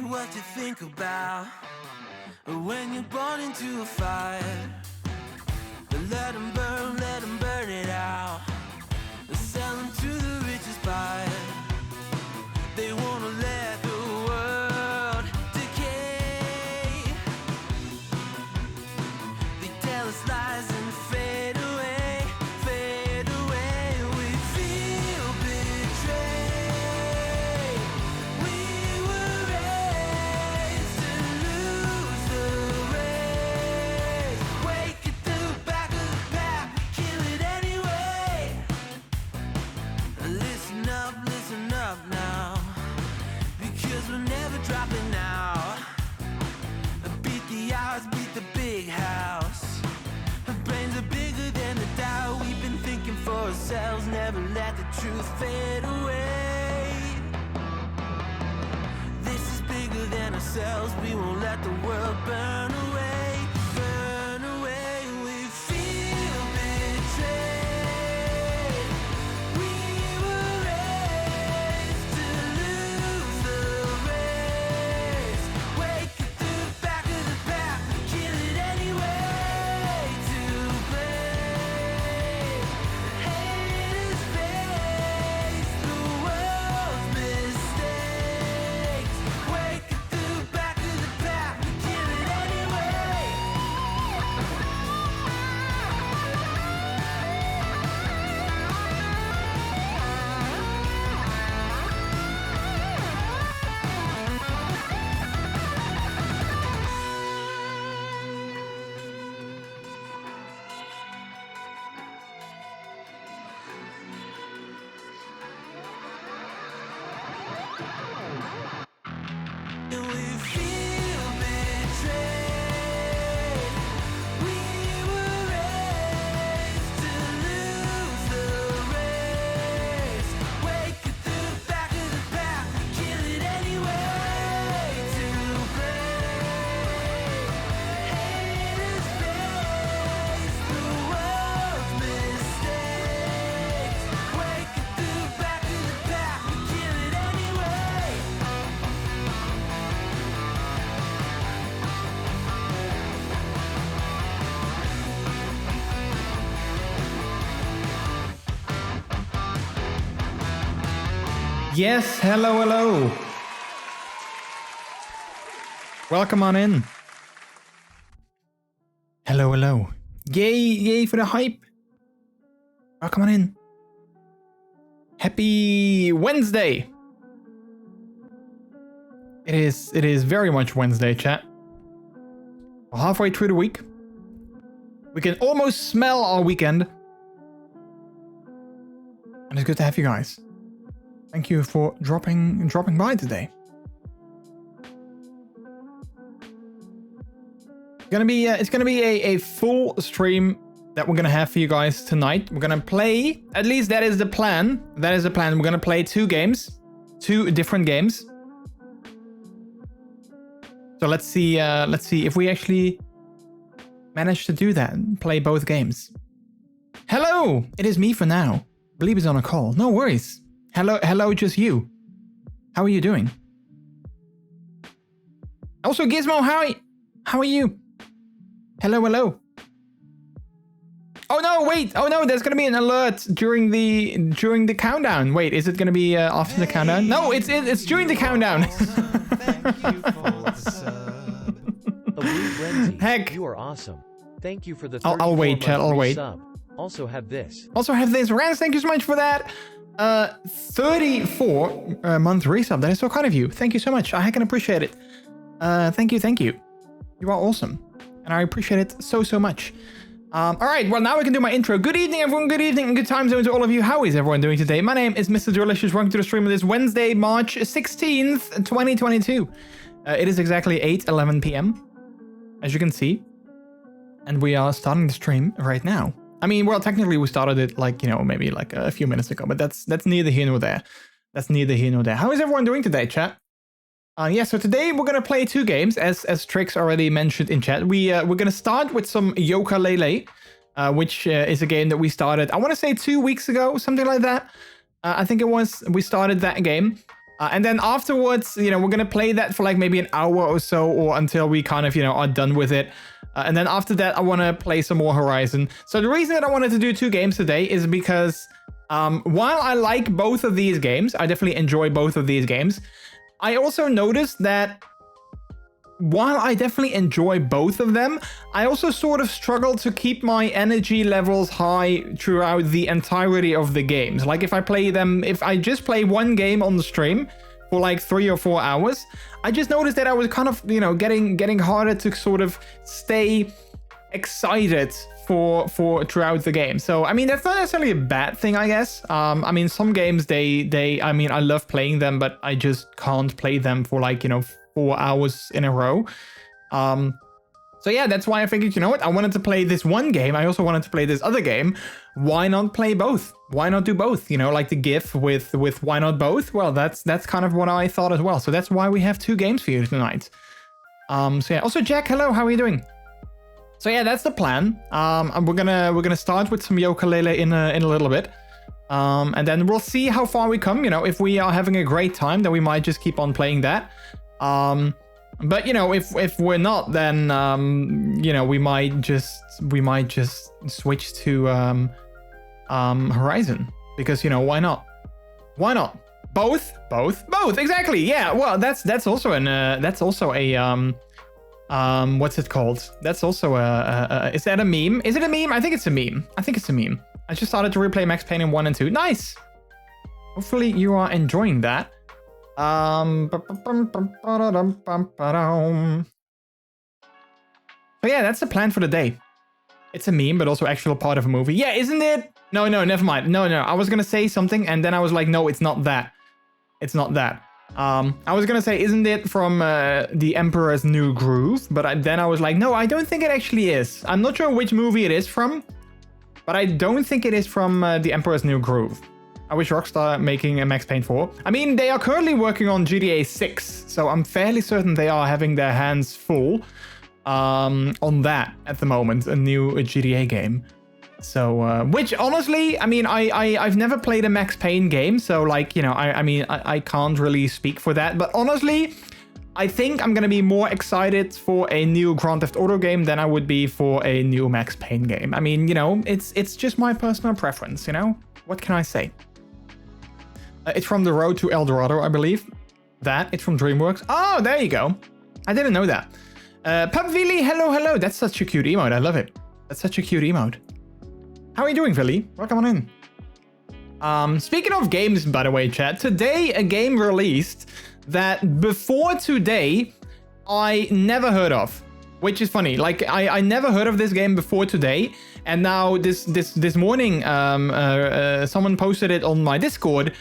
What you think about when you're born into a fire. Let them burn it out. Sell them to the richest buyer. They wanna let the world decay. They tell us lies and fade away, fade away. We feel betrayed. We were raised to lose the race. Wake at the back of the pack, kill it anyway. Listen up now, because we're never dropping out. Beat the odds, beat the big house. Our brains are bigger than the doubt. We've been thinking for ourselves, never let the truth fade away. This is bigger than ourselves, we won't let the world burn away, burn away. We feel betrayed. We were raised to lose the race. Wake at the back of the pack, kill it anyway. To blame, haters face the world's mistakes. Wake at the back of the pack, kill it anyway. And we feel betrayed. We were raised to lose the race. Wake at the back of the pack, kill it anyway. To blame, haters face the world's mistakes. Wake at the back of the pack, kill it anyway. Yes, hello. Welcome on in. Hello. Yay for the hype. Welcome on in. Happy Wednesday. It is very much Wednesday, chat. We're halfway through the week. We can almost smell our weekend. And it's good to have you guys. Thank you for dropping by today. It's gonna be a full stream that we're gonna have for you guys tonight. We're gonna play, at least that is the plan. We're gonna play two different games. So let's see if we actually manage to do that and play both games. Hello, it is me for now. Believe is on a call. No worries. Hello, just you. How are you doing? Also, Gizmo, how are you? Hello. Oh no, wait. Oh no, there's gonna be an alert during the countdown. Wait, is it gonna be after the countdown? No, it's during the countdown. Heck. You are awesome. Thank you for the I'll wait, chat. I'll wait. Sub. Also have this. Rans, thank you so much for that. 34 month resub. That is so kind of you. Thank you so much. I can appreciate it. Thank you. You are awesome. And I appreciate it so much. All right, well, now we can do my intro. Good evening, everyone. Good evening and good time zone to all of you. How is everyone doing today? My name is MrJordilicious. Welcome to the stream of this Wednesday, March 16th, 2022. It is exactly 8:11 p.m., as you can see. And we are starting the stream right now. I mean, well, technically we started it maybe a few minutes ago, but that's neither here nor there. How is everyone doing today, chat? Yeah, so today we're gonna play two games, as Trix already mentioned in chat. We're gonna start with some Yooka-Laylee, which is a game that we started, I want to say 2 weeks ago, something like that. I think it was. We started that game, and then afterwards, we're gonna play that for maybe an hour or so, or until we kind of are done with it. And then after that, I want to play some more Horizon. So the reason that I wanted to do two games today is because while I like both of these games, I definitely enjoy both of these games. I also noticed that while I definitely enjoy both of them, I also sort of struggle to keep my energy levels high throughout the entirety of the games. Like if I just play one game on the stream for 3 or 4 hours, I just noticed that I was kind of, getting harder to sort of stay excited for throughout the game. So, I mean, that's not necessarily a bad thing, I guess. I mean, some games, I love playing them, but I just can't play them for 4 hours in a row. So yeah, that's why I figured, I wanted to play this one game. I also wanted to play this other game. Why not play both? Why not do both? Like the GIF with why not both? Well, that's kind of what I thought as well. So that's why we have two games for you tonight. So yeah. Also, Jack, hello. How are you doing? So yeah, that's the plan. And we're gonna start with some Yooka-Laylee in a little bit. And then we'll see how far we come. If we are having a great time, then we might just keep on playing that. But if we're not, then we might just switch to Horizon, because why not? Both, exactly. Yeah, well, that's also a what's it called? That's also is that a meme? Is it a meme? I think it's a meme. I just started to replay Max Payne in 1 and 2. Nice. Hopefully you are enjoying that. So yeah, that's the plan for the day. It's a meme, but also actual part of a movie. Yeah, isn't it? No, never mind. No, I was gonna say something, and then I was like, no, it's not that. I was gonna say, isn't it from The Emperor's New Groove? But then I was like, no, I don't think it actually is. I'm not sure which movie it is from, but I don't think it is from The Emperor's New Groove. I wish Rockstar making a Max Payne 4. I mean, they are currently working on GTA 6, so I'm fairly certain they are having their hands full on that at the moment, a new GTA game. So, which honestly, I mean, I've never played a Max Payne game, so I can't really speak for that. But honestly, I think I'm gonna be more excited for a new Grand Theft Auto game than I would be for a new Max Payne game. I mean, it's just my personal preference. What can I say? It's from The Road to El Dorado, I believe. It's from DreamWorks. Oh, there you go. I didn't know that. Pupvili, hello. That's such a cute emote. I love it. That's such a cute emote. How are you doing, Philly? Welcome on in. Speaking of games, by the way, chat, today a game released that before today I never heard of, which is funny. I never heard of this game before today, and now this morning someone posted it on my Discord.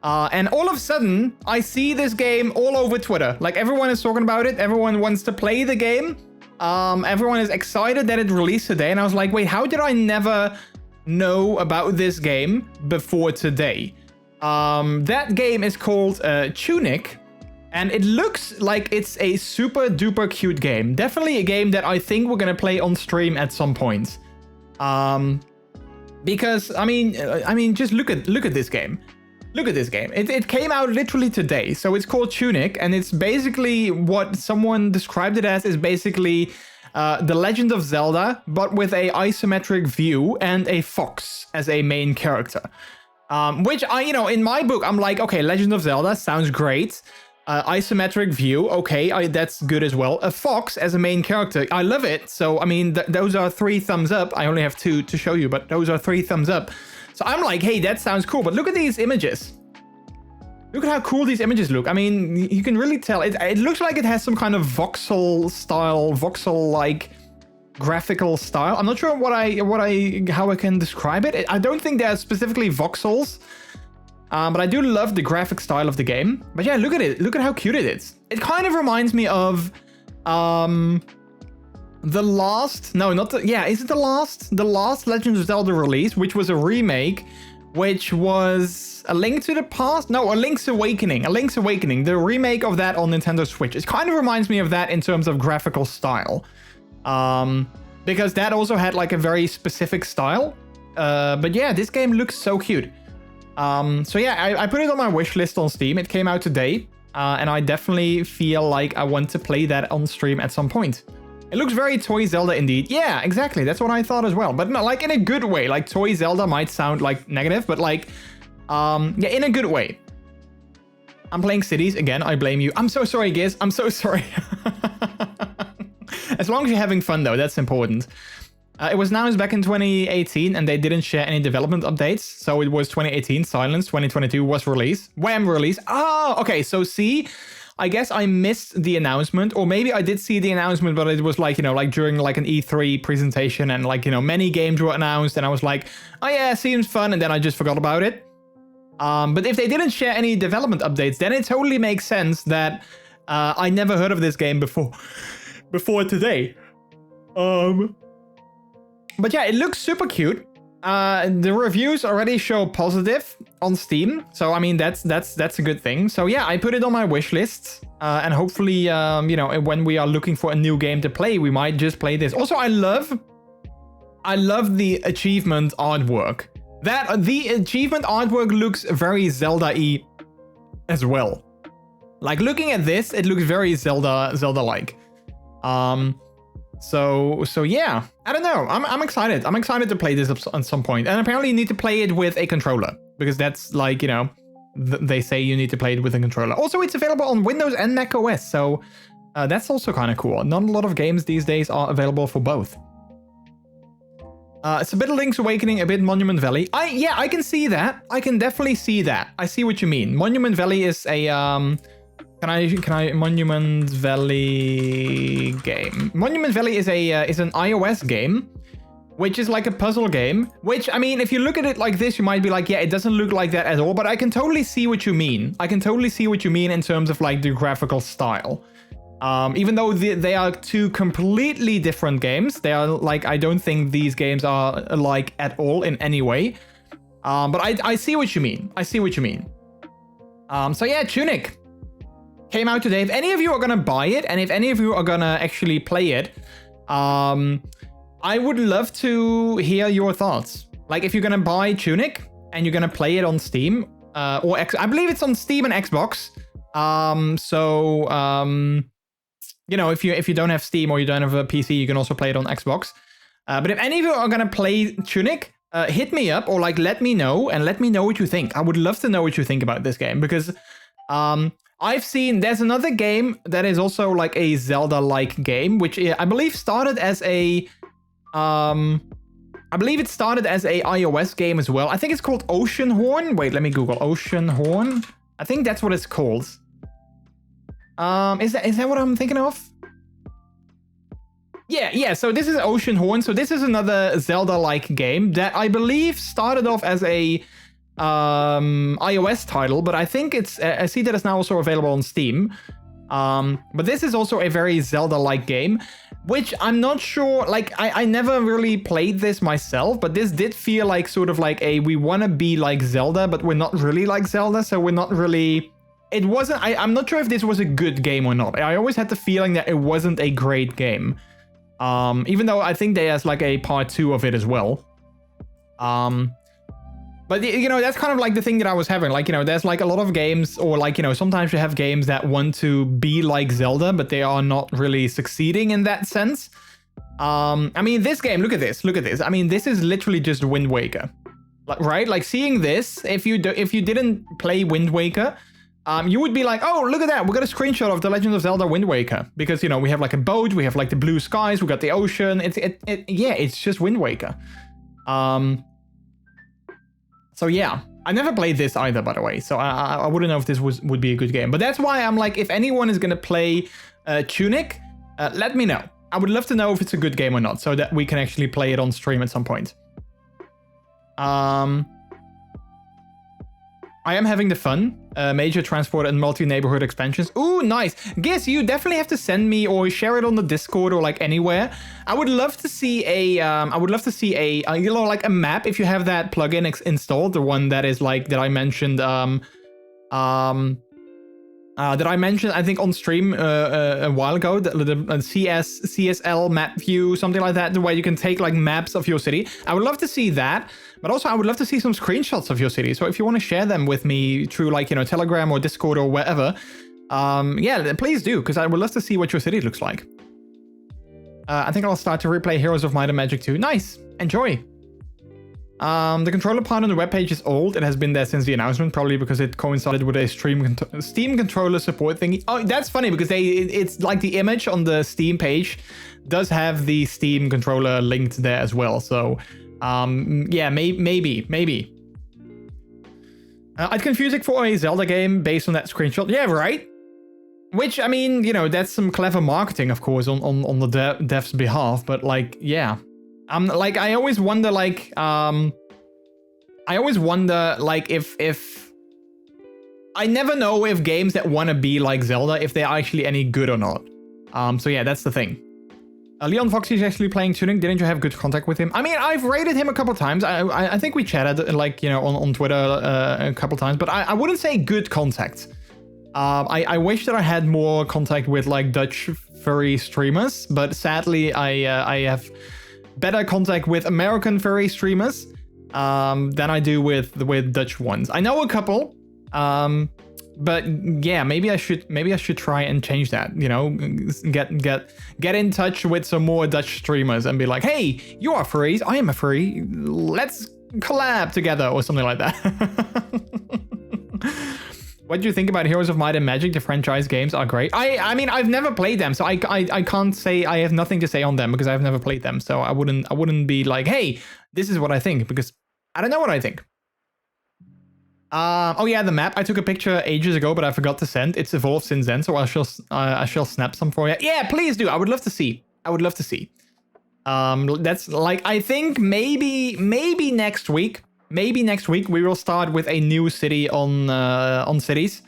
And all of a sudden, I see this game all over Twitter. Everyone is talking about it. Everyone wants to play the game. Everyone is excited that it released today. And I was like, wait, how did I never know about this game before today? That game is called Tunic. And it looks like it's a super duper cute game. Definitely a game that I think we're going to play on stream at some point. Because, I mean, just look at this game. Look at this game. It came out literally today. So it's called Tunic, and it's basically what someone described it as is basically The Legend of Zelda, but with a isometric view and a fox as a main character. Which in my book, I'm like, okay, Legend of Zelda sounds great. Isometric view, okay, that's good as well. A fox as a main character, I love it. So, I mean, those are 3 thumbs up. I only have 2 to show you, but those are 3 thumbs up. So I'm like, hey, that sounds cool. But look at these images. Look at how cool these images look. I mean, you can really tell. It looks like it has some kind of voxel-like graphical style. I'm not sure how I can describe it. I don't think they're specifically voxels. But I do love the graphic style of the game. But yeah, look at it. Look at how cute it is. It kind of reminds me of the last... No, not the... Yeah, is it the last? The last Legend of Zelda release, which was a remake, which was A Link to the Past? No, A Link's Awakening. A Link's Awakening. The remake of that on Nintendo Switch. It kind of reminds me of that in terms of graphical style. Because that also had like a very specific style. But yeah, this game looks so cute. So yeah, I put it on my wish list on Steam. It came out today, and I definitely feel like I want to play that on stream at some point. It looks very Toy Zelda indeed. Yeah, exactly. That's what I thought as well. But not like in a good way. Like Toy Zelda might sound like negative, but like, yeah, in a good way. I'm playing Cities again. I blame you. I'm so sorry, Giz. I'm so sorry. As long as you're having fun though, that's important. It was announced back in 2018 and they didn't share any development updates. So it was 2018, silence, 2022 was released. Wham release. Oh, okay. So see, I guess I missed the announcement, or maybe I did see the announcement, but it was like, like during like an E3 presentation and like, many games were announced and I was like, oh yeah, seems fun. And then I just forgot about it. But if they didn't share any development updates, then it totally makes sense that I never heard of this game before today. But yeah, it looks super cute. The reviews already show positive on Steam, so I mean that's a good thing. So yeah, I put it on my wish list, and hopefully, when we are looking for a new game to play, we might just play this. Also, I love the achievement artwork. The achievement artwork looks very Zelda-y as well. Like looking at this, it looks very Zelda-like. So yeah, I don't know. I'm excited. I'm excited to play this at some point. And apparently you need to play it with a controller because that's like, they say you need to play it with a controller. Also, it's available on Windows and Mac OS. So that's also kind of cool. Not a lot of games these days are available for both. It's a bit of Link's Awakening, a bit Monument Valley. I can see that. I can definitely see that. I see what you mean. Monument Valley is a Can I Monument Valley game? Monument Valley is an iOS game, which is like a puzzle game, which, I mean, if you look at it like this, you might be like, yeah, it doesn't look like that at all, but I can totally see what you mean. I can totally see what you mean in terms of like the graphical style. Even though they are 2 completely different games, they are like, I don't think these games are alike at all in any way. But I see what you mean. I see what you mean. So yeah, Tunic came out today. If any of you are gonna buy it, and if any of you are gonna actually play it, I would love to hear your thoughts. Like if you're gonna buy Tunic and you're gonna play it on Steam, or I believe it's on Steam and Xbox. If you don't have Steam or you don't have a PC, you can also play it on Xbox. But if any of you are gonna play Tunic, hit me up or like let me know and let me know what you think. I would love to know what you think about this game because I've seen there's another game that is also like a Zelda-like game, which I believe started as a iOS game as well. I think it's called Oceanhorn. Wait, let me Google Oceanhorn. I think that's what it's called. Is that what I'm thinking of? Yeah. So this is Oceanhorn. So this is another Zelda-like game that I believe started off as a iOS title, but I think I see that it's now also available on Steam. But this is also a very Zelda-like game, which I'm not sure, like I never really played this myself, but this did feel like sort of like we want to be like Zelda, but we're not really like Zelda, so we're not really... It wasn't... I'm not sure if this was a good game or not. I always had the feeling that it wasn't a great game. Even though I think there's like a part 2 of it as well. But, that's kind of like the thing that I was having. Like, there's like a lot of games, or like, sometimes you have games that want to be like Zelda, but they are not really succeeding in that sense. I mean, this game, look at this. I mean, this is literally just Wind Waker. Right? Like seeing this, if you didn't play Wind Waker, you would be like, oh, look at that. We got a screenshot of The Legend of Zelda Wind Waker. Because, you know, we have like a boat, we have like the blue skies, we got the ocean. Yeah, it's just Wind Waker. So yeah, I never played this either, by the way. So I wouldn't know if this would be a good game. But that's why I'm like, if anyone is going to play Tunic, let me know. I would love to know if it's a good game or not, so that we can actually play it on stream at some point. I am having the fun. Major transport and multi-neighborhood expansions. Ooh, nice. Giz, you definitely have to send me or share it on the Discord or like anywhere. I would love to see a, you know, like a map if you have that plugin installed, the one that is like, that I mentioned, I think on stream a while ago, the CSL map view, something like that, where you can take like maps of your city. I would love to see that, but also I would love to see some screenshots of your city. So if you want to share them with me through like, you know, Telegram or Discord or wherever, yeah, please do, because I would love to see what your city looks like. I think I'll start to replay Heroes of Might and Magic 2. Nice, enjoy. The controller part on the webpage is old. It has been there since the announcement, probably because it coincided with a Steam controller support thingy. Oh, that's funny because it's like the image on the Steam page does have the Steam controller linked there as well. So, yeah, maybe. I'd confuse it for a Zelda game based on that screenshot. Yeah, right. Which, I mean, you know, that's some clever marketing, of course, on the devs' behalf. But like, yeah. Like, I always wonder, like, if I never know if games that want to be like Zelda, if they're actually any good or not. So yeah, that's the thing. Leon Foxy is actually playing Tunic. Didn't you have good contact with him? I mean, I've rated him a couple times. I think we chatted, like, you know, on Twitter a couple times, but I wouldn't say good contact. I wish that I had more contact with, like, Dutch furry streamers, but sadly, I have better contact with American furry streamers than I do with Dutch ones. I know a couple, but yeah, maybe I should try and change that. You know, get in touch with some more Dutch streamers and be like, hey, you are furries, I am a furry, let's collab together or something like that. What do you think about Heroes of Might and Magic? The franchise games are great. I mean, I've never played them, so I can't say, I have nothing to say on them because I've never played them. So I wouldn't be like, hey, this is what I think, because I don't know what I think. Oh yeah, the map. I took a picture ages ago, but I forgot to send. It's evolved since then, so I shall snap some for you. Yeah, please do. I would love to see. That's like, I think maybe next week. Maybe next week we will start with a new city on cities.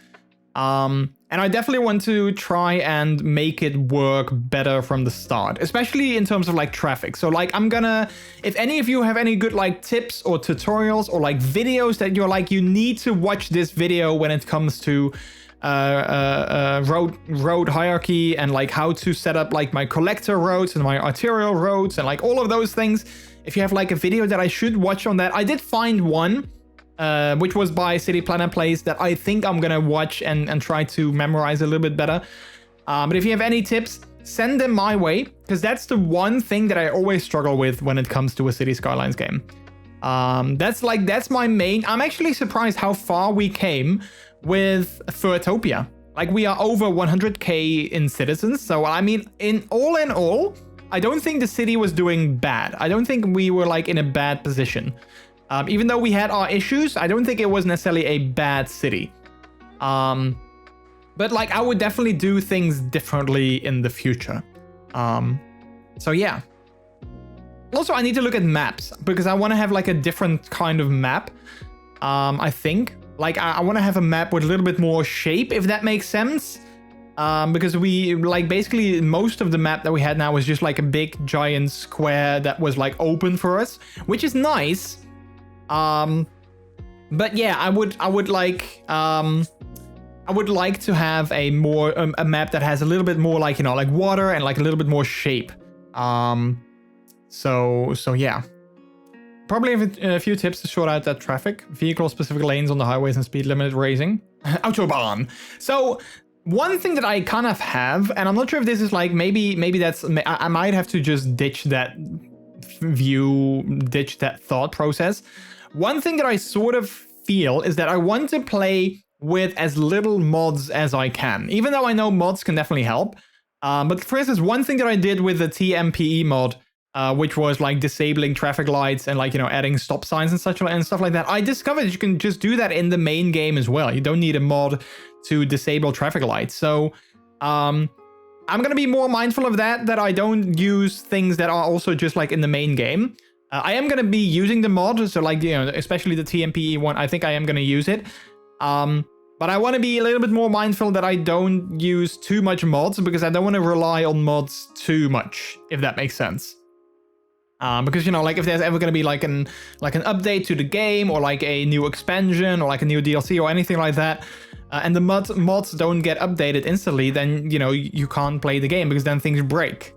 And I definitely want to try and make it work better from the start, especially in terms of like traffic. So like, I'm gonna, if any of you have any good like tips or tutorials or like videos that you're like, you need to watch this video when it comes to road hierarchy and like how to set up like my collector roads and my arterial roads and like all of those things. If you have like a video that I should watch on that, I did find one, which was by City Planner Plays, that I think I'm gonna watch and try to memorize a little bit better. But if you have any tips, send them my way, because that's the one thing that I always struggle with when it comes to a City Skylines game. That's my main. I'm actually surprised how far we came with Furtopia. Like, we are over 100k in citizens. So I mean, in all, I don't think the city was doing bad. I don't think we were like in a bad position. Even though we had our issues, I don't think it was necessarily a bad city. But like, I would definitely do things differently in the future. So yeah. Also, I need to look at maps because I want to have like a different kind of map. I think like I want to have a map with a little bit more shape, if that makes sense. Because we like basically most of the map that we had now was just like a big giant square that was like open for us, which is nice. But yeah, I would like to have a more a map that has a little bit more like, you know, like water and like a little bit more shape. So yeah. Probably have a few tips to sort out that traffic. Vehicle-specific lanes on the highways and speed limit raising. Autobahn. So one thing that I kind of have, and I'm not sure if this is like, maybe that's, I might have to just ditch that thought process. One thing that I sort of feel is that I want to play with as little mods as I can, even though I know mods can definitely help. But for instance, one thing that I did with the TMPE mod, which was like disabling traffic lights and like, you know, adding stop signs and such and stuff like that, I discovered you can just do that in the main game as well. You don't need a mod to disable traffic lights. So I'm gonna be more mindful of that I don't use things that are also just like in the main game. I am gonna be using the mod, so like, you know, especially the TMPE one, I think I am gonna use it. But I want to be a little bit more mindful that I don't use too much mods, because I don't want to rely on mods too much, if that makes sense. Because, you know, like if there's ever going to be like an update to the game, or like a new expansion, or like a new DLC or anything like that, and the mods don't get updated instantly, then, you know, you can't play the game, because then things break.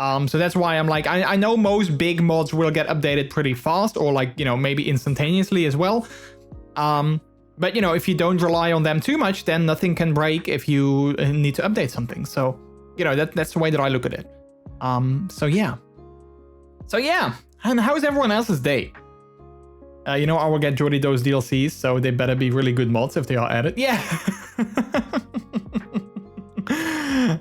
So that's why I'm like, I know most big mods will get updated pretty fast, or like, you know, maybe instantaneously as well. But, you know, if you don't rely on them too much, then nothing can break if you need to update something. So, you know, that's the way that I look at it. So yeah. And how's everyone else's day? You know, I will get Jordy those DLCs, so they better be really good mods if they are added. Yeah.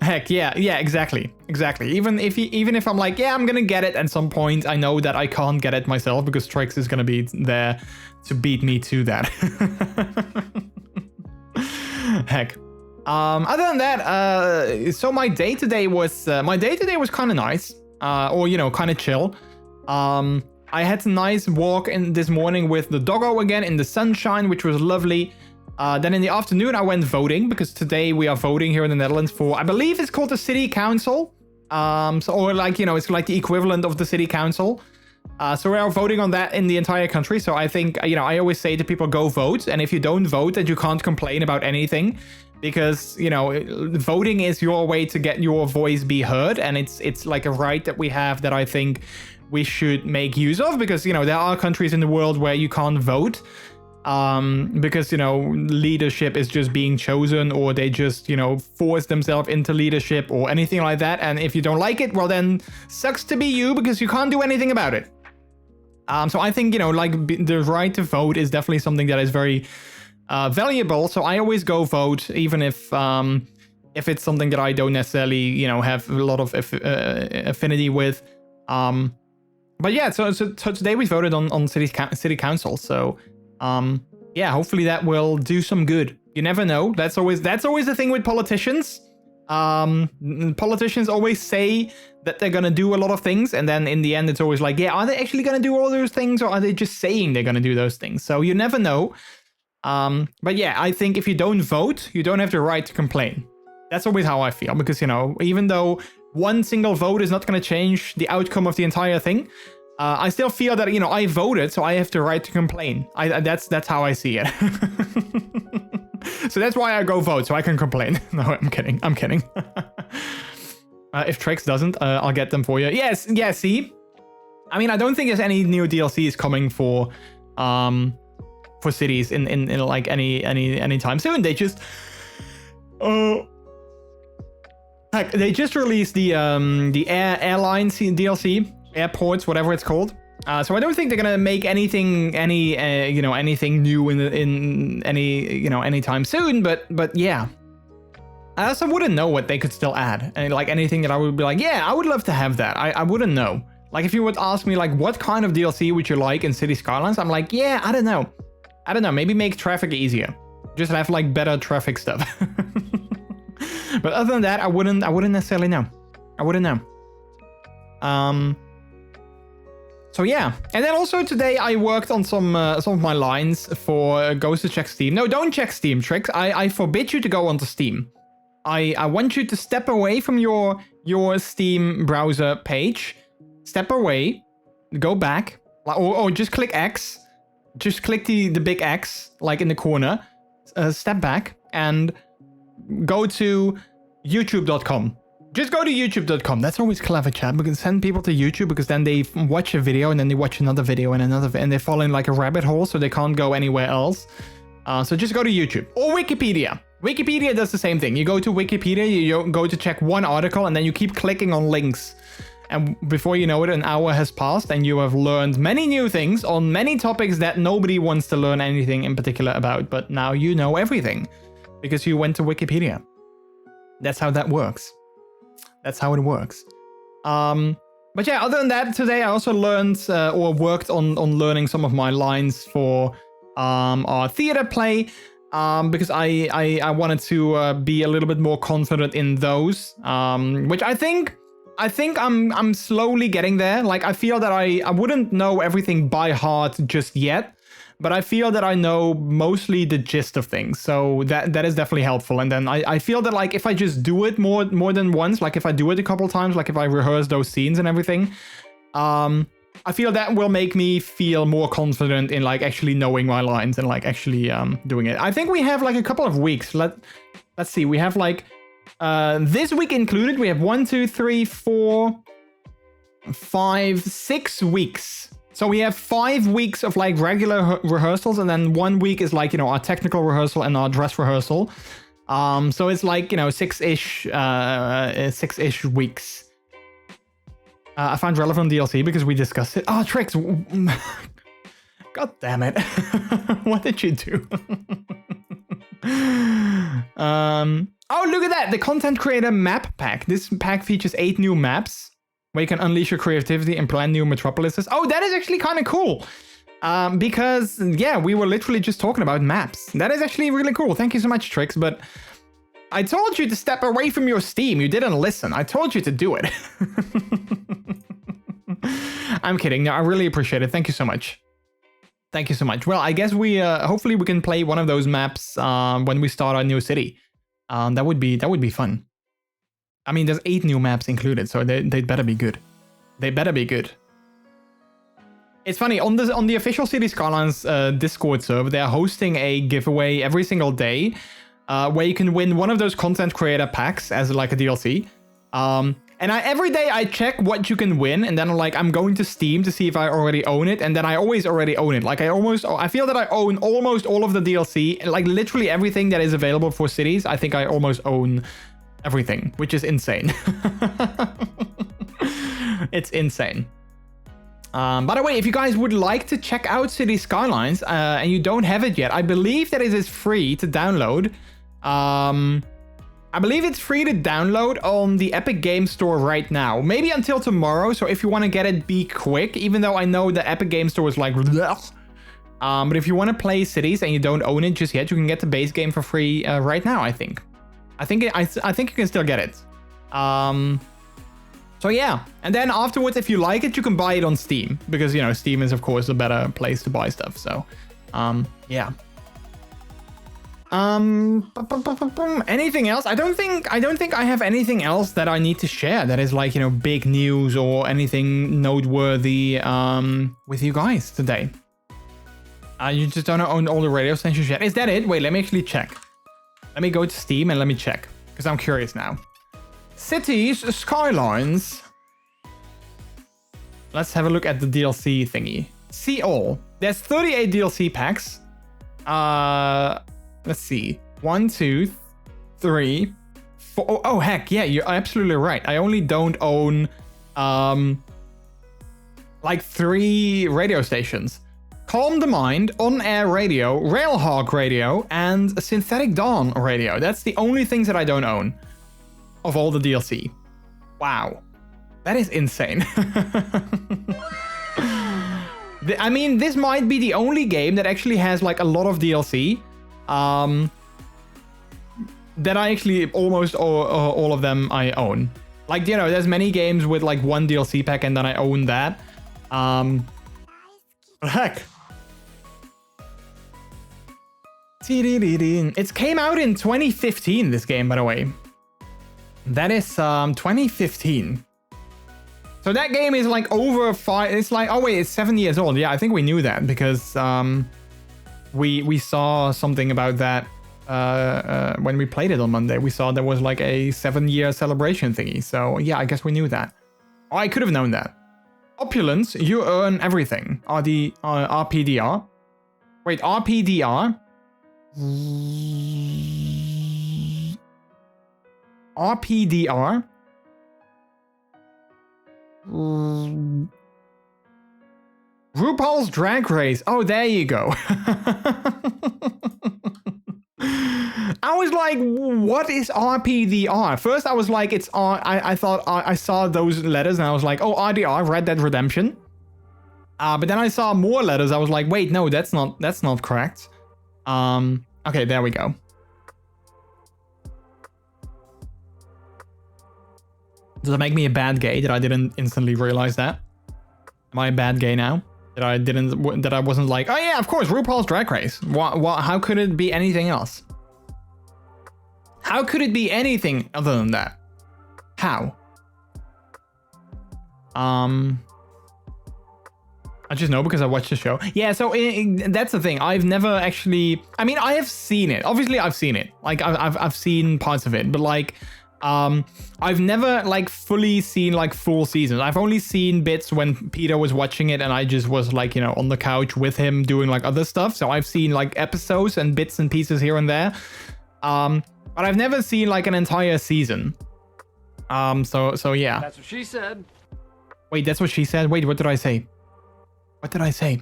Heck, yeah, exactly. Even if I'm like, yeah, I'm gonna get it at some point, I know that I can't get it myself, because Trix is gonna be there to beat me to that. Heck. Other than that, so my day today was kind of nice, or, you know, kind of chill. I had a nice walk this morning with the doggo again in the sunshine, which was lovely. Then in the afternoon, I went voting, because today we are voting here in the Netherlands for, I believe it's called the city council. Or like, you know, it's like the equivalent of the city council. So we are voting on that in the entire country. So I think, you know, I always say to people, go vote. And if you don't vote, then you can't complain about anything, because, you know, voting is your way to get your voice be heard. And it's like a right that we have that I think we should make use of, because, you know, there are countries in the world where you can't vote. Because, you know, leadership is just being chosen, or they just, you know, force themselves into leadership or anything like that. And if you don't like it, well, then sucks to be you, because you can't do anything about it. So I think, you know, like the right to vote is definitely something that is very valuable. So I always go vote, even if it's something that I don't necessarily, you know, have a lot of affinity with. But yeah, so today we voted on city council. So yeah, hopefully that will do some good. You never know. That's always the thing with politicians. Politicians always say that they're gonna do a lot of things, and then in the end it's always like, yeah, are they actually gonna do all those things, or are they just saying they're gonna do those things? So you never know. But yeah, I think if you don't vote, you don't have the right to complain. That's always how I feel, because, you know, even though one single vote is not gonna change the outcome of the entire thing, I still feel that, you know, I voted, so I have the right to complain. That's how I see it. So that's why I go vote, so I can complain. No, I'm kidding. If Trix doesn't, I'll get them for you. Yes, yeah, see? I mean, I don't think there's any new DLCs coming for cities in like any time soon. They just heck, they just released the airlines DLC, airports, whatever it's called. So I don't think they're gonna make anything new in any time soon. But yeah, I also wouldn't know what they could still add, and like anything that I would be like, yeah, I would love to have that. I wouldn't know. Like if you would ask me like, what kind of DLC would you like in City Skylines? I'm like, yeah, I don't know. Maybe make traffic easier. Just have like better traffic stuff. But other than that, I wouldn't necessarily know. I wouldn't know. So yeah, and then also today I worked on some of my lines for goes to check Steam. No, don't check Steam, Trix. I forbid you to go onto Steam. I want you to step away from your Steam browser page. Step away, go back, or just click X. Just click the big X, like in the corner. Step back and go to youtube.com. Just go to youtube.com. That's always clever, chat, because send people to YouTube, because then they watch a video and then they watch another video and another, and they fall in like a rabbit hole, so they can't go anywhere else. So just go to YouTube or Wikipedia. Wikipedia does the same thing. You go to Wikipedia, you go to check one article, and then you keep clicking on links. And before you know it, an hour has passed, and you have learned many new things on many topics that nobody wants to learn anything in particular about. But now you know everything because you went to Wikipedia. That's how that works. That's how it works. But yeah, other than that, today I also learned or worked on learning some of my lines for our theater play. Because I wanted to be a little bit more confident in those, which I think I'm slowly getting there. Like, I feel that I wouldn't know everything by heart just yet, but I feel that I know mostly the gist of things. So that is definitely helpful. And then I feel that, like, if I just do it more than once, like if I do it a couple times, like if I rehearse those scenes and everything, I feel that will make me feel more confident in like actually knowing my lines and like actually doing it. I think we have like a couple of weeks. Let's see. We have like this week included. We have 1, 2, 3, 4, 5, 6 weeks. So we have 5 weeks of like regular rehearsals, and then 1 week is like, you know, our technical rehearsal and our dress rehearsal. So it's like, you know, 6-ish weeks. I found relevant DLC because we discussed it. Oh, Trix. God damn it. What did you do? Oh, look at that. The Content Creator Map Pack. This pack features 8 new maps where you can unleash your creativity and plan new metropolises. Oh, that is actually kind of cool. Because, yeah, we were literally just talking about maps. That is actually really cool. Thank you so much, Trix. But I told you to step away from your Steam. You didn't listen. I told you to do it. I'm kidding. No, I really appreciate it. Thank you so much. Thank you so much. Well, I guess we hopefully we can play one of those maps when we start our new city. That would be fun. I mean, there's 8 new maps included, so they better be good. They better be good. It's funny, on the official City Skylines Discord server, they're hosting a giveaway every single day where you can win one of those content creator packs as like a DLC. And every day I check what you can win, and then I'm going to Steam to see if I already own it, and then I always already own it. Like I feel that I own almost all of the DLC, like literally everything that is available for cities. I think I almost own everything, which is insane. It's insane. By the way, if you guys would like to check out City Skylines and you don't have it yet, I believe that it is free to download. I believe it's free to download on the Epic Games Store right now. Maybe until tomorrow, so if you want to get it, be quick. Even though I know the Epic Games Store is like... but if you want to play Cities and you don't own it just yet, you can get the base game for free right now, I think. I think you can still get it. So yeah, and then afterwards, if you like it, you can buy it on Steam. Because, you know, Steam is, of course, a better place to buy stuff. So, yeah. Anything else? I don't think I have anything else that I need to share that is like, you know, big news or anything noteworthy with you guys today. You just don't own all the radio stations yet. Is that it? Wait, let me actually check. Let me go to Steam and let me check, because I'm curious now. Cities Skylines. Let's have a look at the DLC thingy. See all. There's 38 DLC packs. Let's see. 1, 2, 3, 4. Oh, heck, yeah, you're absolutely right. I only don't own like 3 radio stations. Calm the Mind, On Air Radio, Railhawk Radio, and Synthetic Dawn Radio. That's the only things that I don't own of all the DLC. Wow. That is insane. I mean, this might be the only game that actually has like a lot of DLC. That I actually almost all of them I own. Like, you know, there's many games with like 1 DLC pack and then I own that. Heck. It came out in 2015, this game, by the way. That is 2015. So that game is like over 5. It's like, oh wait, it's 7 years old. Yeah, I think we knew that because we saw something about that when we played it on Monday. We saw there was like a 7-year celebration thingy. So yeah, I guess we knew that. Oh, I could have known that. Opulence, you earn everything. RPDR. Wait, RPDR? RPDR? RuPaul's Drag Race. Oh, there you go. I was like, what is RPDR? First, I was like, it's R. I thought I saw those letters and I was like, oh, RDR, Red Dead Redemption. But then I saw more letters. I was like, wait, no, that's not correct. Okay, there we go. Does that make me a bad gay that I didn't instantly realize that? Am I a bad gay now? That I wasn't like, oh yeah, of course, RuPaul's Drag Race. What, how could it be anything else? How could it be anything other than that? How? I just know because I watched the show. Yeah, so that's the thing. I've never actually, I mean, I have seen it. Obviously, I've seen it. Like, I've seen parts of it, but like, I've never like fully seen like full seasons. I've only seen bits when Peter was watching it and I just was like, you know, on the couch with him doing like other stuff. So I've seen like episodes and bits and pieces here and there. But I've never seen like an entire season. So yeah. That's what she said. Wait, that's what she said? Wait, what did I say? What did I say?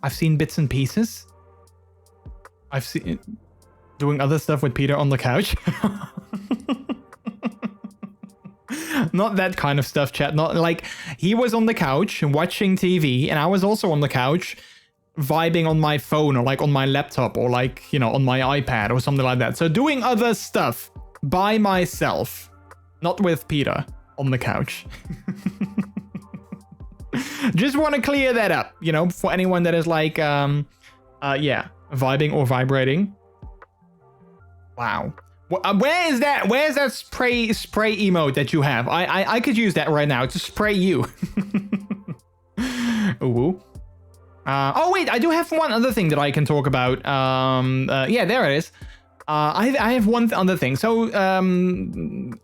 I've seen bits and pieces. I've seen doing other stuff with Peter on the couch. Not that kind of stuff, chat. Not like he was on the couch watching TV and I was also on the couch vibing on my phone or like on my laptop or like, you know, on my iPad or something like that. So doing other stuff by myself, not with Peter on the couch. Just want to clear that up, you know, for anyone that is like, yeah, vibing or vibrating. Wow. Where is that? Where's that spray emote that you have? I could use that right now to spray you. Ooh. Oh wait, I do have one other thing that I can talk about. Yeah, there it is. I have one other thing. So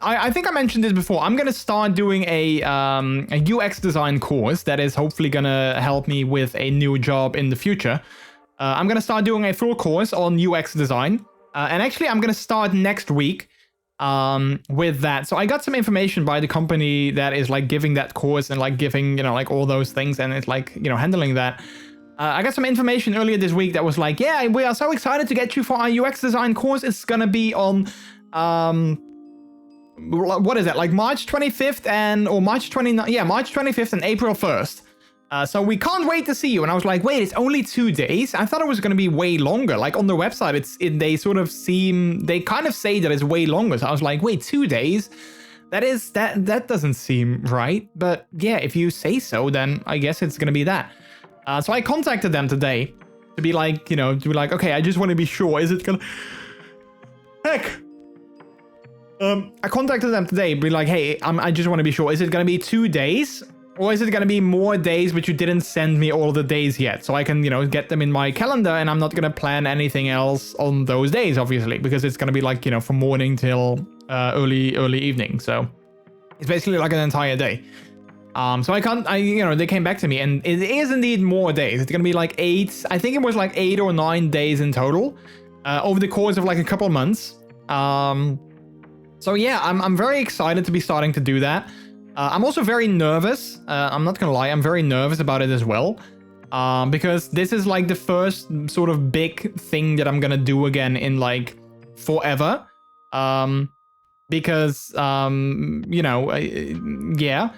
I think I mentioned this before. I'm gonna start doing a UX design course that is hopefully gonna help me with a new job in the future. I'm gonna start doing a full course on UX design. And actually, I'm going to start next week with that. So I got some information by the company that is like giving that course and like giving, you know, like all those things. And it's like, you know, handling that. I got some information earlier this week that was like, yeah, we are so excited to get you for our UX design course. It's going to be on, what is that? Like March 25th or March 29th. Yeah, March 25th and April 1st. So we can't wait to see you. And I was like, wait, it's only 2 days? I thought it was going to be way longer. Like on the website, they kind of say that it's way longer. So I was like, wait, 2 days? That doesn't seem right. But yeah, if you say so, then I guess it's going to be that. So I contacted them today to be like, you know, to be like, okay, I just want to be sure. Is it going to... Heck. I contacted them today, be like, hey, I just want to be sure. Is it going to be 2 days? Or is it going to be more days, but you didn't send me all the days yet? So I can, you know, get them in my calendar and I'm not going to plan anything else on those days, obviously, because it's going to be like, you know, from morning till early evening. So it's basically like an entire day. So you know, they came back to me and it is indeed more days. It's going to be like 8, I think it was like 8 or 9 days in total over the course of like a couple of months. So yeah, I'm very excited to be starting to do that. I'm also very nervous. I'm not gonna lie, I'm very nervous about it as well. Because this is like the first sort of big thing that I'm gonna do again in like forever. Because, you know, yeah.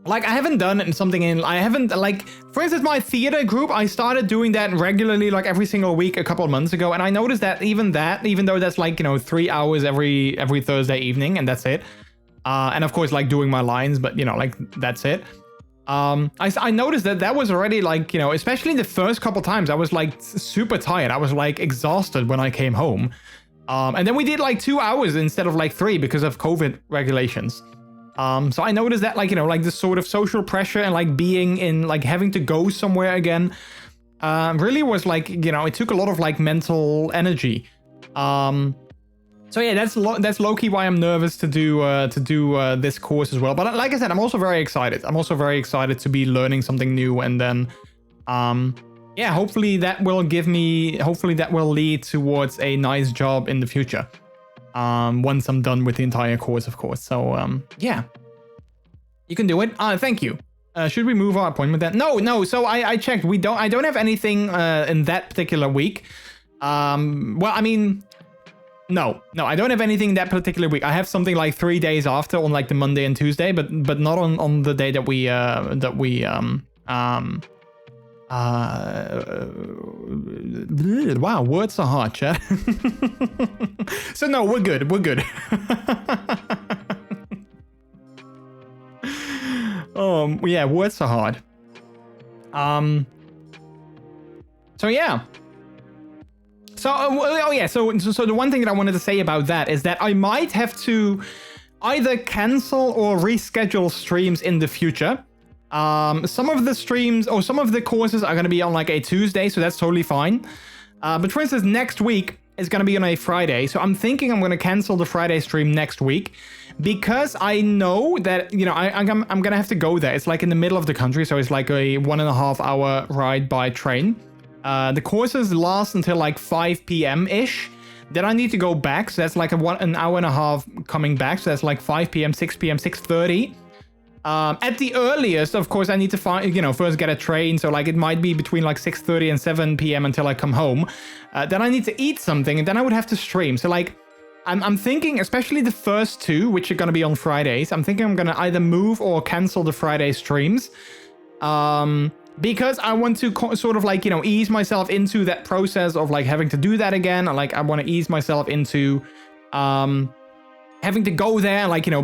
Like I haven't done something like, for instance, my theater group, I started doing that regularly, like every single week a couple of months ago. And I noticed that even though that's like, you know, 3 hours every Thursday evening and that's it. And of course, like doing my lines, but you know, like that's it. I noticed that was already like, you know, especially the first couple times I was like super tired. I was like exhausted when I came home. And then we did like 2 hours instead of like 3 because of COVID regulations. So I noticed that like, you know, like this sort of social pressure and like being in like having to go somewhere again, really was like, you know, it took a lot of like mental energy. So yeah, that's low-key why I'm nervous to do this course as well. But like I said, I'm also very excited. I'm also very excited to be learning something new and then yeah, hopefully that will lead towards a nice job in the future. Once I'm done with the entire course, of course. So, yeah. You can do it. Thank you. Should we move our appointment then? No. So I checked. I don't have anything in that particular week. Well, I mean, no, I don't have anything that particular week. I have something like 3 days after on like the Monday and Tuesday, but not on the day that we wow, words are hard, chat. So no, we're good. Yeah, words are hard. So yeah. So so the one thing that I wanted to say about that is that I might have to either cancel or reschedule streams in the future. Some of the streams or some of the courses are going to be on like a Tuesday, so that's totally fine. But for instance, next week is going to be on a Friday, so I'm thinking I'm going to cancel the Friday stream next week because I know that, you know, I'm going to have to go there. It's like in the middle of the country, so it's like a 1.5 hour ride by train. The courses last until like 5 p.m. ish. Then I need to go back, so that's like an hour and a half coming back. So that's like 5 p.m., 6 p.m., 6:30. At the earliest, of course, I need to first get a train. So like it might be between like 6:30 and 7 p.m. until I come home. Then I need to eat something, and then I would have to stream. So like, I'm thinking, especially the first two, which are going to be on Fridays, I'm thinking I'm going to either move or cancel the Friday streams. Because I want to sort of like, you know, ease myself into that process of like having to do that again. Like I want to ease myself into having to go there, like, you know,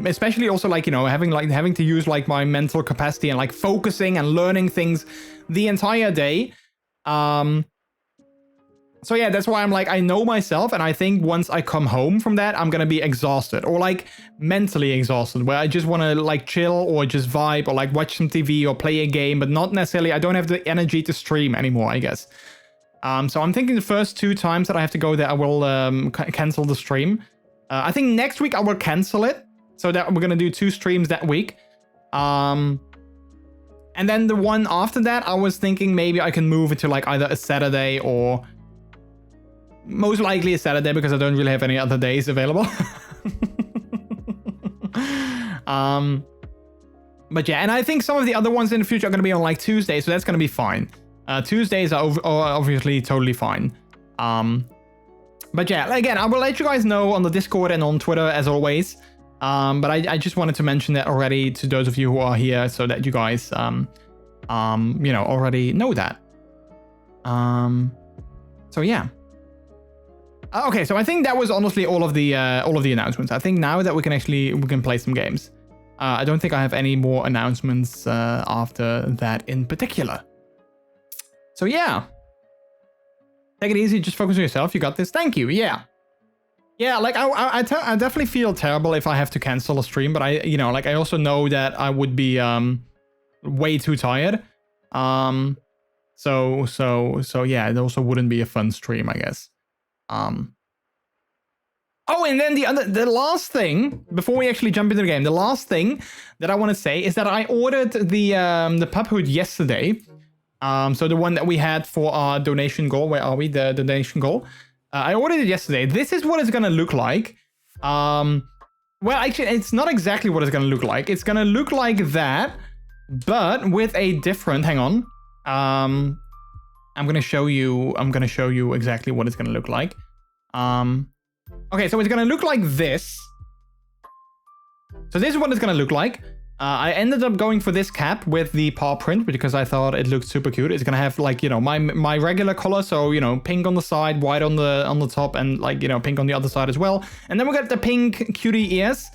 especially also like, you know, having to use like my mental capacity and like focusing and learning things the entire day. So yeah, that's why I'm like, I know myself, and I think once I come home from that, I'm gonna be exhausted, or like mentally exhausted, where I just want to like chill or just vibe or like watch some TV or play a game, but not necessarily, I don't have the energy to stream anymore, I guess. So I'm thinking the first 2 times that I have to go there, I will cancel the stream. I think next week I will cancel it, so that we're gonna do 2 streams that week. And then the one after that, I was thinking maybe I can move it to like either a Saturday or most likely a Saturday, because I don't really have any other days available. But yeah, and I think some of the other ones in the future are going to be on like Tuesday, so that's going to be fine. Tuesdays are obviously totally fine. But yeah, again, I will let you guys know on the Discord and on Twitter as always. But I just wanted to mention that already to those of you who are here, so that you guys, you know, already know that. So yeah. Okay, so I think that was honestly all of the announcements. I think now that we can play some games. I don't think I have any more announcements after that in particular. So yeah, take it easy. Just focus on yourself. You got this. Thank you. Yeah, like I definitely feel terrible if I have to cancel a stream, but I also know that I would be way too tired. So yeah, it also wouldn't be a fun stream, I guess. Oh, and then the last thing before we actually jump into the game, the last thing that I want to say is that I ordered the pup hood yesterday. So the one that we had for our donation goal. Where are we? The donation goal. I ordered it yesterday. This is what it's gonna look like. Well, actually, it's not exactly what it's gonna look like. It's gonna look like that, but with a different. Hang on. I'm gonna show you exactly what it's gonna look like. Okay, so it's gonna look like this. So this is what it's gonna look like. I ended up going for this cap with the paw print because I thought it looked super cute. It's gonna have like, you know, my regular color, so, you know, pink on the side, white on the top, and like, you know, pink on the other side as well. And then we got the pink cutie ears.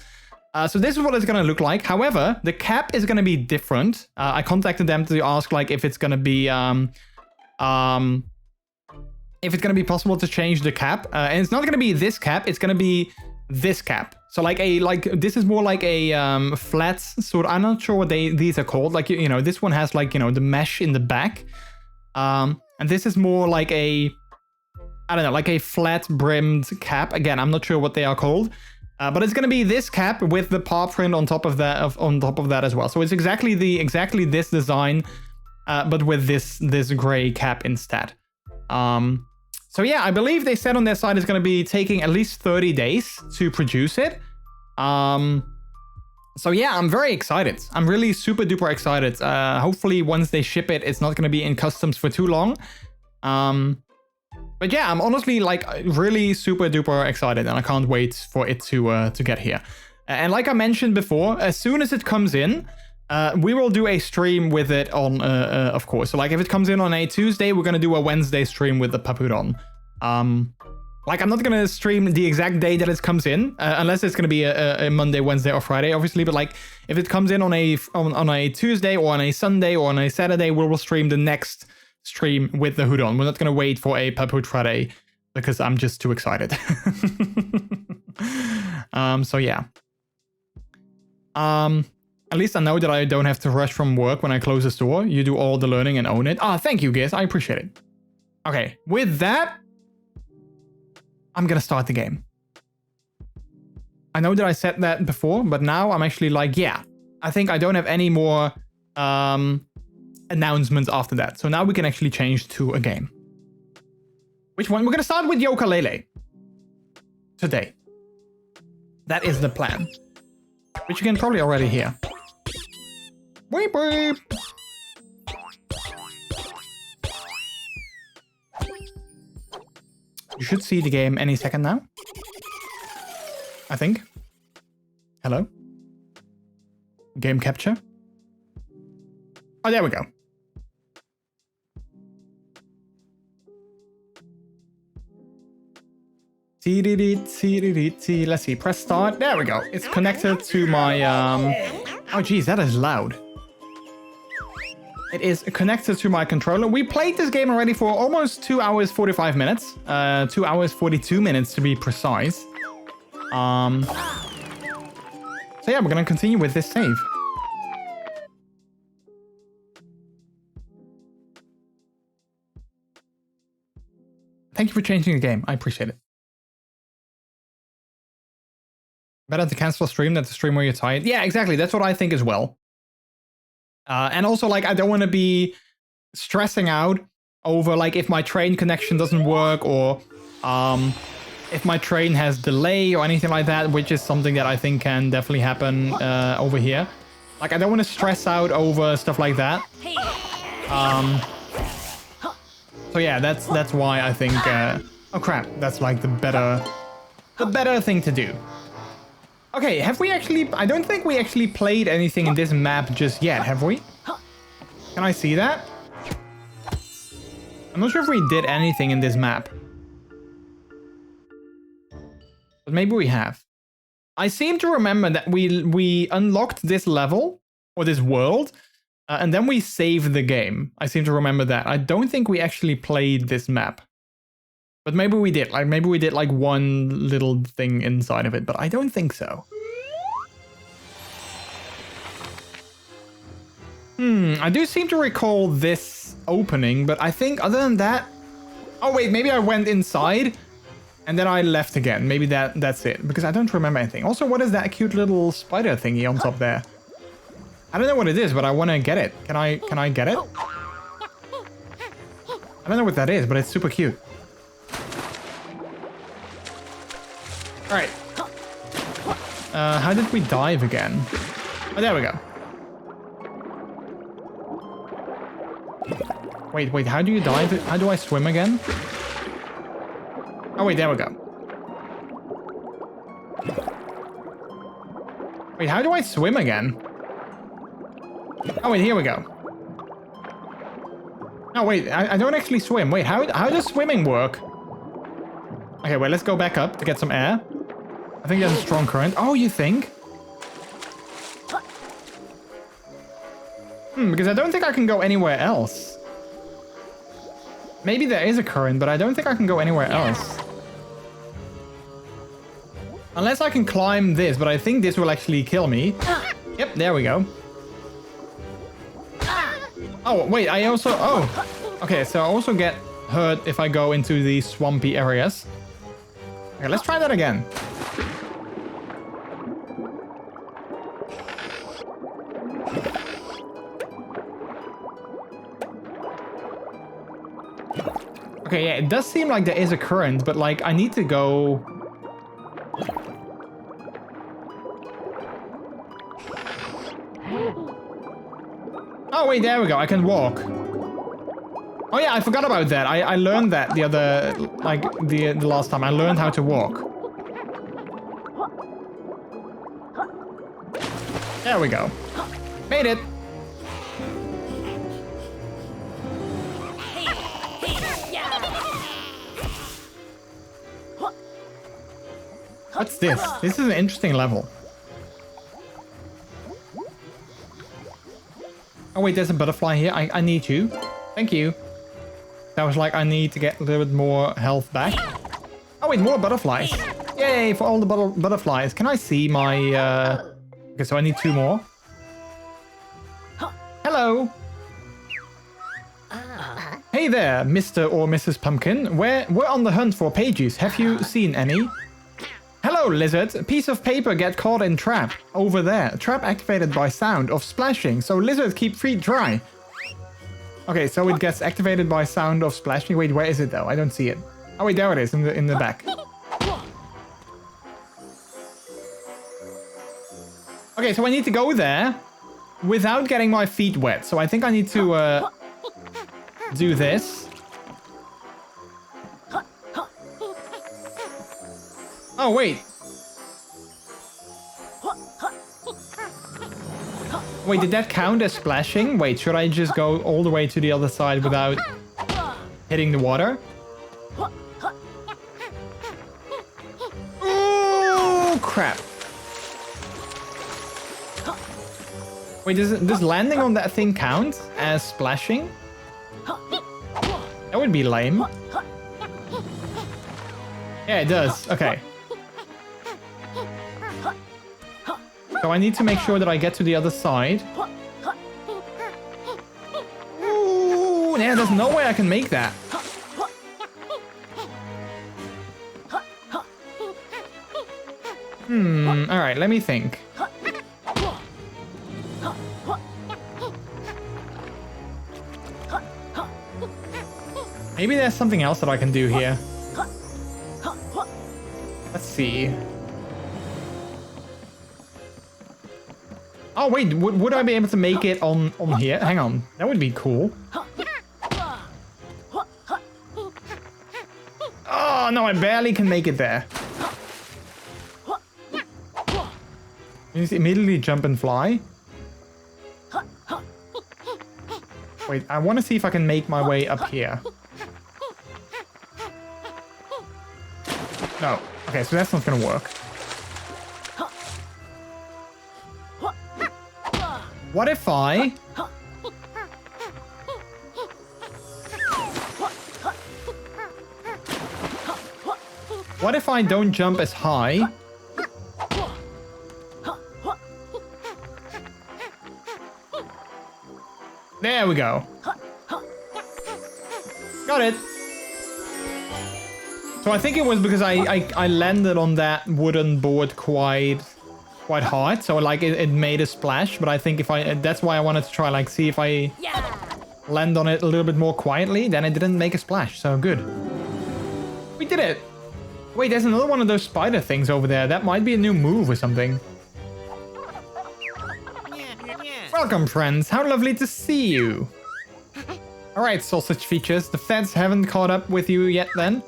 So this is what it's gonna look like. However, the cap is gonna be different. I contacted them to ask like if it's gonna be if it's gonna be possible to change the cap, and it's not gonna be this cap, it's gonna be this cap. So like this is more like a flat sort. I'm not sure what these are called. Like, you know, this one has like, you know, the mesh in the back, and this is more like a, I don't know, like a flat brimmed cap. Again, I'm not sure what they are called, but it's gonna be this cap with the paw print on top of that as well. So it's exactly this design. but with this gray cap instead. So yeah, I believe they said on their side it's going to be taking at least 30 days to produce it. So yeah, I'm very excited. I'm really super duper excited. Hopefully once they ship it, it's not going to be in customs for too long. But yeah, I'm honestly like really super duper excited, and I can't wait for it to get here. And like I mentioned before, as soon as it comes in, we will do a stream with it on, of course. So like if it comes in on a Tuesday, we're going to do a Wednesday stream with the Papudon. Like I'm not going to stream the exact day that it comes in, unless it's going to be a Monday, Wednesday, or Friday, obviously. But like if it comes in on a Tuesday or on a Sunday or on a Saturday, we will stream the next stream with the Houdon. We're not going to wait for a Papud Friday because I'm just too excited. So yeah. At least I know that I don't have to rush from work when I close the store. You do all the learning and own it. Ah, thank you, Giz. I appreciate it. Okay, with that, I'm gonna start the game. I know that I said that before, but now I'm actually like, yeah, I think I don't have any more announcements after that. So now we can actually change to a game. Which one? We're gonna start with Yooka-Laylee today. That is the plan. Which you can probably already hear. Weep, weep. You should see the game any second now. I think. Hello? Game capture. Oh, there we go. Let's see, press start. There we go. It's connected to my, oh geez, that is loud. It is connected to my controller. We played this game already for almost 2 hours, 45 minutes. 2 hours, 42 minutes to be precise. So yeah, we're gonna continue with this save. Thank you for changing the game. I appreciate it. Better to cancel a stream than to stream where you're tired. Yeah, exactly. That's what I think as well. And also, like, I don't want to be stressing out over, like, if my train connection doesn't work or if my train has delay or anything like that, which is something that I think can definitely happen over here. Like, I don't want to stress out over stuff like that. So yeah, that's why I think. Oh crap! That's like the better thing to do. Okay, have we actually... I don't think we actually played anything in this map just yet, have we? Can I see that? I'm not sure if we did anything in this map. But maybe we have. I seem to remember that we unlocked this level, or this world, and then we saved the game. I seem to remember that. I don't think we actually played this map. But maybe we did. Like, maybe we did like one little thing inside of it, but I don't think so. I do seem to recall this opening, but I think other than that... Oh wait, maybe I went inside and then I left again. Maybe that's it, because I don't remember anything. Also, what is that cute little spider thingy on top there? I don't know what it is, but I want to get it. Can I get it? I don't know what that is, but it's super cute. Alright. How did we dive again? Oh, there we go. Wait, how do you dive? How do I swim again? Oh, wait, there we go. Wait, how do I swim again? Oh, wait, here we go. Oh, wait, I don't actually swim. Wait, how does swimming work? Okay, wait, let's go back up to get some air. I think there's a strong current. Oh, you think? Because I don't think I can go anywhere else. Maybe there is a current, but I don't think I can go anywhere else. Unless I can climb this, but I think this will actually kill me. Yep, there we go. Oh, wait, I also... Oh, okay, so I also get hurt if I go into these swampy areas. Okay, let's try that again. Okay, yeah, it does seem like there is a current, but like I need to go... Oh wait, there we go. I can walk. Oh yeah, I forgot about that. I learned that the other, like the last time. I learned how to walk. There we go. Made it. What's this? This is an interesting level. Oh wait, there's a butterfly here. I need you. Thank you. That was like I need to get a little bit more health back. Oh wait, more butterflies. Yay, for all the butterflies. Can I see my... Okay, so I need 2 more. Hello. Hey there, Mr. or Mrs. Pumpkin. We're on the hunt for pages. Have you seen any? Hello, lizard. A piece of paper get caught in trap. Over there. Trap activated by sound of splashing. So lizard keep feet dry. Okay, so it gets activated by sound of splashing. Wait, where is it though? I don't see it. Oh wait, there it is in the back. Okay, so I need to go there without getting my feet wet. So I think I need to do this. Oh, wait. Wait, did that count as splashing? Wait, should I just go all the way to the other side without hitting the water? Oh, crap. Wait, does landing on that thing count as splashing? That would be lame. Yeah, it does. Okay. So I need to make sure that I get to the other side. Ooh, yeah, there's no way I can make that. Alright, let me think. Maybe there's something else that I can do here. Let's see. Oh wait, would I be able to make it on here? Hang on, that would be cool. Oh no, I barely can make it there. You just immediately jump and fly. Wait, I want to see if I can make my way up here. No. Okay, so that's not gonna work. What if I... What if I don't jump as high? There we go. Got it. So I think it was because I landed on that wooden board quite hard, so like it made a splash. But I think if that's why I wanted to try, like, see if I land on it a little bit more quietly, then it didn't make a splash. So good. We did it. Wait, there's another one of those spider things over there. That might be a new move or something. Welcome, friends. How lovely to see you. Alright, sausage features. The feds haven't caught up with you yet then?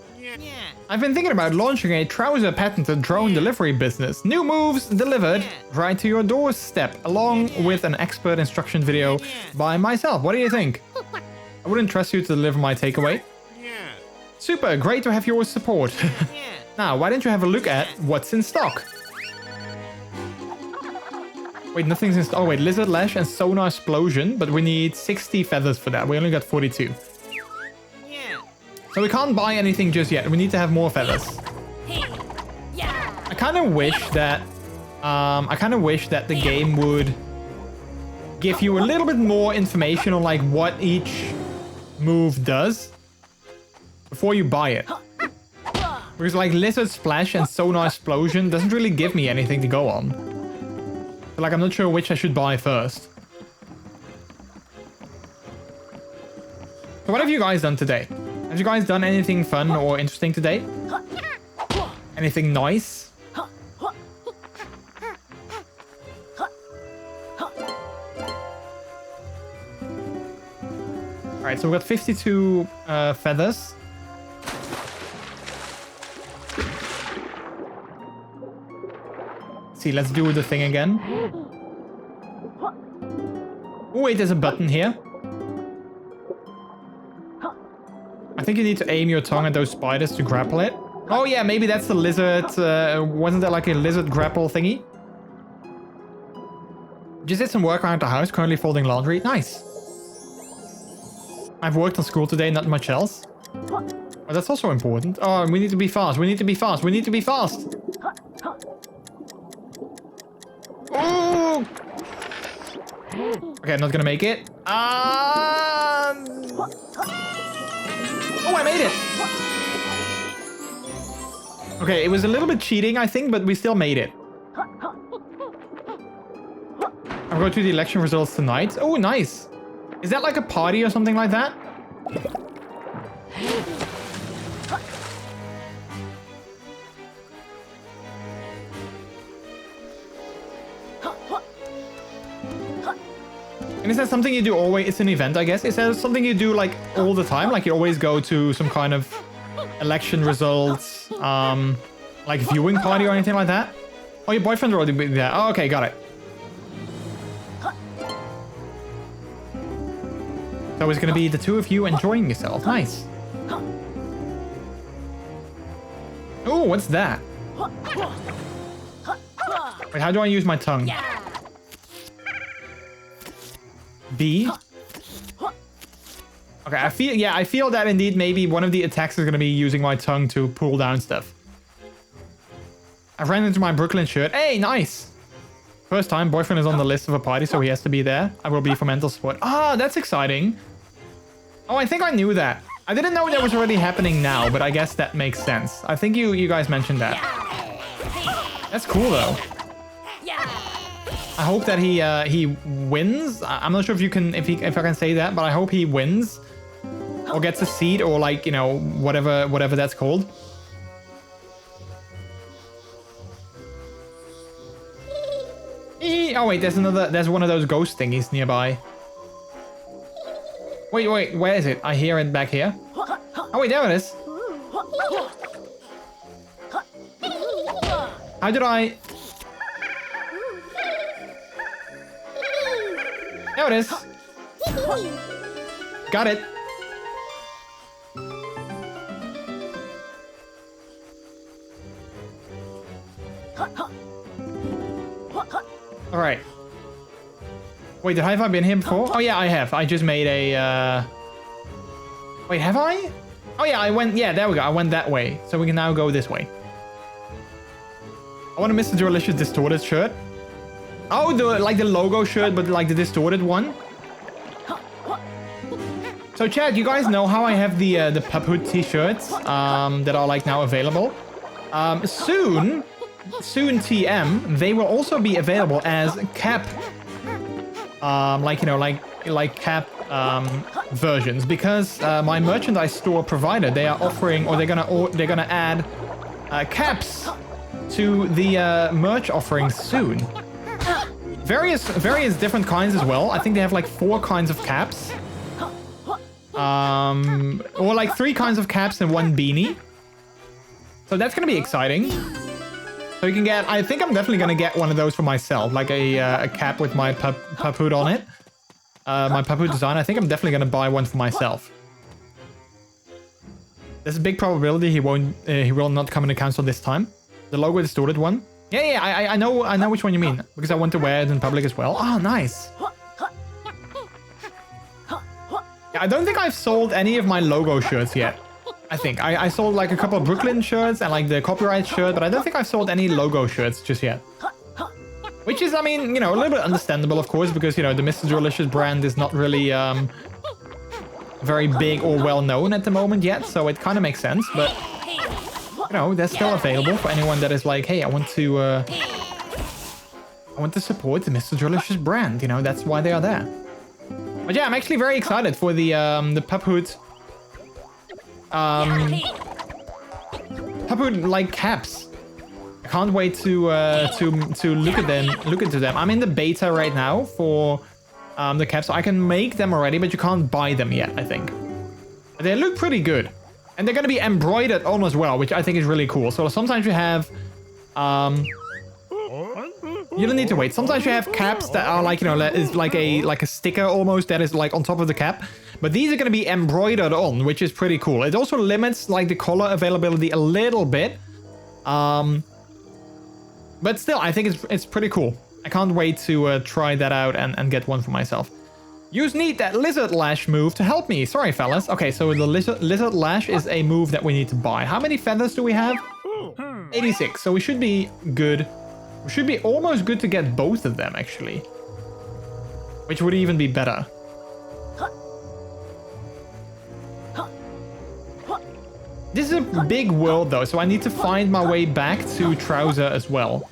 I've been thinking about launching a trouser patented drone delivery business. New moves delivered right to your doorstep, along with an expert instruction video by myself. What do you think? I wouldn't trust you to deliver my takeaway. Super, great to have your support. Now, why don't you have a look at what's in stock? Wait, nothing's in stock. Oh wait, lizard lash and sonar explosion, but we need 60 feathers for that. We only got 42. So we can't buy anything just yet. We need to have more feathers. I kind of wish that the game would give you a little bit more information on like what each move does before you buy it. Because like lizard splash and sonar explosion doesn't really give me anything to go on. So like I'm not sure which I should buy first. So what have you guys done today? Have you guys done anything fun or interesting today? Anything nice? Alright, so we got 52 feathers. See, let's do the thing again. Oh wait, there's a button here. I think you need to aim your tongue at those spiders to grapple it. Oh yeah, maybe that's the lizard. Wasn't there like a lizard grapple thingy? Just did some work around the house, currently folding laundry. Nice. I've worked on school today, not much else. But that's also important. Oh, we need to be fast. We need to be fast. We need to be fast. Oh! Okay, I'm not gonna make it. Oh, I made it. Okay, it was a little bit cheating, I think, but we still made it. I'm going to the election results tonight. Oh, nice. Is that like a party or something like that? And is that something you do always? It's an event, I guess. Is that something you do like all the time? Like you always go to some kind of election results, like viewing party or anything like that? Oh, your boyfriend already been there. Oh, okay, got it. So it's gonna be the two of you enjoying yourself. Nice. Oh, what's that? Wait, how do I use my tongue? B. Okay, I feel that indeed maybe one of the attacks is gonna be using my tongue to pull down stuff. I ran into my Brooklyn shirt. Hey, nice. First time, boyfriend is on the list of a party, so he has to be there. I will be for mental support. Ah, that's exciting. Oh, I think I knew that. I didn't know that was already happening now, but I guess that makes sense. I think you guys mentioned that. That's cool though. I hope that he wins. I'm not sure if you can if I can say that, but I hope he wins or gets a seat or like, you know, whatever that's called. Oh wait, there's one of those ghost thingies nearby. Wait, where is it? I hear it back here. Oh wait, there it is. How did I... There it is. Got it. All right. Wait, have I been here before? Oh yeah, I have. I just made a... Wait, have I? Oh yeah, I went... Yeah, there we go. I went that way. So we can now go this way. I want a MrJordilicious distorted shirt. Oh, like the logo shirt, but like the distorted one. So Chad, you guys know how I have the Puphood t-shirts that are like now available. Soon TM, they will also be available as cap, like, you know, like cap versions, because my merchandise store provider, they are offering, or they're gonna add caps to the merch offerings soon. Various different kinds as well. I think they have like 4 kinds of caps. Or like 3 kinds of caps and 1 beanie. So that's gonna be exciting. So you can get, I think I'm definitely gonna get one of those for myself, like a cap with my Puphood on it. My Puphood design. I think I'm definitely gonna buy one for myself. There's a big probability he will not come in the council this time. The logo distorted one. Yeah, I know which one you mean, because I want to wear it in public as well. Oh, nice. Yeah, I don't think I've sold any of my logo shirts yet. I think I sold like a couple of Brooklyn shirts and like the copyright shirt, but I don't think I've sold any logo shirts just yet. Which is, I mean, you know, a little bit understandable, of course, because, you know, the MrJordilicious brand is not really very big or well known at the moment yet, so it kind of makes sense, but... You know, they're still available for anyone that is like, hey, I want to support the MrJordilicious brand. You know, that's why they are there. But yeah, I'm actually very excited for the Puphood how about like caps? I can't wait to look at them, look into them. I'm in the beta right now for the caps, so I can make them already, but you can't buy them yet, I think. They look pretty good. And they're gonna be embroidered on as well, which I think is really cool. So sometimes you have you don't need to wait. Sometimes you have caps that are like, you know, is like a sticker almost that is like on top of the cap. But these are going to be embroidered on, which is pretty cool. It also limits like the color availability a little bit. But still, I think it's pretty cool. I can't wait to try that out and get one for myself. Use need that lizard lash move to help me. Sorry, fellas. Okay, so the lizard lash is a move that we need to buy. How many feathers do we have? 86. So we should be good. We should be almost good to get both of them, actually. Which would even be better. This is a big world, though, so I need to find my way back to Trouser as well.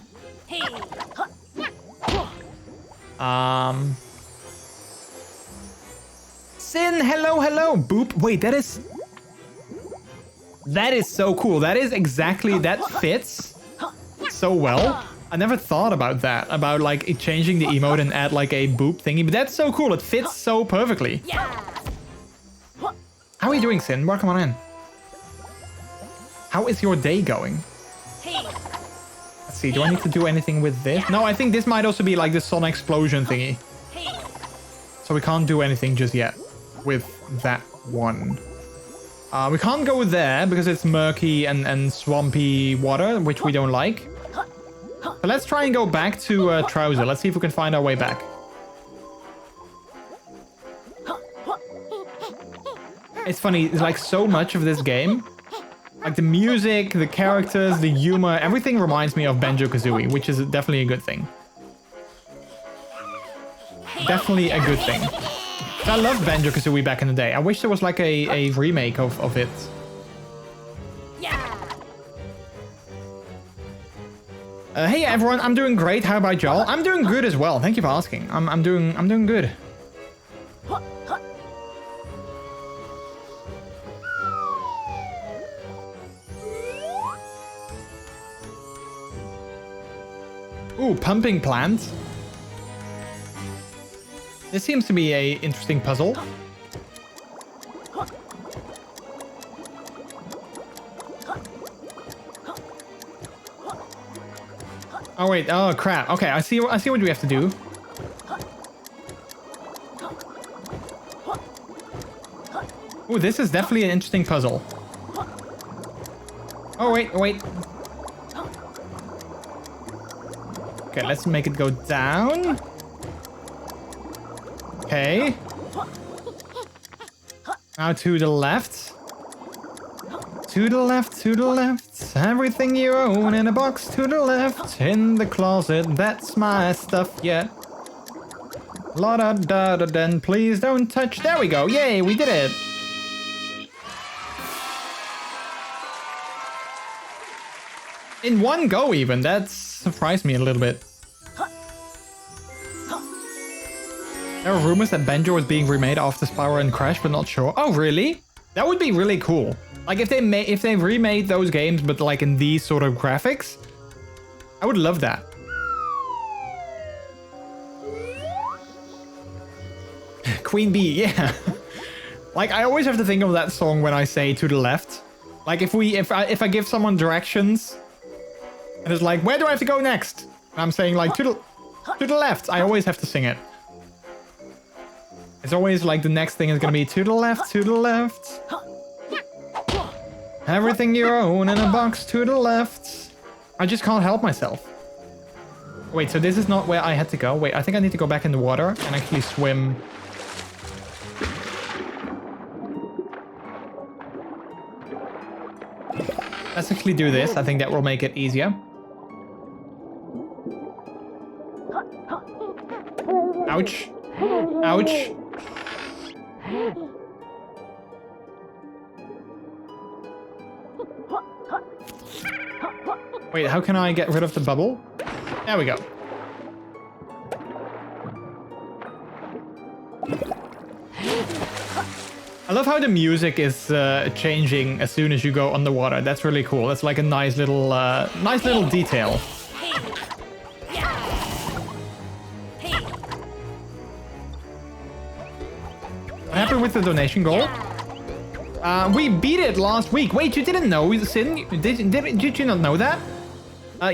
Sin, hello, hello. Boop. Wait, that is so cool. That is exactly, that fits so well. I never thought about that, about like it changing the emote and add like a boop thingy, but that's so cool. It fits so perfectly. How are you doing, Sin? Welcome on in. How is your day going? Let's see, do I need to do anything with this? No, I think this might also be like the sun explosion thingy. So we can't do anything just yet with that one. We can't go there because it's murky and swampy water, which we don't like. But let's try and go back to Trouser. Let's see if we can find our way back. It's funny, it's like so much of this game. Like the music, the characters, the humor, everything reminds me of Banjo-Kazooie, which is definitely a good thing. Definitely a good thing. I loved Banjo-Kazooie back in the day. I wish there was like a remake of it. Hey everyone, I'm doing great. How about y'all? I'm doing good as well. Thank you for asking. I'm doing good. Ooh, pumping plant. This seems to be a interesting puzzle. Oh wait, oh crap. Okay, I see what we have to do. Ooh, this is definitely an interesting puzzle. Oh wait. Okay, let's make it go down. Okay. Now to the left. To the left, to the left. Everything you own in a box to the left. In the closet, that's my stuff, yeah. La da da da then please don't touch. There we go. Yay, we did it. In one go even. That surprised me a little bit. There are rumors that Banjo was being remade after Spyro and Crash, but not sure. Oh, really? That would be really cool. Like if they remade those games, but like in these sort of graphics, I would love that. Queen Bee, yeah. Like I always have to think of that song when I say to the left. Like if I give someone directions, and it's like, where do I have to go next? And I'm saying like to the left. I always have to sing it. It's always like the next thing is gonna be to the left, to the left. Everything you own in a box to the left. I just can't help myself. Wait, so this is not where I had to go. Wait, I think I need to go back in the water and actually swim. Let's actually do this. I think that will make it easier. Ouch. Ouch. Wait, how can I get rid of the bubble? There we go. I love how the music is changing as soon as you go underwater. That's really cool. That's like a nice little detail. What happened with the donation goal? We beat it last week. Wait, you didn't know, Sin? Did you not know that?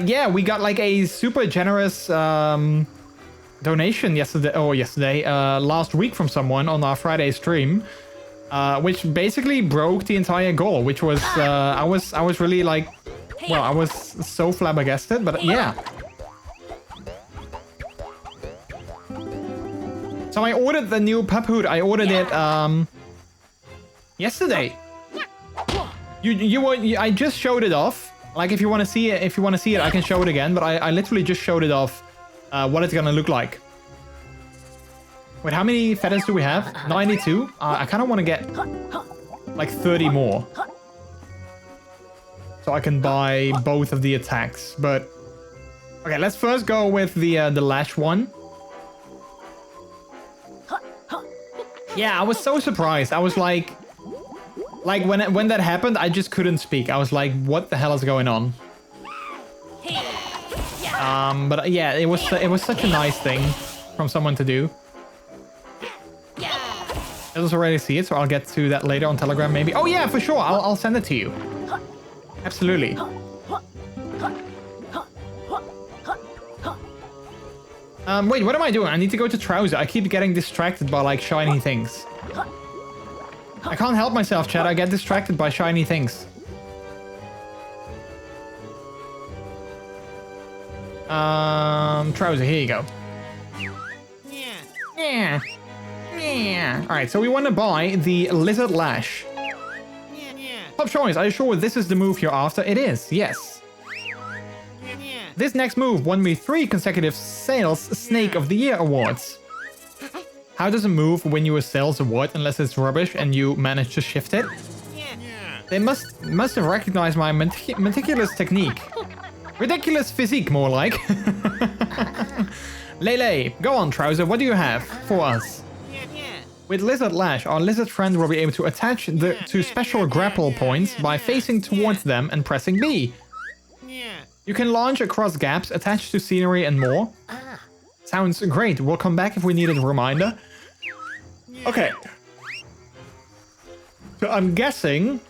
Yeah, we got like a super generous donation last week from someone on our Friday stream, which basically broke the entire goal, which was I was really like, well, I was so flabbergasted, but yeah. So I ordered the new pup hood. I ordered it yesterday. I just showed it off. Like if you want to see it, I can show it again. But I literally just showed it off. What it's gonna look like. Wait, how many feathers do we have? 92. I kind of want to get like 30 more, so I can buy both of the attacks. But okay, let's first go with the lash one. Yeah, I was so surprised. I was like when that happened, I just couldn't speak. I was like, what the hell is going on? But yeah, it was such a nice thing from someone to do. I just already see it, so I'll get to that later on Telegram maybe. Oh yeah, for sure. I'll send it to you. Absolutely. Wait, what am I doing? I need to go to Trouser. I keep getting distracted by like shiny things. I can't help myself, chat. I get distracted by shiny things. Trouser, here you go. Yeah. Alright, so we want to buy the Lizard Lash. Top choice, are you sure this is the move you're after? It is, yes. This next move won me 3 consecutive Sales Snake of the Year awards. How does a move win you a Sales award unless it's rubbish and you manage to shift it? They must have recognized my meticulous technique. Ridiculous physique, more like. Lele, go on, Trouser, what do you have for us? With Lizard Lash, our lizard friend will be able to attach to special grapple points by facing towards them and pressing B. You can launch across gaps, attach to scenery and more. Sounds great. We'll come back if we need a reminder. Okay. So I'm guessing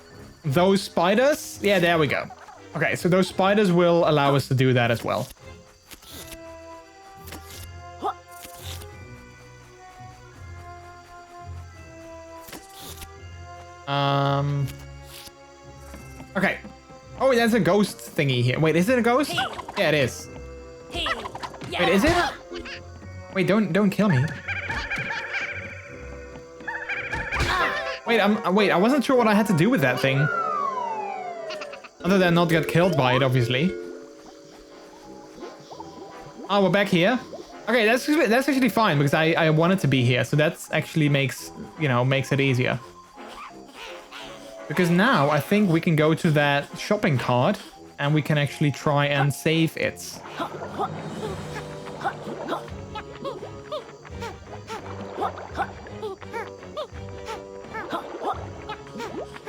those spiders... Yeah, there we go. Okay, so those spiders will allow us to do that as well. Okay. Oh, there's a ghost thingy here. Wait, is it a ghost? Yeah, it is. Wait, is it? Wait, don't kill me. Wait, I wasn't sure what I had to do with that thing. Other than not get killed by it, obviously. Oh, we're back here. Okay, that's actually fine because I wanted to be here, so that actually makes it easier. Because now I think we can go to that shopping cart and we can actually try and save it.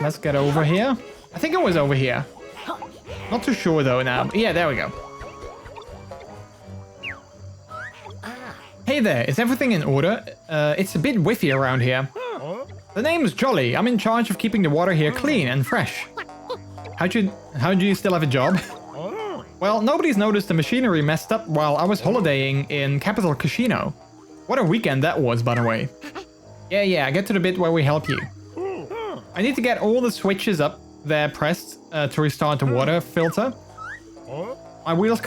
Let's get over here. I think it was over here. Not too sure though now. Yeah, there we go. Hey there, is everything in order? It's a bit whiffy around here. The name's Jolly. I'm in charge of keeping the water here clean and fresh. How do you still have a job? Well, nobody's noticed the machinery messed up while I was holidaying in Capital Casino. What a weekend that was, by the way. Yeah, get to the bit where we help you. I need to get all the switches up there pressed to restart the water filter. My wheels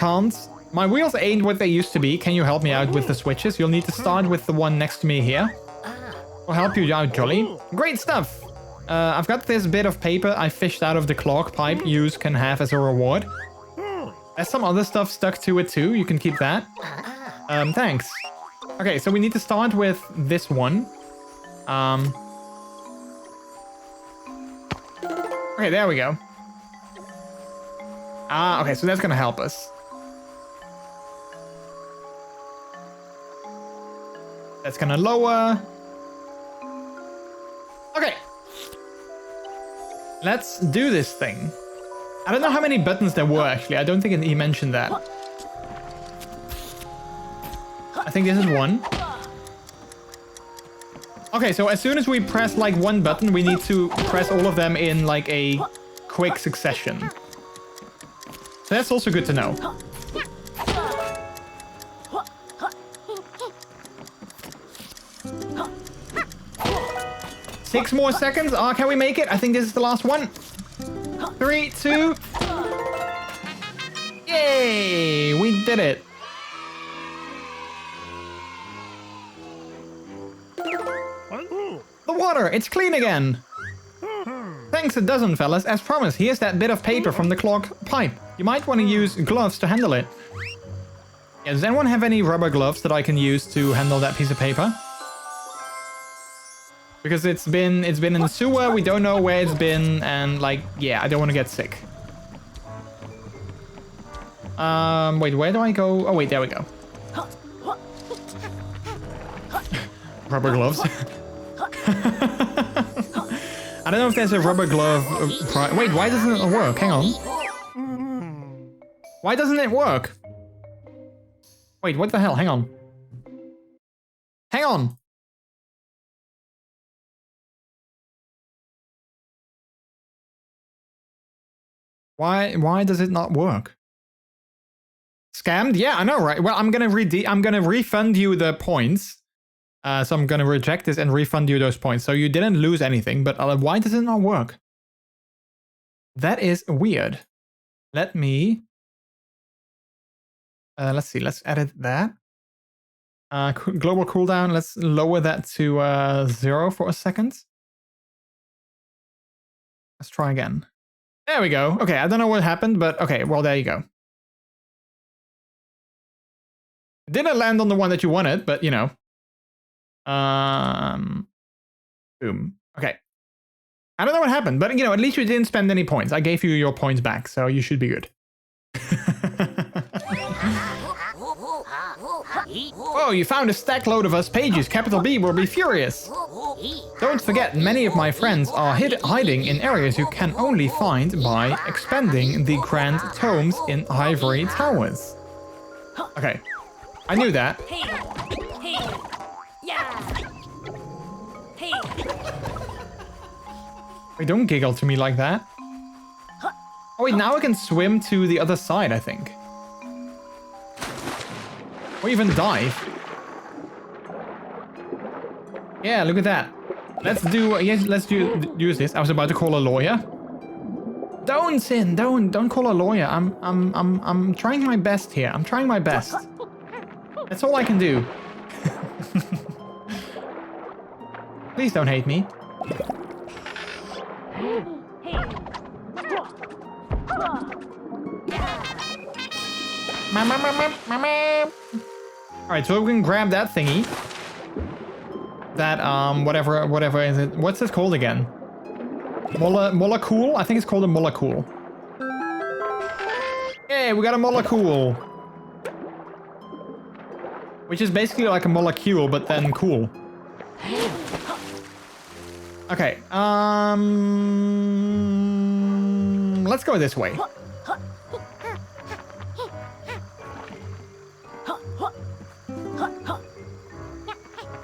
ain't what they used to be. Can you help me out with the switches? You'll need to start with the one next to me here. I'll help you out, Jolly. Great stuff. I've got this bit of paper I fished out of the clog pipe you can have as a reward. There's some other stuff stuck to it too. You can keep that. Thanks. Okay, so we need to start with this one. Okay, there we go. Okay, so that's gonna help us. That's gonna lower. Okay, Let's do this thing. I don't know how many buttons there were, actually. I don't think he mentioned that. I think this is one. Okay, so as soon as we press like one button, we need to press all of them in like a quick succession. So that's also good to know. Six more seconds. Oh, can we make it? I think this is the last one. 3, 2. Yay! We did it. The water, it's clean again. Thanks a dozen, fellas. As promised, here's that bit of paper from the clogged pipe. You might want to use gloves to handle it. Yeah, does anyone have any rubber gloves that I can use to handle that piece of paper? Because it's been in the sewer, we don't know where it's been, and like, yeah, I don't want to get sick. Wait, where do I go? Oh wait, there we go. Rubber gloves. I don't know if there's a rubber glove. Wait, why doesn't it work? Hang on. Why doesn't it work? Wait, what the hell? Hang on. Hang on. Why does it not work? Scammed? Yeah, I know, right? Well, I'm gonna refund you the points. So I'm gonna reject this and refund you those points. So you didn't lose anything, but why does it not work? That is weird. Let me... let's see, let's edit that. Global cooldown, let's lower that to 0 for a second. Let's try again. There we go. Okay, I don't know what happened, but okay, well, there you go. It didn't land on the one that you wanted, but you know. Boom. Okay. I don't know what happened, but you know, at least you didn't spend any points. I gave you your points back, so you should be good. Oh, you found a stack load of us pages. Capital B will be furious. Don't forget, many of my friends are hiding in areas you can only find by expanding the grand tomes in ivory towers. Okay. I knew that. Wait, don't giggle to me like that. Oh wait, now I can swim to the other side, I think. Or even dive. Yeah, look at that. Let's do, yes, let's use this. I was about to call a lawyer. Don't, Sin, don't call a lawyer. I'm trying my best here. I'm trying my best. That's all I can do. Please don't hate me. Alright, so we can grab that thingy. That, whatever is it? What's this called again? Molecule? I think it's called a molecule. Hey, we got a molecule. Which is basically like a molecule, but then cool. Okay, let's go this way.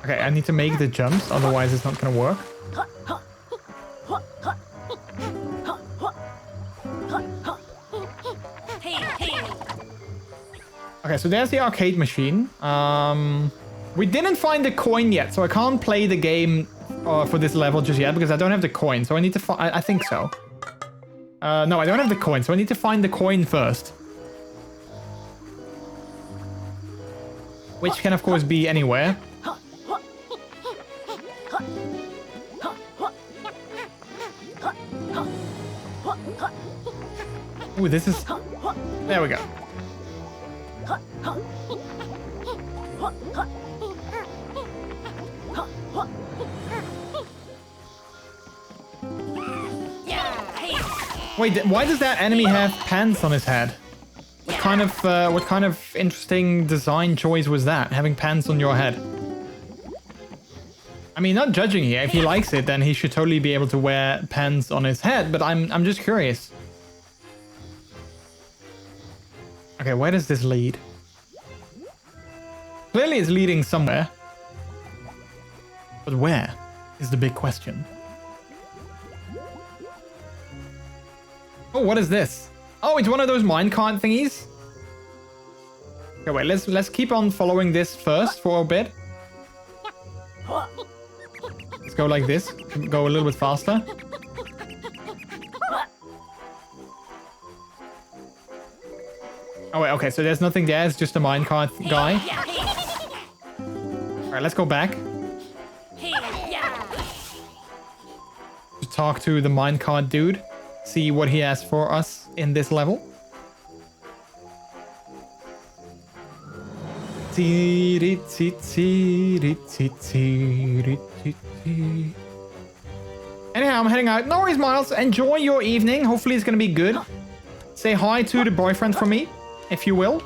Okay, I need to make the jumps, otherwise it's not gonna work. Okay, so there's the arcade machine. We didn't find the coin yet, so I can't play the game for this level just yet because I don't have the coin. So I need to find... I think so. No, I don't have the coin, so I need to find the coin first. Which can, of course, be anywhere. Ooh, this is... There we go. Wait, why does that enemy have pants on his head? What kind of interesting design choice was that? Having pants on your head. I mean, not judging here. If he likes it, then he should totally be able to wear pants on his head. But I'm just curious. Okay, where does this lead? Clearly it's leading somewhere. But where is the big question. Oh, what is this? Oh, it's one of those minecart thingies. Okay, wait, let's keep on following this first for a bit. Let's go like this. Go a little bit faster. Oh wait, okay, so there's nothing there. It's just a minecart guy. Alright, let's go back. To talk to the minecart dude. See what he has for us in this level. Anyhow, I'm heading out. No worries, Miles. Enjoy your evening. Hopefully it's going to be good. Say hi to the boyfriend for me, if you will.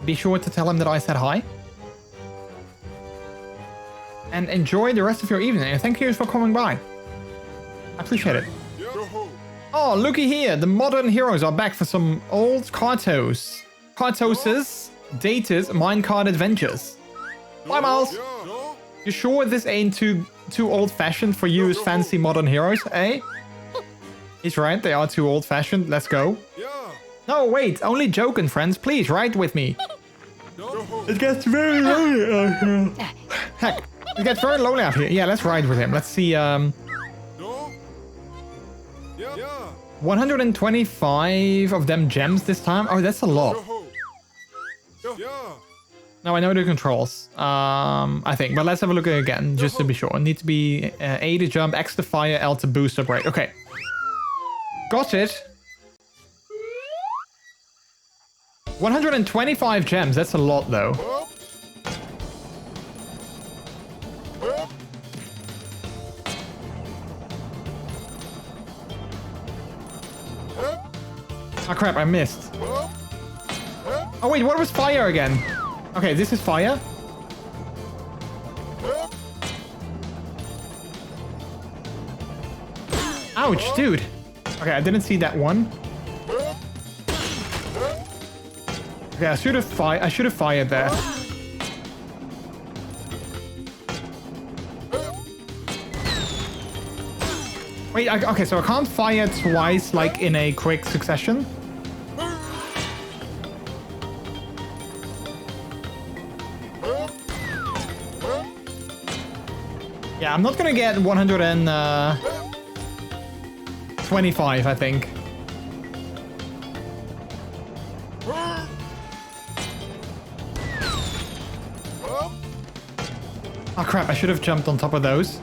Be sure to tell him that I said hi. And enjoy the rest of your evening. And thank you for coming by. I appreciate it. Oh, looky here. The modern heroes are back for some old Kartos. Kartoses, dated minecart adventures. Bye, Miles. You sure this ain't too old-fashioned for you as fancy modern heroes, eh? He's right, they are too old-fashioned. Let's go. No, wait. Only joking, friends. Please, ride with me. It gets very lonely out here. Heck, it gets very lonely out here. Yeah, let's ride with him. Let's see, 125 of them gems this time. Oh, that's a lot. Now I know the controls, I think, but let's have a look again, just to be sure. Need to be A to jump, X to fire, L to boost or break. Okay. Got it. 125 gems, that's a lot though. Oh crap, I missed. Oh wait, what was fire again? Okay, this is fire. Ouch, dude. Okay, I didn't see that one. Okay, I should have fired there. Wait, okay, so I can't fire twice like in a quick succession. Yeah, I'm not gonna get 125, I think. Oh crap, I should have jumped on top of those.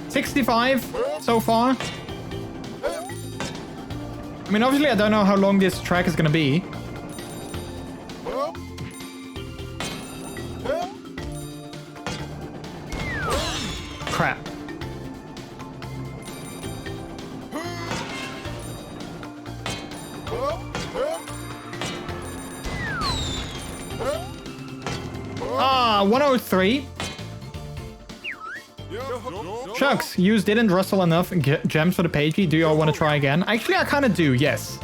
65 so far. I mean, obviously I don't know how long this track is gonna be. Crap. Ah, 103. Shucks, yous didn't rustle enough gems for the pagey. Do y'all want to try again? Actually, I kind of do, yes.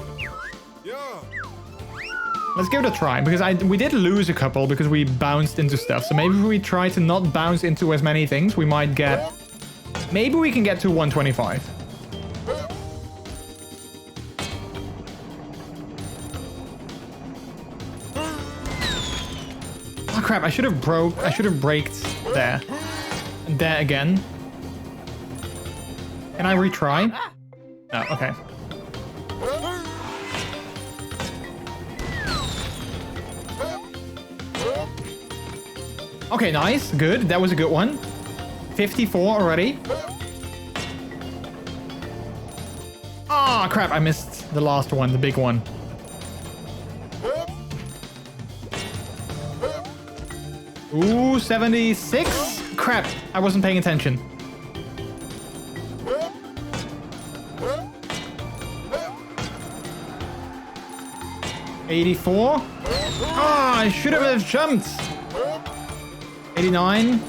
Let's give it a try, because we did lose a couple because we bounced into stuff. So maybe if we try to not bounce into as many things, we might get... Maybe we can get to 125. Oh crap, I should have braked there. And there again. Can I retry? No, okay. Okay, nice. Good. That was a good one. 54 already. Ah, oh, crap. I missed the last one, the big one. Ooh, 76. Crap. I wasn't paying attention. $84. Ah, I should have jumped. 89.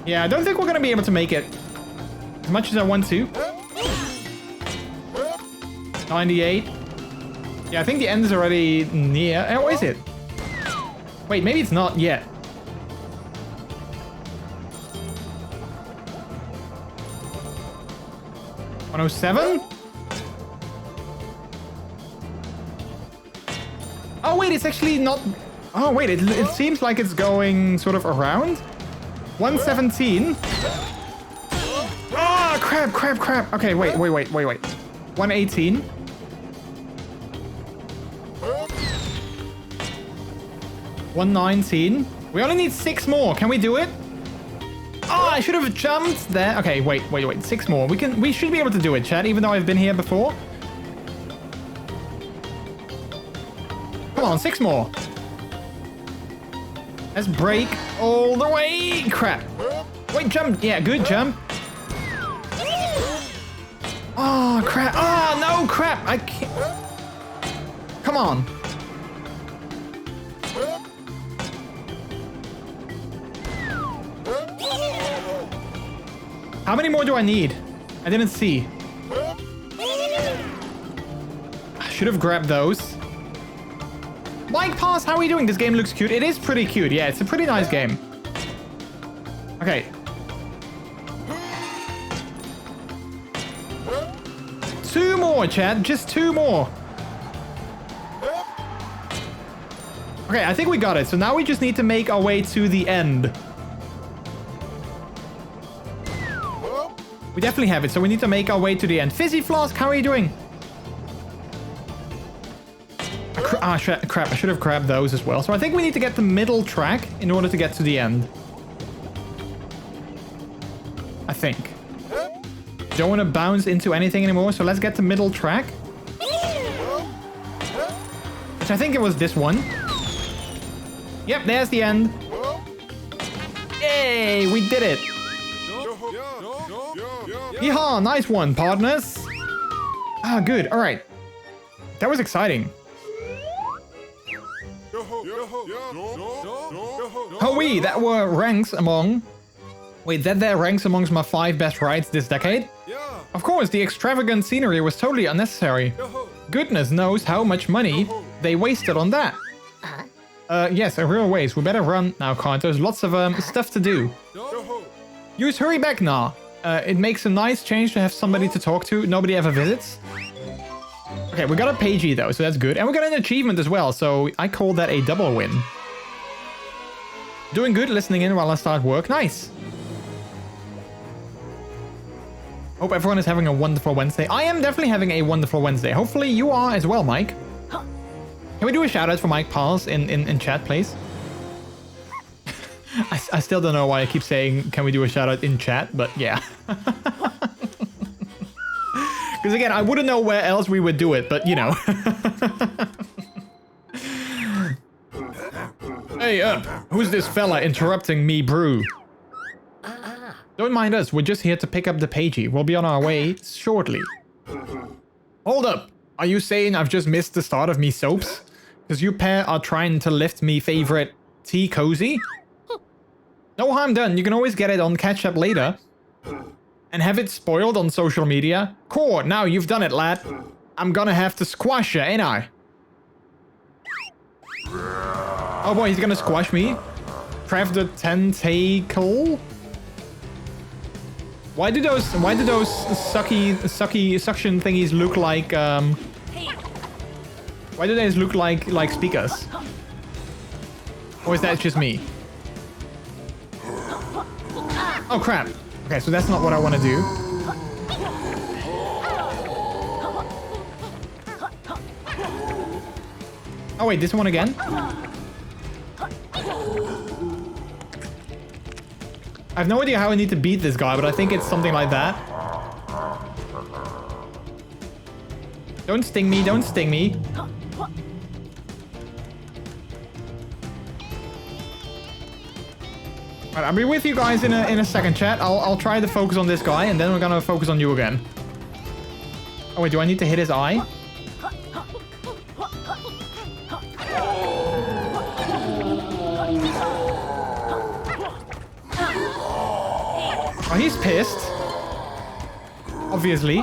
Yeah, I don't think we're going to be able to make it as much as I want to. 98. Yeah, I think the end is already near. Oh, is it? Wait, maybe it's not yet. 107? Oh, wait, it's actually not... Oh, wait, it seems like it's going sort of around. 117. Oh, crap. Okay, wait. 118. 119. We only need 6 more. Can we do it? Oh, I should have jumped there. Okay, wait. 6 more. We should be able to do it, chat, even though I've been here before. Come on, 6 more. Let's break all the way. Crap. Wait, jump. Yeah, good jump. Oh, crap. Oh, no, crap. I can't. Come on. How many more do I need? I didn't see. I should have grabbed those. Mike Pass, how are you doing? This game looks cute. It is pretty cute. Yeah, it's a pretty nice game. Okay. 2 more, chat. Just 2 more. Okay, I think we got it. So now we just need to make our way to the end. We definitely have it, so we need to make our way to the end. Fizzy Flask, how are you doing? Crap, I should have grabbed those as well. So I think we need to get the middle track in order to get to the end. I think. Don't want to bounce into anything anymore, so let's get the middle track. Which I think it was this one. Yep, there's the end. Yay, we did it. Yeehaw, nice one, partners. Ah, good, all right. That was exciting. Hoi, that were ranks among... Wait, that there ranks amongst my 5 best rides this decade? Of course, the extravagant scenery was totally unnecessary. Goodness knows how much money they wasted on that. Yes, a real waste. We better run now, Kant. There's lots of stuff to do. Use hurry back now. It makes a nice change to have somebody to talk to. Nobody ever visits. Okay, we got a pagey though, so that's good. And we got an achievement as well, so I call that a double win. Doing good, listening in while I start work. Nice. Hope everyone is having a wonderful Wednesday. I am definitely having a wonderful Wednesday. Hopefully you are as well, Mike. Can we do a shout out for Mike Pals in chat, please? I still don't know why I keep saying, can we do a shout out in chat? But yeah. Because again, I wouldn't know where else we would do it, but you know. Hey, who's this fella interrupting me brew? Don't mind us, we're just here to pick up the pagey. We'll be on our way shortly. Hold up! Are you saying I've just missed the start of me soaps? Because you pair are trying to lift me favorite tea cozy? No harm done, you can always get it on catch up later. And have it spoiled on social media? Cool, now you've done it, lad. I'm gonna have to squash you, ain't I? Oh boy, he's gonna squash me. Craft the tentacle? Why do those sucky suction thingies look like why do they look like speakers? Or is that just me? Oh crap. Okay, so that's not what I want to do. Oh wait, this one again? I have no idea how I need to beat this guy, but I think it's something like that. Don't sting me, don't sting me. Alright, I'll be with you guys in a second, chat. I'll try to focus on this guy, and then we're gonna focus on you again. Oh wait, do I need to hit his eye? Oh, he's pissed. Obviously.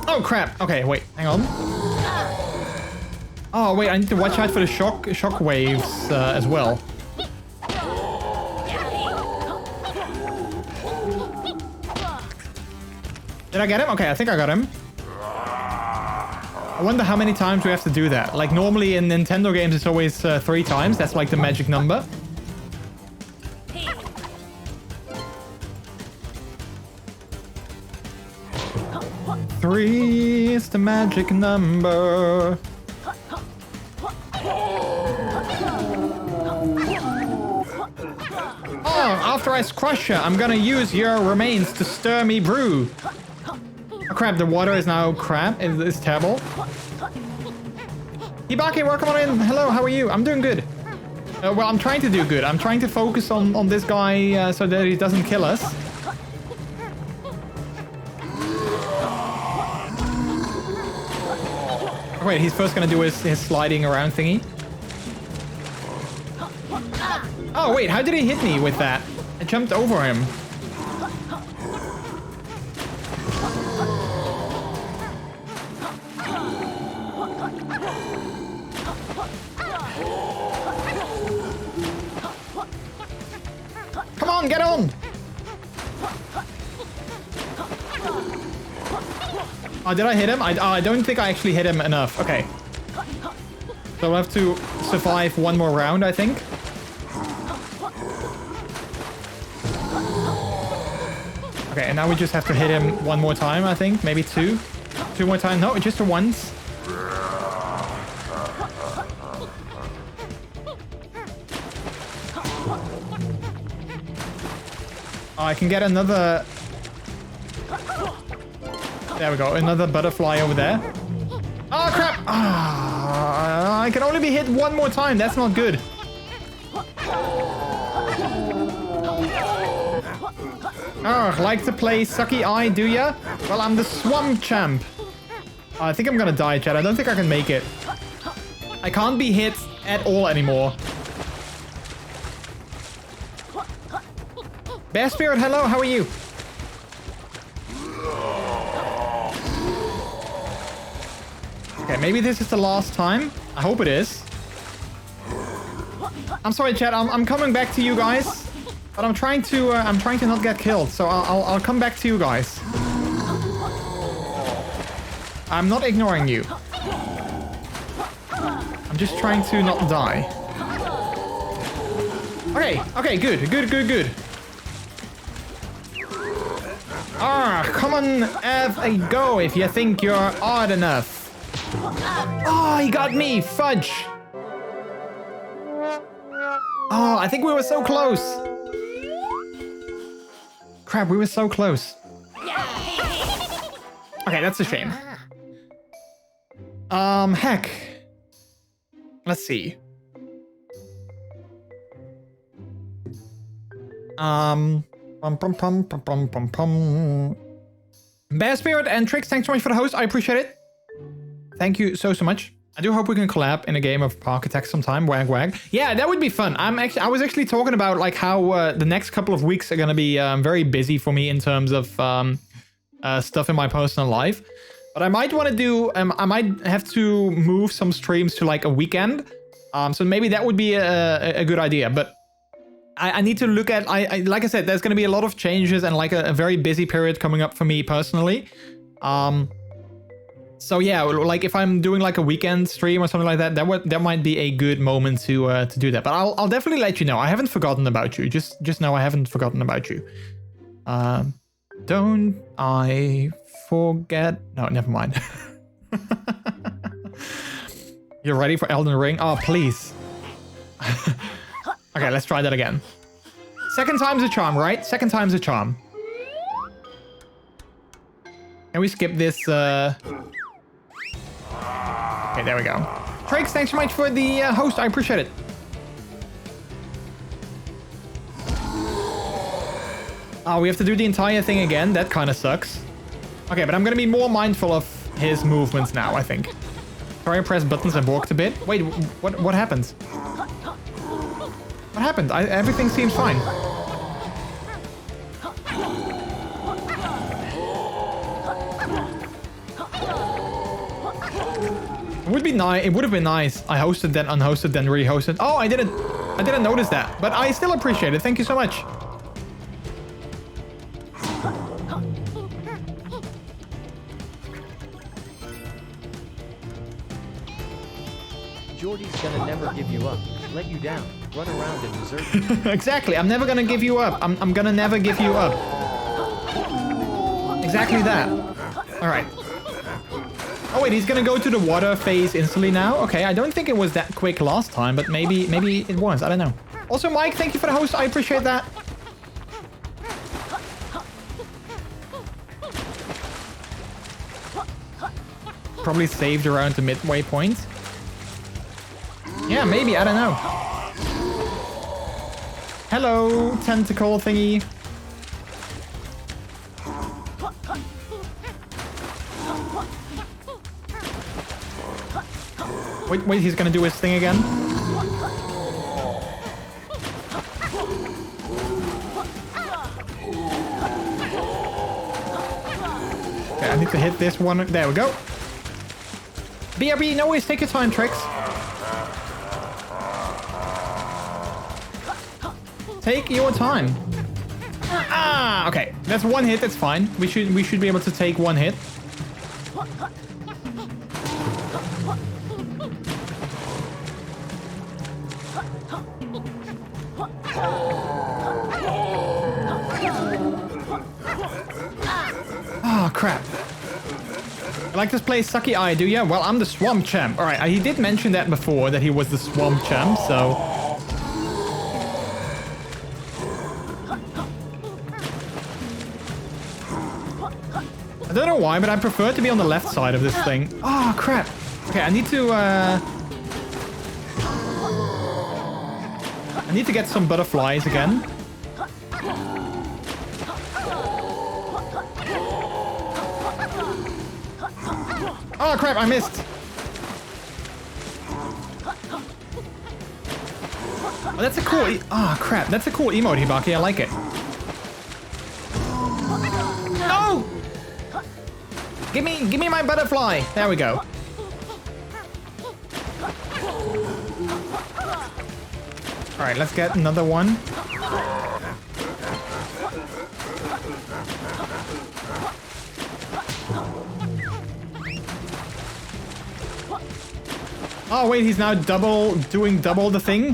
Oh crap. Okay, wait. Hang on. Oh wait, I need to watch out for the shock waves as well. Did I get him? Okay, I think I got him. I wonder how many times we have to do that. Like normally in Nintendo games it's always 3 times. That's like the magic number. 3 is the magic number. Oh, after I crush you, I'm gonna use your remains to stir me brew. Oh crap, the water is now crap. It's terrible. Hibaki, welcome on in. Hello, how are you? I'm doing good. Well, I'm trying to do good. I'm trying to focus on this guy so that he doesn't kill us. Wait, he's first gonna do his sliding around thingy. Oh wait, how did he hit me with that? I jumped over him. Come on, get on! Oh, did I hit him? I don't think I actually hit him enough. Okay. So we'll have to survive one more round, I think. Okay, and now we just have to hit him one more time, I think. Maybe 2. 2 more times. No, just once. Oh, I can get another... There we go, another butterfly over there. Oh crap! Ah, I can only be hit one more time, that's not good. Oh, like to play Sucky Eye, do ya? Well, I'm the Swamp Champ. I think I'm gonna die, chat. I don't think I can make it. I can't be hit at all anymore. Bear Spirit, hello, how are you? Okay, maybe this is the last time. I hope it is. I'm sorry, chat. I'm coming back to you guys, but I'm trying to not get killed. So I'll come back to you guys. I'm not ignoring you. I'm just trying to not die. Okay, good. Ah, come on, have a go if you think you're odd enough. Oh, he got me! Fudge! Oh, I think we were so close. Crap, we were so close. Okay, that's a shame. Heck. Let's see. Bear Spirit and Trix, thanks so much for the host. I appreciate it. Thank you so much. I do hope we can collab in a game of Park Attack sometime. Wag wag. Yeah, that would be fun. I was actually talking about like how the next couple of weeks are gonna be very busy for me in terms of stuff in my personal life. But I might want to do. I might have to move some streams to like a weekend. So maybe that would be a good idea. But I need to look at. Like I said, there's gonna be a lot of changes and like a very busy period coming up for me personally. So yeah, like if I'm doing like a weekend stream or something like that, that might be a good moment to do that. But I'll definitely let you know. I haven't forgotten about you. Just know I haven't forgotten about you. Don't I forget? No, never mind. You're ready for Elden Ring? Oh, please. Okay, let's try that again. Second time's a charm, right? Second time's a charm. Can we skip this? Okay, there we go. Trix, thanks so much for the host. I appreciate it. Oh, we have to do the entire thing again. That kind of sucks. Okay, but I'm going to be more mindful of his movements now, I think. Sorry, I pressed buttons and walked a bit. Wait, what happened? What happened? Everything seems fine. It would be nice. It would have been nice. I hosted, then unhosted, then rehosted. Oh, I didn't notice that, but I still appreciate it. Thank you so much. Jordy's gonna never give you up, let you down, run around and desert you. Exactly. I'm never gonna give you up. I'm gonna never give you up. Exactly that. All right. Oh wait, he's gonna go to the water phase instantly now. Okay, I don't think it was that quick last time, but maybe it was. I don't know. Also, Mike, thank you for the host. I appreciate that. Probably saved around the midway point. Yeah, maybe. I don't know. Hello, tentacle thingy. Wait, he's gonna do his thing again. Okay, I need to hit this one. There we go. BRB, no worries, take your time, Tricks. Take your time. Ah, okay. That's one hit, that's fine. We should be able to take one hit. Oh, crap. I like this place, Sucky Eye, do ya? Well, I'm the Swamp Champ. Alright, he did mention that before, that he was the Swamp Champ, so... I don't know why, but I prefer to be on the left side of this thing. Oh, crap. Okay, I need to get some butterflies again. Oh crap, I missed. Oh, that's a cool... Oh crap, that's a cool emote, Hibaki. I like it. No! Give me my butterfly. There we go. Alright, let's get another one. Oh wait, he's now doing double the thing?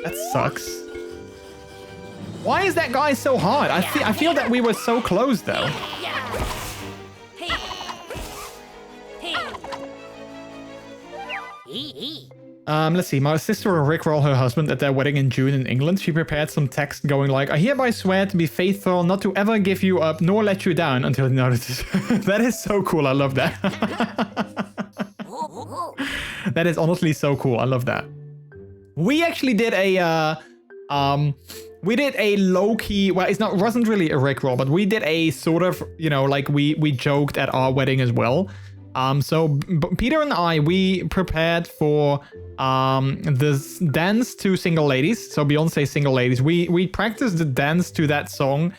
That sucks. Why is that guy so hard? I feel that we were so close though. Let's see. My sister will rickroll her husband at their wedding in June in England. She prepared some text going like, I hereby swear to be faithful, not to ever give you up, nor let you down until he notices. That is so cool. I love that. That is honestly so cool. I love that. We actually did a, low-key, well, wasn't really a rickroll, but we did a sort of, you know, like we joked at our wedding as well. So Peter and I, we prepared for this dance to Single Ladies. So Beyonce Single Ladies. We practiced the dance to that song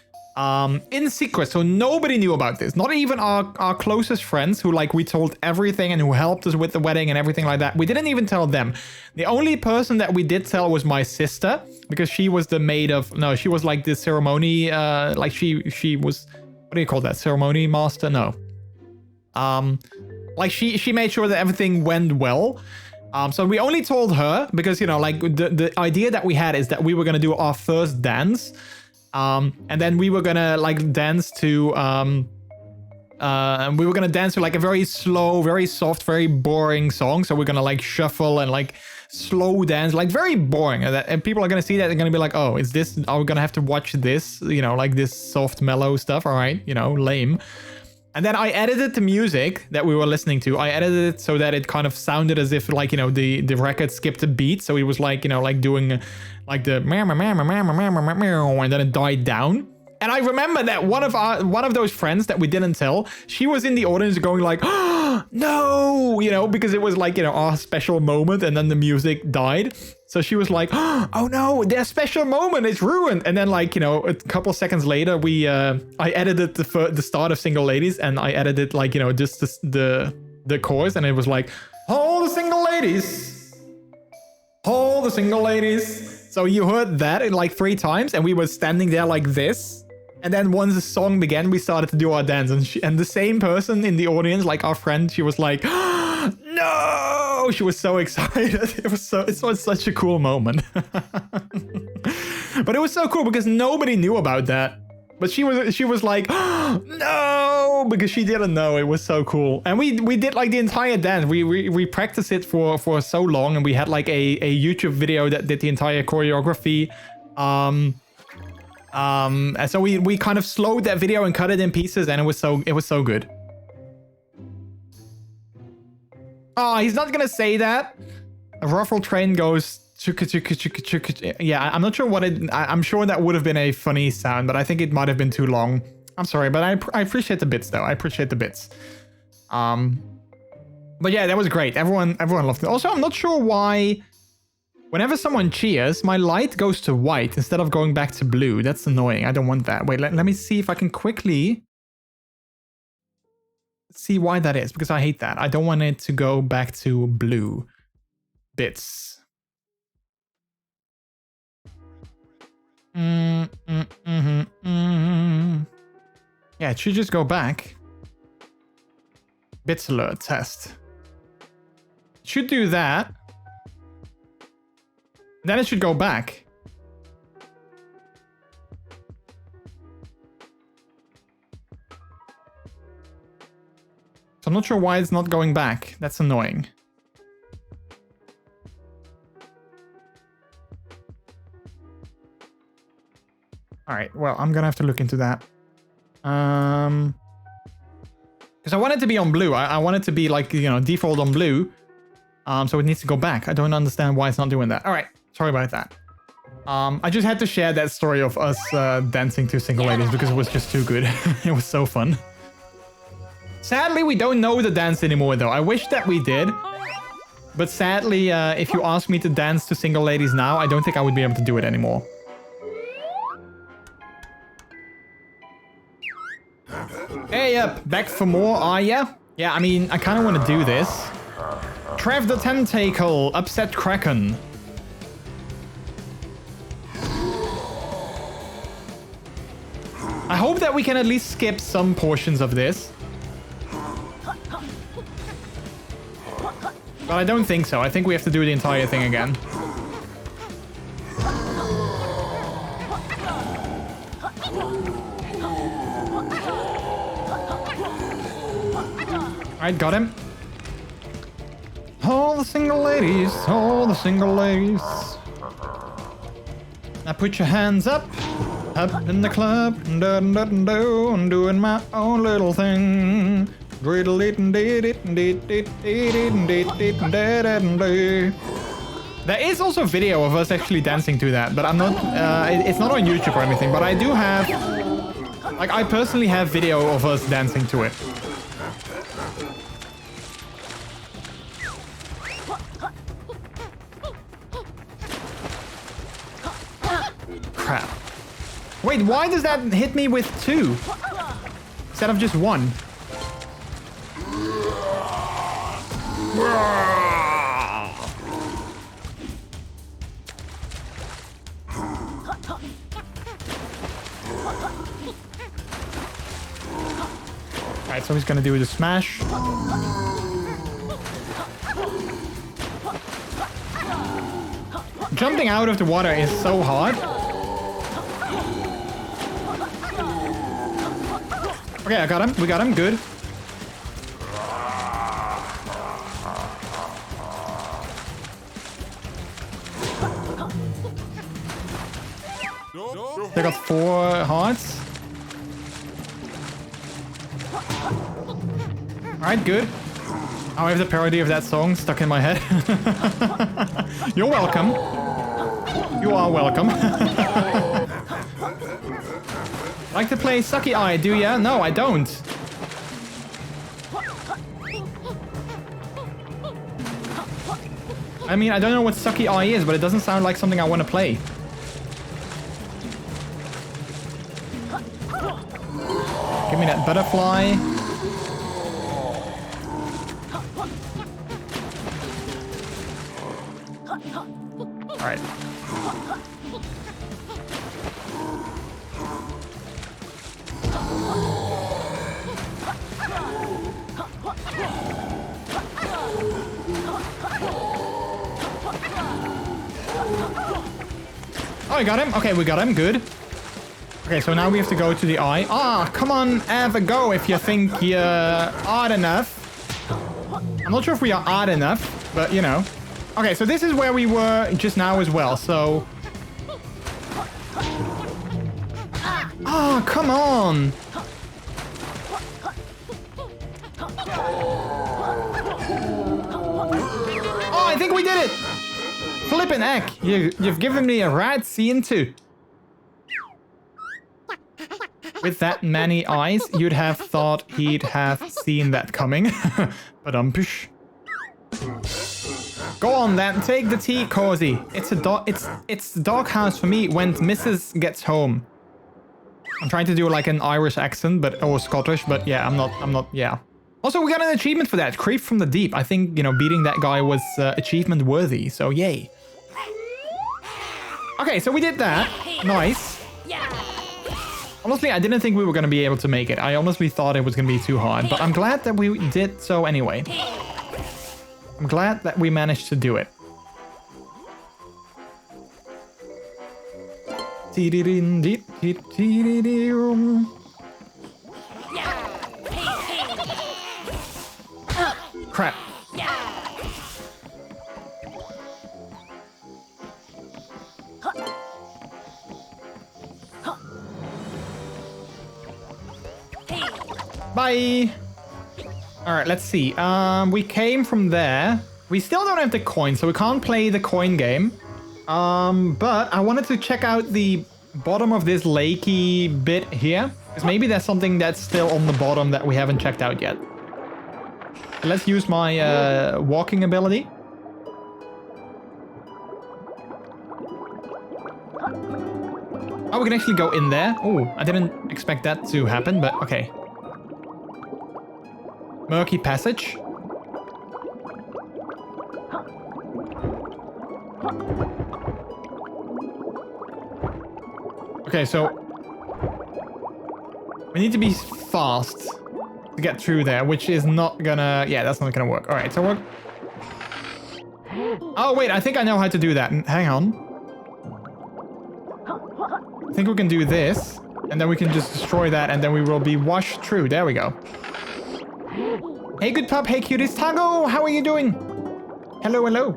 in secret. So nobody knew about this. Not even our closest friends who we told everything and who helped us with the wedding and everything like that. We didn't even tell them. The only person that we did tell was my sister, because she was the maid of, no, she was like the ceremony, she was, what do you call that? Ceremony master? No. She made sure that everything went well. So we only told her because, you know, the idea that we had is that we were going to do our first dance. And then we were going to dance to, we were going to dance to a very slow, very soft, very boring song. So we're going to shuffle and slow dance, very boring. And people are going to see that. They're going to be like, oh, is this, are we going to have to watch this, you know, this soft, mellow stuff? All right. You know, lame. And then I edited the music that we were listening to. I edited it so that it kind of sounded as if you know, the record skipped a beat. So it was you know, doing the and then it died down. And I remember that one of those friends that we didn't tell, she was in the audience going like, oh, no, you know, because it was like, you know, our special moment and then the music died. So she was like, oh no, their special moment is ruined. And then like, you know, a couple seconds later, I edited the start of Single Ladies and I edited like, you know, just the chorus and it was like, all the single ladies, all the single ladies. So you heard that like 3 times and we were standing there like this. And then once the song began, we started to do our dance and the same person in the audience, like our friend, she was like, no, she was so excited. It was such a cool moment. But it was so cool because nobody knew about that. But she was like, no, because she didn't know. It was so cool. And we did like the entire dance. We practiced it for so long and we had like a YouTube video that did the entire choreography. And so we kind of slowed that video and cut it in pieces and it was so good. Oh, he's not gonna say that. A ruffle train goes yeah, I'm not sure what I'm sure that would have been a funny sound, but I think it might have been too long. I'm sorry, but I appreciate the bits though. I appreciate the bits. But yeah, that was great. Everyone loved it. Also, I'm not sure why whenever someone cheers, my light goes to white instead of going back to blue. That's annoying. I don't want that. Wait, let me see if I can quickly see why that is, because I hate that. I don't want it to go back to blue bits. Yeah, it should just go back. Bits alert test. It should do that. Then it should go back. So I'm not sure why it's not going back. That's annoying. Alright, well, I'm gonna have to look into that. Because I want it to be on blue. I want it to be like, you know, default on blue. So it needs to go back. I don't understand why it's not doing that. Alright, sorry about that. I just had to share that story of us dancing to Single Ladies because it was just too good. It was so fun. Sadly, we don't know the dance anymore though. I wish that we did. But sadly, if you ask me to dance to Single Ladies now, I don't think I would be able to do it anymore. Hey up, back for more, are ya? Yeah, I mean, I kind of want to do this. Trev the Tentacle, Upset Kraken. I hope that we can at least skip some portions of this. But I don't think so. I think we have to do the entire thing again. Alright, got him. All the single ladies, all the single ladies. Now put your hands up in the club. I'm doing my own little thing. There is also video of us actually dancing to that, but I'm not, it's not on YouTube or anything, but I do have, like, I personally have video of us dancing to it. Crap. Wait, why does that hit me with 2 instead of just 1? Alright, so he's gonna do the smash. Jumping out of the water is so hard. Okay, I got him. We got him. Good. They got 4 hearts. Alright, good. I have the parody of that song stuck in my head. You're welcome. You are welcome. Like to play Sucky Eye, do ya? No, I don't. I mean, I don't know what Sucky Eye is, but it doesn't sound like something I want to play. Give me that butterfly. Alright. Oh, I got him. Okay, we got him. Good. Okay, so now we have to go to the eye. Ah, come on, have a go if you think you're odd enough. I'm not sure if we are odd enough, but you know. Okay, so this is where we were just now as well, so... Ah, come on! Oh, I think we did it! Flippin' heck, you've given me a rad scene too. With that many eyes, you'd have thought he'd have seen that coming. But push. Go on then, take the tea, Cozy. It's the doghouse for me when Mrs. gets home. I'm trying to do like an Irish accent, or Scottish, but yeah, I'm not, yeah. Also, we got an achievement for that, Creep from the Deep. I think, you know, beating that guy was achievement worthy, so yay. Okay, so we did that. Nice. Honestly, I didn't think we were going to be able to make it. I honestly thought it was going to be too hard, but I'm glad that we did so anyway. I'm glad that we managed to do it. Crap. Bye. All right, let's see. We came from there. We still don't have the coin, so we can't play the coin game. But I wanted to check out the bottom of this lakey bit here, because maybe there's something that's still on the bottom that we haven't checked out yet. Let's use my walking ability. Oh, we can actually go in there. Oh, I didn't expect that to happen, but okay. Murky passage. Okay, so we need to be fast to get through there, which is not gonna... Yeah, that's not gonna work. All right, so we're... Oh, wait, I think I know how to do that. Hang on. I think we can do this, and then we can just destroy that, and then we will be washed through. There we go. Hey, good pup. Hey, cuties. Tango, how are you doing? Hello, hello.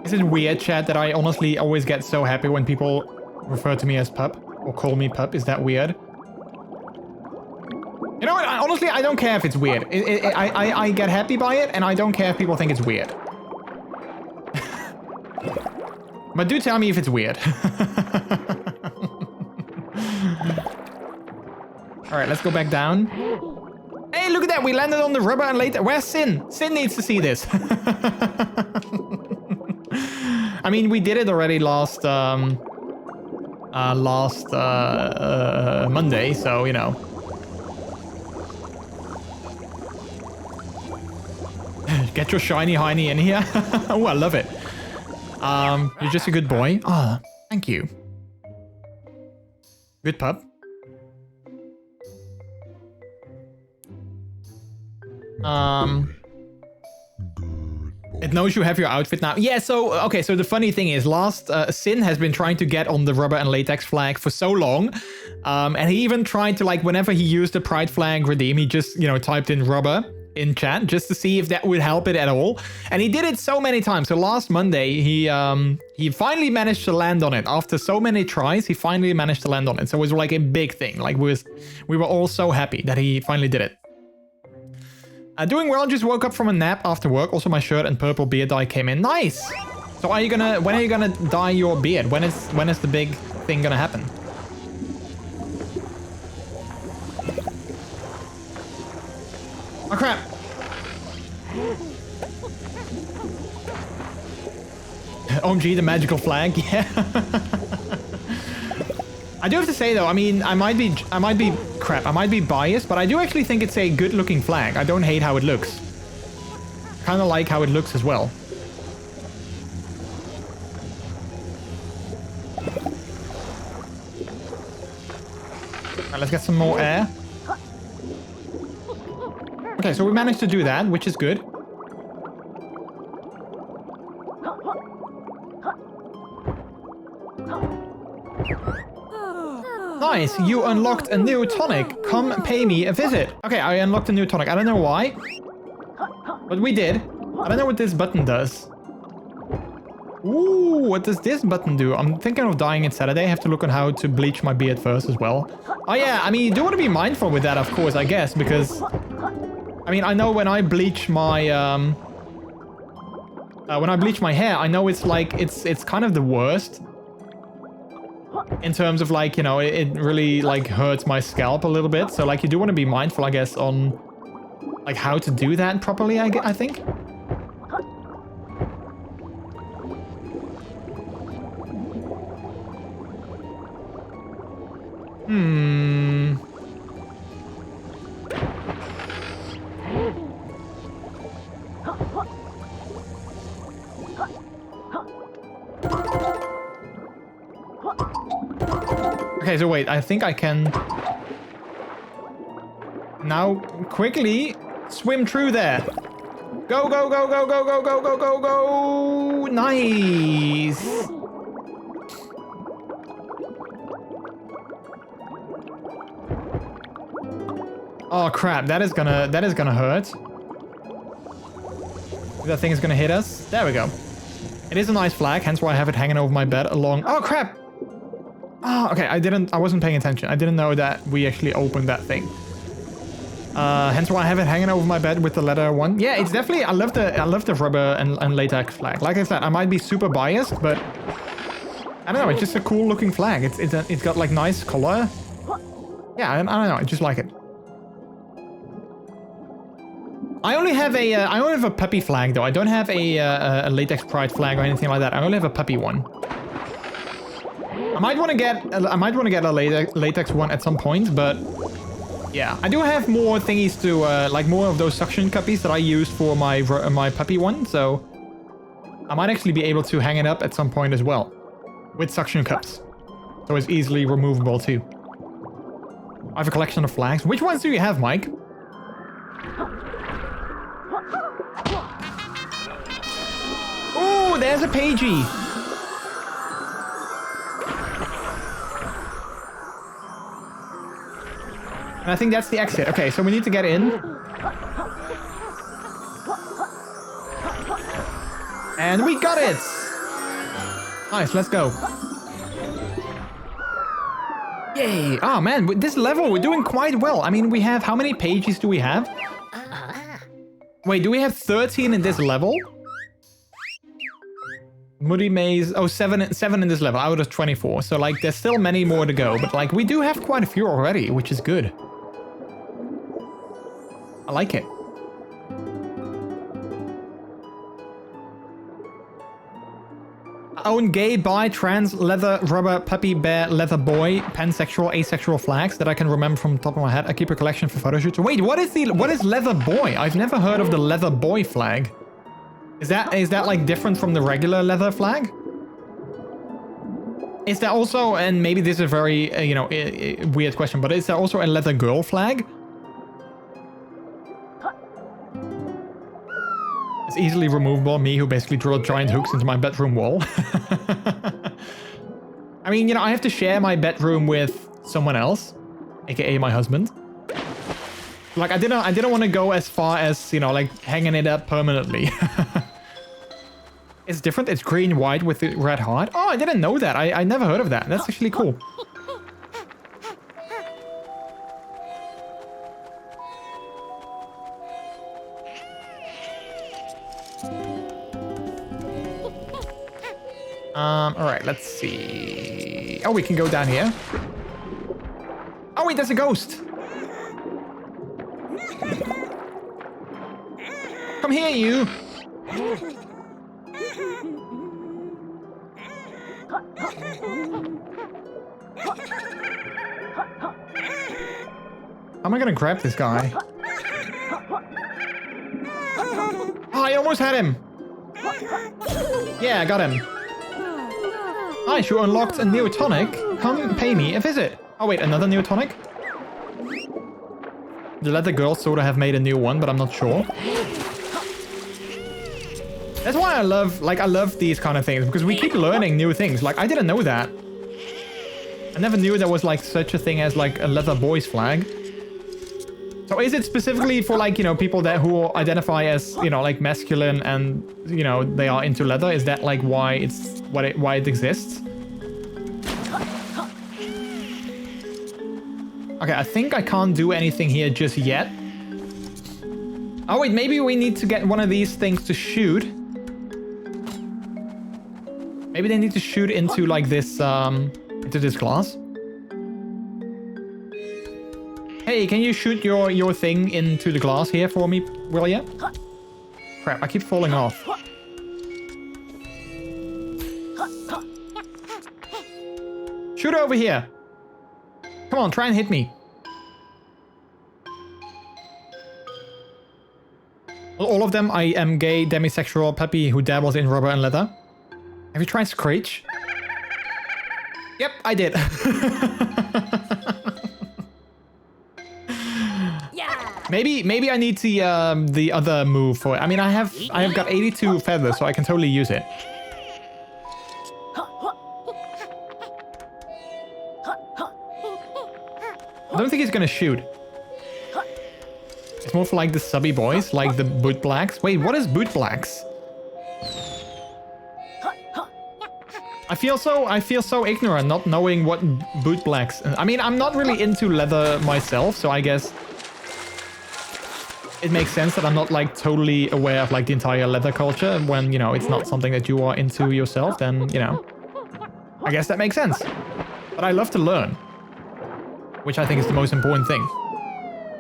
Is it weird, chat, that I honestly always get so happy when people refer to me as pup or call me pup? Is that weird? You know what? Honestly, I don't care if it's weird. I get happy by it, and I don't care if people think it's weird. But do tell me if it's weird. Alright, let's go back down. Hey, look at that! We landed on the rubber and later... Where's Sin? Sin needs to see this. I mean, we did it already last Monday, so, you know. Get your shiny hiney in here. Oh, I love it. You're just a good boy. Ah, oh, thank you. Good pup. It knows you have your outfit now. Yeah, so, okay, so the funny thing is, Sin has been trying to get on the rubber and latex flag for so long. And he even tried to, like, whenever he used the pride flag redeem, he just, you know, typed in rubber in chat just to see if that would help it at all. And he did it so many times. So last Monday, he finally managed to land on it. After so many tries, he finally managed to land on it. So it was like a big thing. Like we were all so happy that he finally did it. Doing well, just woke up from a nap after work. Also my shirt and purple beard dye came in. Nice! So when are you gonna dye your beard? When is the big thing gonna happen? Oh crap! OMG, the magical flag, yeah. I do have to say though, I mean, I might be biased, but I do actually think it's a good looking flag. I don't hate how it looks. Kind of like how it looks as well. Alright, let's get some more air. Okay, so we managed to do that, which is good. Nice, you unlocked a new tonic. Come pay me a visit. Okay, I unlocked a new tonic. I don't know why, but we did. I don't know what this button does. Ooh, what does this button do? I'm thinking of dyeing it Saturday. I have to look on how to bleach my beard first as well. Oh yeah, I mean, you do want to be mindful with that, of course, I guess, because... I mean, I know when I bleach my, hair, I know it's like, it's kind of the worst. In terms of like, you know, it really like hurts my scalp a little bit. So like, you do want to be mindful, I guess, on like how to do that properly, I think. Okay, so wait, I think I can now quickly swim through there. Go, go, go, go, go, go, go, go, go, go. Nice. Oh crap, that is gonna hurt. That thing is gonna hit us. There we go. It is a nice flag, hence why I have it hanging over my bed along. Oh crap! Oh, okay, I wasn't paying attention. I didn't know that we actually opened that thing. Hence why I have it hanging over my bed with the leather one. Yeah, it's definitely, I love the rubber and latex flag. Like I said, I might be super biased, but I don't know, it's just a cool looking flag. It's got like nice color. Yeah, I don't know, I just like it. I only have a puppy flag though. I don't have a latex pride flag or anything like that. I only have a puppy one. I might want to get a latex one at some point, but yeah, I do have more thingies to like more of those suction cuppies that I use for my puppy one, so I might actually be able to hang it up at some point as well with suction cups, so it's easily removable too. I have a collection of flags. Which ones do you have, Mike? Oh, there's a pagey. And I think that's the exit. Okay, so we need to get in. And we got it! Nice, let's go. Yay! Oh man, with this level, we're doing quite well. I mean, we have... How many pages do we have? Wait, do we have 13 in this level? Muddy Maze... Oh, 7 in this level out of 24. So, like, there's still many more to go. But, like, we do have quite a few already, which is good. I like it. Own gay, bi, trans, leather, rubber, puppy, bear, leather boy, pansexual, asexual flags that I can remember from the top of my head. I keep a collection for photo shoots. Wait, what is leather boy? I've never heard of the leather boy flag. Is that like different from the regular leather flag? Is there also, and maybe this is a very, you know, weird question, but is there also a leather girl flag? It's easily removable. Me, who basically drilled giant hooks into my bedroom wall. I mean, you know, I have to share my bedroom with someone else, aka my husband. Like I didn't want to go as far as, you know, like hanging it up permanently. It's different. It's green white with the red heart. Oh, I didn't know that. I never heard of that. That's actually cool. All right, let's see. Oh, we can go down here. Oh wait, there's a ghost. Come here, you. How am I gonna grab this guy? Oh, I almost had him. Yeah, I got him. Nice, you unlocked a new tonic. Come pay me a visit. Oh wait, another new tonic? The leather girls sort of have made a new one, but I'm not sure. That's why I love these kind of things, because we keep learning new things. Like, I didn't know that. I never knew there was like such a thing as like a leather boys flag. So is it specifically for like, you know, people who identify as, you know, like masculine and, you know, they are into leather? Is that like why it exists? Okay, I think I can't do anything here just yet. Oh wait, maybe we need to get one of these things to shoot. Maybe they need to shoot into like this, into this glass. Hey, can you shoot your thing into the glass here for me, will ya? Crap, I keep falling off. Shoot over here. Come on, try and hit me. All of them, I am gay, demisexual, puppy who dabbles in rubber and leather. Have you tried Screech? Yep, I did. Maybe I need the other move for it. I mean, I have got 82 feathers, so I can totally use it. I don't think he's gonna shoot. It's more for like the subby boys, like the boot blacks. Wait, what is boot blacks? I feel so ignorant not knowing what boot blacks. I mean, I'm not really into leather myself, so I guess it makes sense that I'm not like totally aware of like the entire leather culture. When, you know, it's not something that you are into yourself, then, you know, I guess that makes sense. But I love to learn, which I think is the most important thing.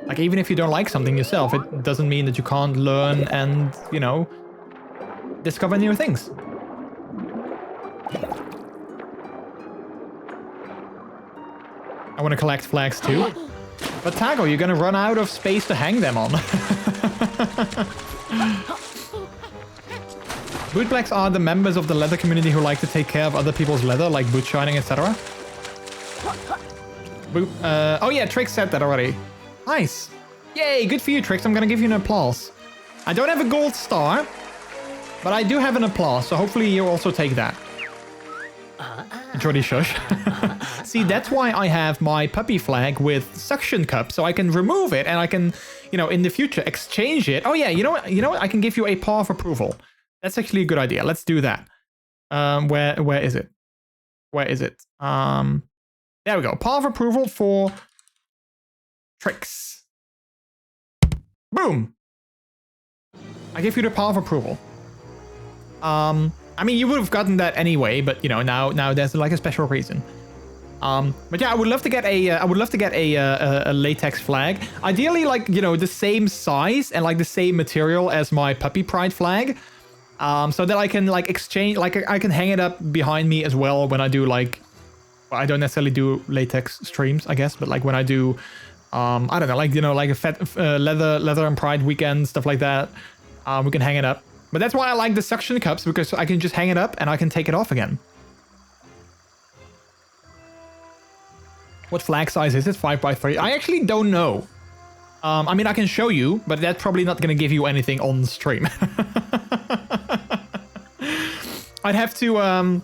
Like, even if you don't like something yourself, it doesn't mean that you can't learn and, you know, discover new things. I want to collect flags too. But Tago, you're gonna run out of space to hang them on. Boot blacks are the members of the leather community who like to take care of other people's leather, like boot shining, etc. Oh yeah, Trix said that already. Nice. Yay, good for you, Trix. I'm gonna give you an applause. I don't have a gold star, but I do have an applause, so hopefully you'll also take that. Jordy shush. See, that's why I have my puppy flag with suction cup, so I can remove it and I can, you know, in the future exchange it. Oh yeah, you know what? I can give you a paw of approval. That's actually a good idea. Let's do that. Where is it? Where is it? There we go. Paw of approval for Trix. Boom. I give you the paw of approval. I mean, you would have gotten that anyway, but you know, now there's like a special reason. But yeah, I would love to get a latex flag. Ideally, like, you know, the same size and like the same material as my puppy pride flag. So that I can like exchange, like I can hang it up behind me as well when I do like, well, I don't necessarily do latex streams, I guess, but like when I do, I don't know, like, you know, like a leather and pride weekend, stuff like that. We can hang it up. But that's why I like the suction cups, because I can just hang it up and I can take it off again. What flag size is it? 5x3? I actually don't know. I mean, I can show you, but that's probably not going to give you anything on stream. I have to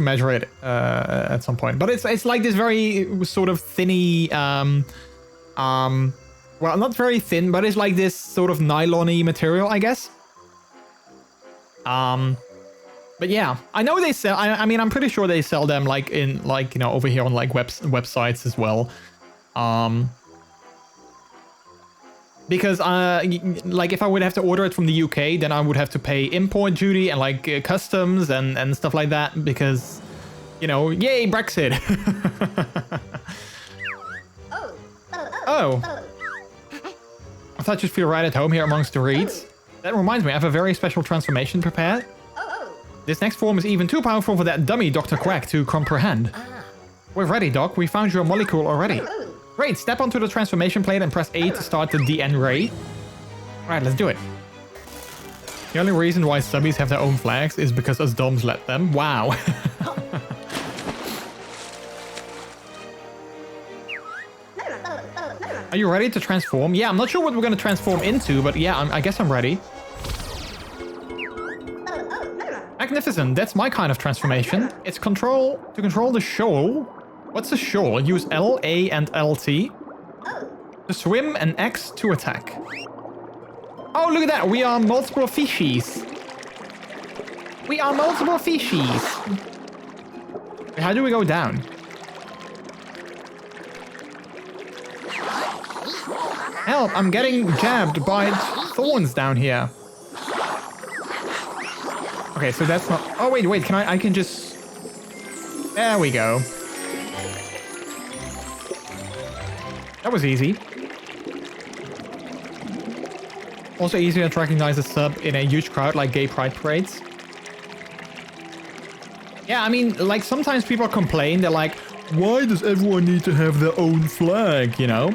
measure it at some point. But it's like this very sort of thinny Well, not very thin, but it's like this sort of nylon-y material, I guess. But yeah, I know they sell, I mean, I'm pretty sure they sell them like in, like, you know, over here on like websites as well. Because, like, if I would have to order it from the UK, then I would have to pay import duty and, like, customs and stuff like that. Because, you know, yay, Brexit. Oh. I thought you'd feel right at home here amongst the reeds. That reminds me, I have a very special transformation prepared. This next form is even too powerful for that dummy Dr. Quack to comprehend. We're ready, Doc. We found your molecule already. Great, step onto the transformation plate and press A to start the DN ray. Alright, let's do it. The only reason why subbies have their own flags is because us doms let them. Wow. Are you ready to transform? Yeah, I'm not sure what we're going to transform into, but yeah, I guess I'm ready. Magnificent, that's my kind of transformation. It's to control the shoal. What's a shoal? Use L, A, and LT. To swim and X to attack. Oh, look at that, we are multiple fishies. We are multiple fishies. How do we go down? Help, I'm getting jabbed by thorns down here. Okay, so that's not... Oh, wait, I can just... There we go. That was easy. Also easier to recognize a sub in a huge crowd like gay pride parades. Yeah, I mean, like, sometimes people complain. They're like, why does everyone need to have their own flag, you know?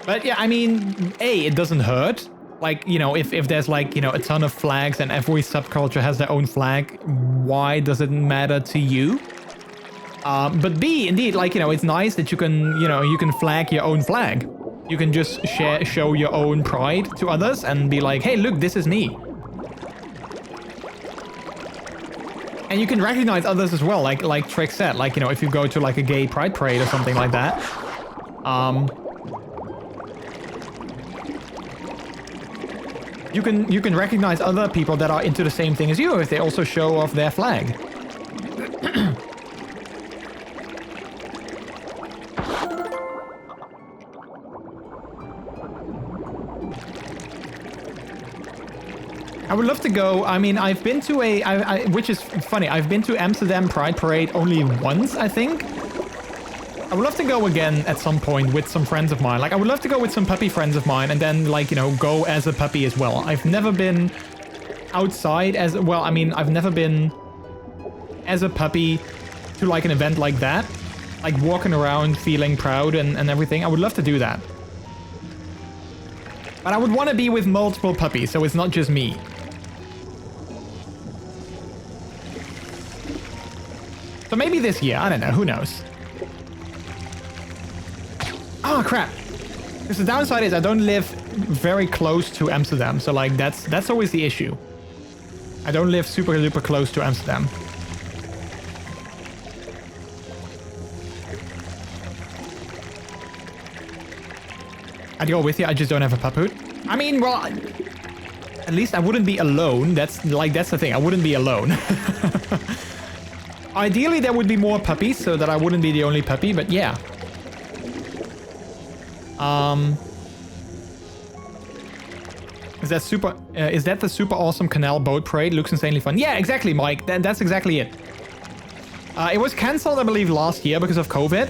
But yeah, I mean, A, it doesn't hurt. Like, you know, if there's like, you know, a ton of flags and every subculture has their own flag, why does it matter to you? But B, indeed, like, you know, it's nice that you can flag your own flag. You can just show your own pride to others and be like, hey, look, this is me. And you can recognize others as well, like Trick said, like, you know, if you go to like a gay pride parade or something like that. You can recognize other people that are into the same thing as you if they also show off their flag. I would love to go. I mean, I've been to which is funny. I've been to Amsterdam Pride Parade only once, I think. I would love to go again at some point with some friends of mine. Like, I would love to go with some puppy friends of mine and then, like, you know, go as a puppy as well. I've never been outside as... Well, I mean, I've never been as a puppy to, like, an event like that. Like, walking around feeling proud and everything. I would love to do that. But I would want to be with multiple puppies, so it's not just me. So maybe this year. I don't know. Who knows? Oh, crap. Because the downside is I don't live very close to Amsterdam. So, like, that's always the issue. I don't live super duper close to Amsterdam. I'd go with you. I just don't have a pup hood. I mean, well, at least I wouldn't be alone. That's the thing. I wouldn't be alone. Ideally, there would be more puppies so that I wouldn't be the only puppy, but yeah. Is that the super awesome canal boat parade? Looks insanely fun. Yeah, exactly, Mike. That's exactly it. It was cancelled, I believe, last year because of COVID.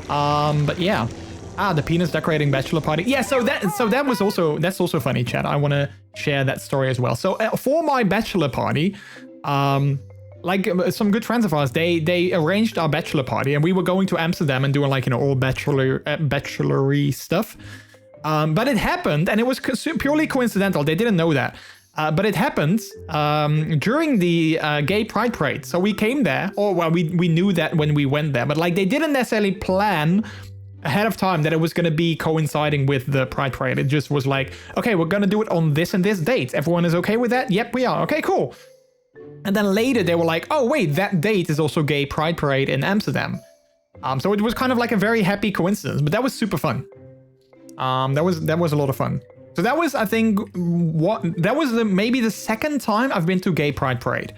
But yeah. Ah, the penis decorating bachelor party. Yeah, that's also funny, chat. I want to share that story as well. So for my bachelor party, like some good friends of ours, they arranged our bachelor party, and we were going to Amsterdam and doing, like, you know, all bachelory stuff. But it happened, and it was purely coincidental. They didn't know that. But it happened during the gay pride parade. So we came there, or well, we knew that when we went there, but like they didn't necessarily plan ahead of time that it was going to be coinciding with the pride parade. It just was like, okay, we're going to do it on this and this date. Everyone is okay with that? Yep, we are. Okay, cool. And then later they were like, oh wait, that date is also gay pride parade in Amsterdam. So it was kind of like a very happy coincidence, but that was super fun. That was a lot of fun. So that was, I think, maybe the second time I've been to Gay Pride Parade.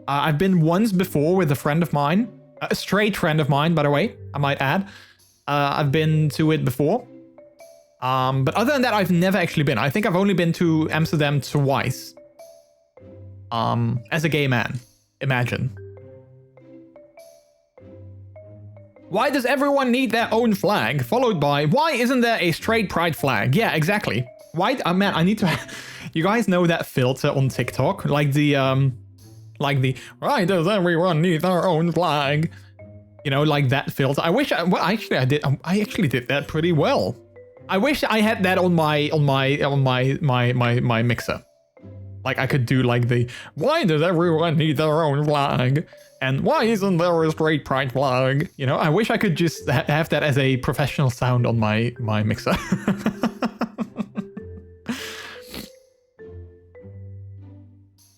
I've been once before with a friend of mine, a straight friend of mine, by the way, I might add. I've been to it before. But other than that, I've never actually been. I think I've only been to Amsterdam twice. As a gay man, imagine. Why does everyone need their own flag? Followed by, why isn't there a straight pride flag? Yeah, exactly. Why? Man, I need to. You guys know that filter on TikTok, like the why does everyone need their own flag? You know, like that filter. I wish. Well, actually, I did. I actually did that pretty well. I wish I had that on my mixer. Like I could do like the why does everyone need their own flag? And why isn't there a straight pride flag? You know, I wish I could just have that as a professional sound on my mixer.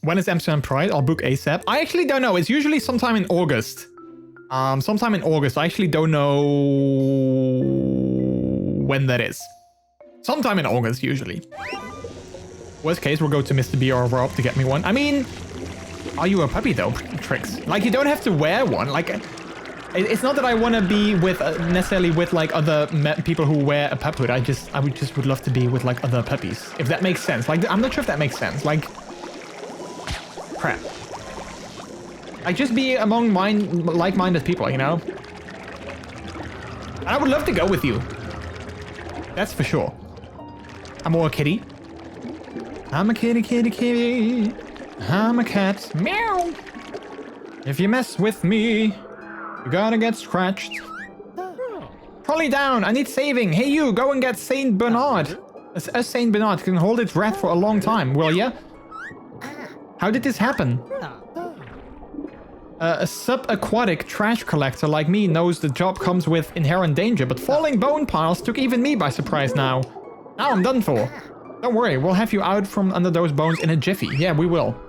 When is Amsterdam Pride? I'll book ASAP. I actually don't know. It's usually sometime in August. Sometime in August. I actually don't know when that is. Sometime in August, usually. Worst case, we'll go to Mr. B or Rob to get me one. I mean, are you a puppy though, Tricks? Like, you don't have to wear one. Like, it's not that I want to be with necessarily with like other people who wear a pup hood. I would love to be with like other puppies, if that makes sense. Like, I'm not sure if that makes sense. Like, crap. I just be among like-minded people, you know. And I would love to go with you. That's for sure. I'm more a kitty. I'm a kitty, kitty, kitty. I'm a cat. Meow. If you mess with me, you gotta get scratched. Trolley down. I need saving. Hey, you, go and get Saint Bernard. A Saint Bernard can hold its breath for a long time, will ya? How did this happen? A subaquatic trash collector like me knows the job comes with inherent danger, but falling bone piles took even me by surprise now. Now I'm done for. Don't worry, we'll have you out from under those bones in a jiffy. Yeah, we will.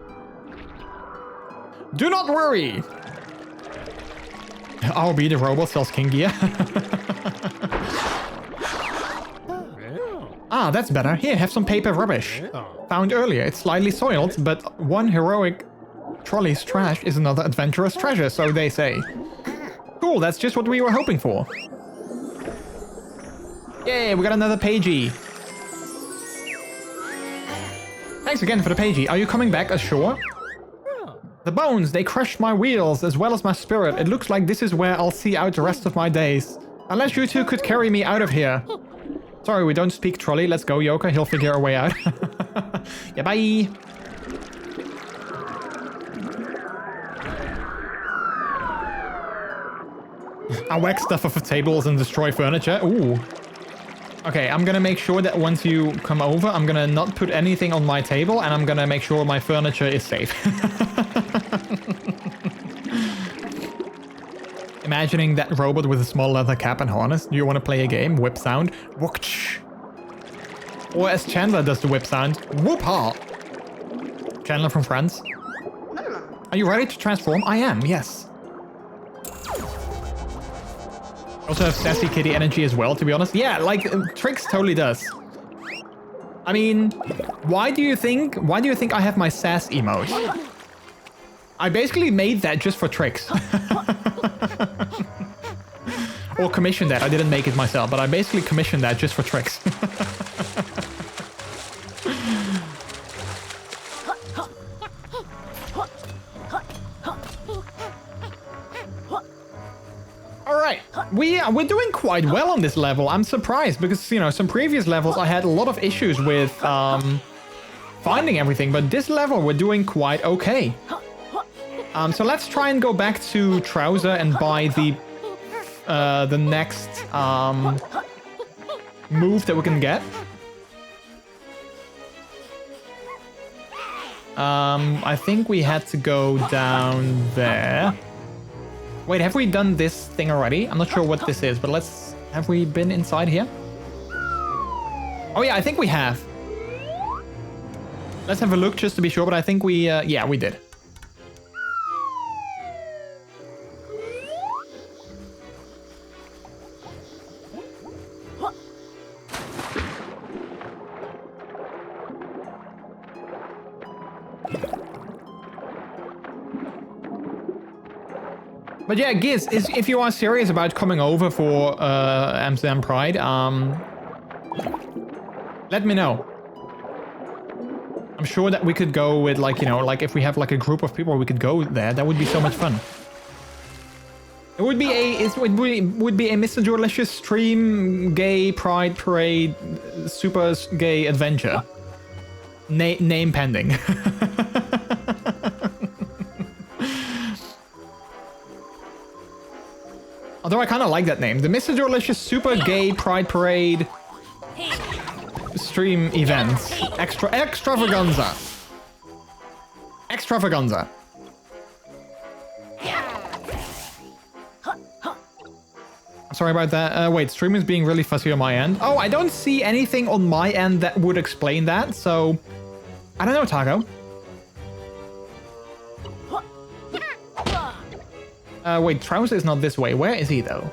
Do not worry! I'll be the robot sells king gear. Ah, that's better. Here, have some paper rubbish. Found earlier. It's slightly soiled, but one heroic trolley's trash is another adventurous treasure, so they say. Cool, that's just what we were hoping for. Yay, we got another pagey. Thanks again for the pagey. Are you coming back ashore? The bones, they crushed my wheels as well as my spirit. It looks like this is where I'll see out the rest of my days. Unless you two could carry me out of here. Sorry, we don't speak trolley. Let's go, Yoka. He'll figure a way out. Yeah, bye. I whack stuff off of tables and destroy furniture. Ooh. Okay, I'm gonna make sure that once you come over, I'm gonna not put anything on my table, and I'm gonna make sure my furniture is safe. Imagining that robot with a small leather cap and harness. Do you want to play a game? Whip sound. Whookch. Or as Chandler does the whip sound. Whoop-ha! Chandler from Friends. Are you ready to transform? I am, yes. Also have sassy kitty energy as well, to be honest. Yeah, like Trix totally does. I mean, why do you think I have my sass emote? I basically made that just for Trix. Or commissioned that. I didn't make it myself, but I basically commissioned that just for Trix. Alright, we're doing quite well on this level. I'm surprised because, you know, some previous levels I had a lot of issues with finding everything, but this level we're doing quite okay. So let's try and go back to Trouser and buy the next move that we can get. I think we had to go down there. Wait, have we done this thing already? I'm not sure what this is, but have we been inside here? Oh yeah, I think we have. Let's have a look just to be sure, but I think yeah, we did. But yeah, Giz, if you are serious about coming over for Amsterdam Pride, let me know. I'm sure that we could go with, like, you know, like if we have like a group of people, we could go there. That would be so much fun. It would be a MrJordilicious stream gay pride parade super gay adventure. Name pending. Although I kind of like that name, the MrJordilicious super gay pride parade stream events. Extravaganza. Extravaganza. Sorry about that. Wait, stream is being really fussy on my end. Oh, I don't see anything on my end that would explain that, so... I don't know, Taco. Wait, Trouser is not this way. Where is he, though?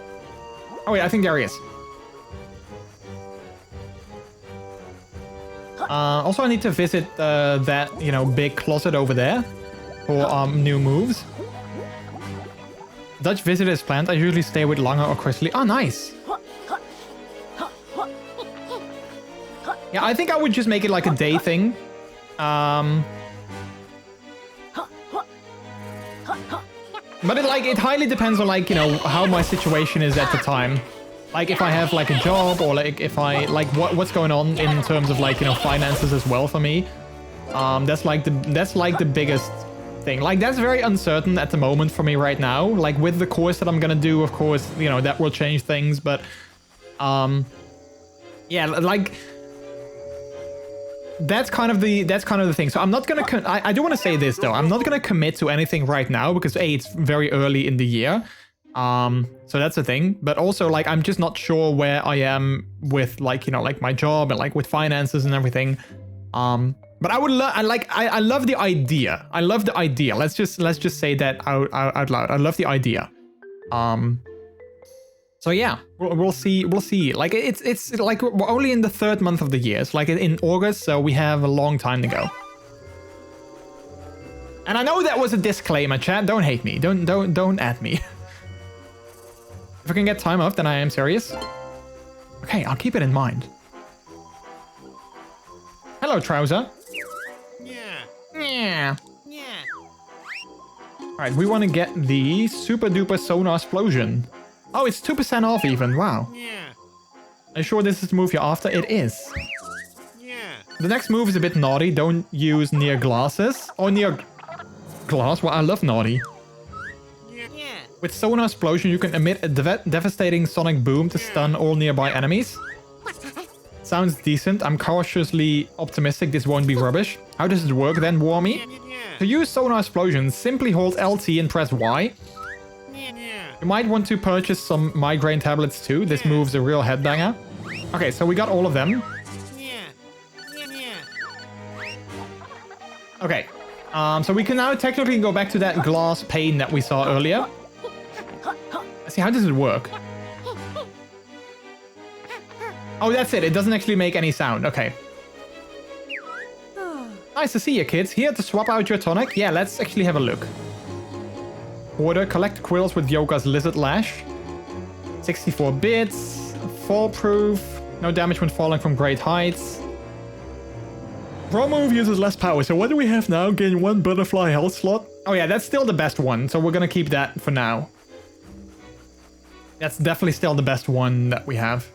Oh, wait, I think there he is. Also, I need to visit that, you know, big closet over there for new moves. Dutch visit is planned. I usually stay with Langer or Chrisley. Oh, nice. Yeah, I think I would just make it like a day thing. But it highly depends on, like, you know, how my situation is at the time. Like, if I have like a job, or like if I like what's going on in terms of, like, you know, finances as well for me. That's like the biggest thing. Like, that's very uncertain at the moment for me right now. Like, with the course that I'm gonna do, of course, you know, that will change things. But yeah, like, that's kind of the thing. So I'm not gonna I do want to say this though. I'm not gonna commit to anything right now because A, it's very early in the year. So that's the thing. But also, like, I'm just not sure where I am with, like, you know, like my job and like with finances and everything. But I would I love the idea. I love the idea. Let's just say that out loud. I love the idea. So yeah, we'll see. Like, it's like we're only in the 3rd month of the year. It's like in August, so we have a long time to go. And I know that was a disclaimer, chat. Don't hate me. Don't at me. If I can get time off, then I am serious. Okay, I'll keep it in mind. Hello, Trouser. Yeah. Alright, we want to get the super duper sonar explosion. Oh, it's 2% off even. Wow. Are you sure this is the move you're after? It is. The next move is a bit naughty. Don't use near glasses. Or near glass. Well, I love naughty. With sonar explosion, you can emit a devastating sonic boom to stun all nearby enemies. Sounds decent. I'm cautiously optimistic this won't be rubbish. How does it work then, Wormy? To use sonar explosion, simply hold LT and press Y. You might want to purchase some migraine tablets too. This move's a real headbanger. Okay, so we got all of them. Okay. So we can now technically go back to that glass pane that we saw earlier. Let's see, how does it work? Oh, that's it. It doesn't actually make any sound. Okay. Nice to see you, kids. Here to swap out your tonic? Yeah, let's actually have a look. Order. Collect quills with Yoka's Lizard Lash. 64 bits. Fall proof. No damage when falling from great heights. Raw move uses less power. So what do we have now? Gain 1 butterfly health slot. Oh yeah, that's still the best one. So we're gonna keep that for now. That's definitely still the best one that we have.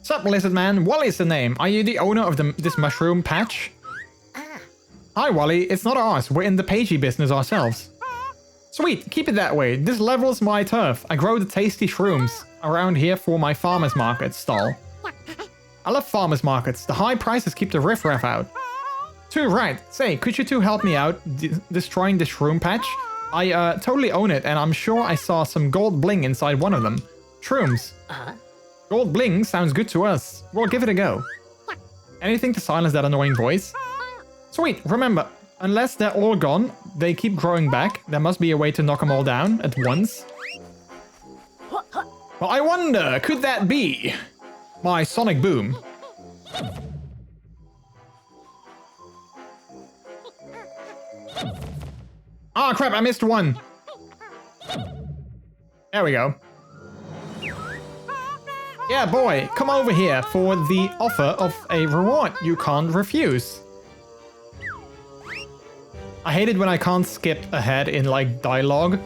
Sup, Lizard Man? Wally is the name. Are you the owner of this mushroom patch? Hi, Wally. It's not ours. We're in the pagey business ourselves. Sweet. Keep it that way. This level's my turf. I grow the tasty shrooms around here for my farmer's market stall. I love farmer's markets. The high prices keep the riffraff out. Too right. Say, could you two help me out destroying the shroom patch? I totally own it, and I'm sure I saw some gold bling inside one of them. Shrooms. Gold bling sounds good to us. We'll give it a go. Anything to silence that annoying voice? Sweet, remember, unless they're all gone, they keep growing back. There must be a way to knock them all down at once. Well, I wonder, could that be my sonic boom? Oh crap, I missed one. There we go. Yeah, boy, come over here for the offer of a reward you can't refuse. I hate it when I can't skip ahead in like dialogue.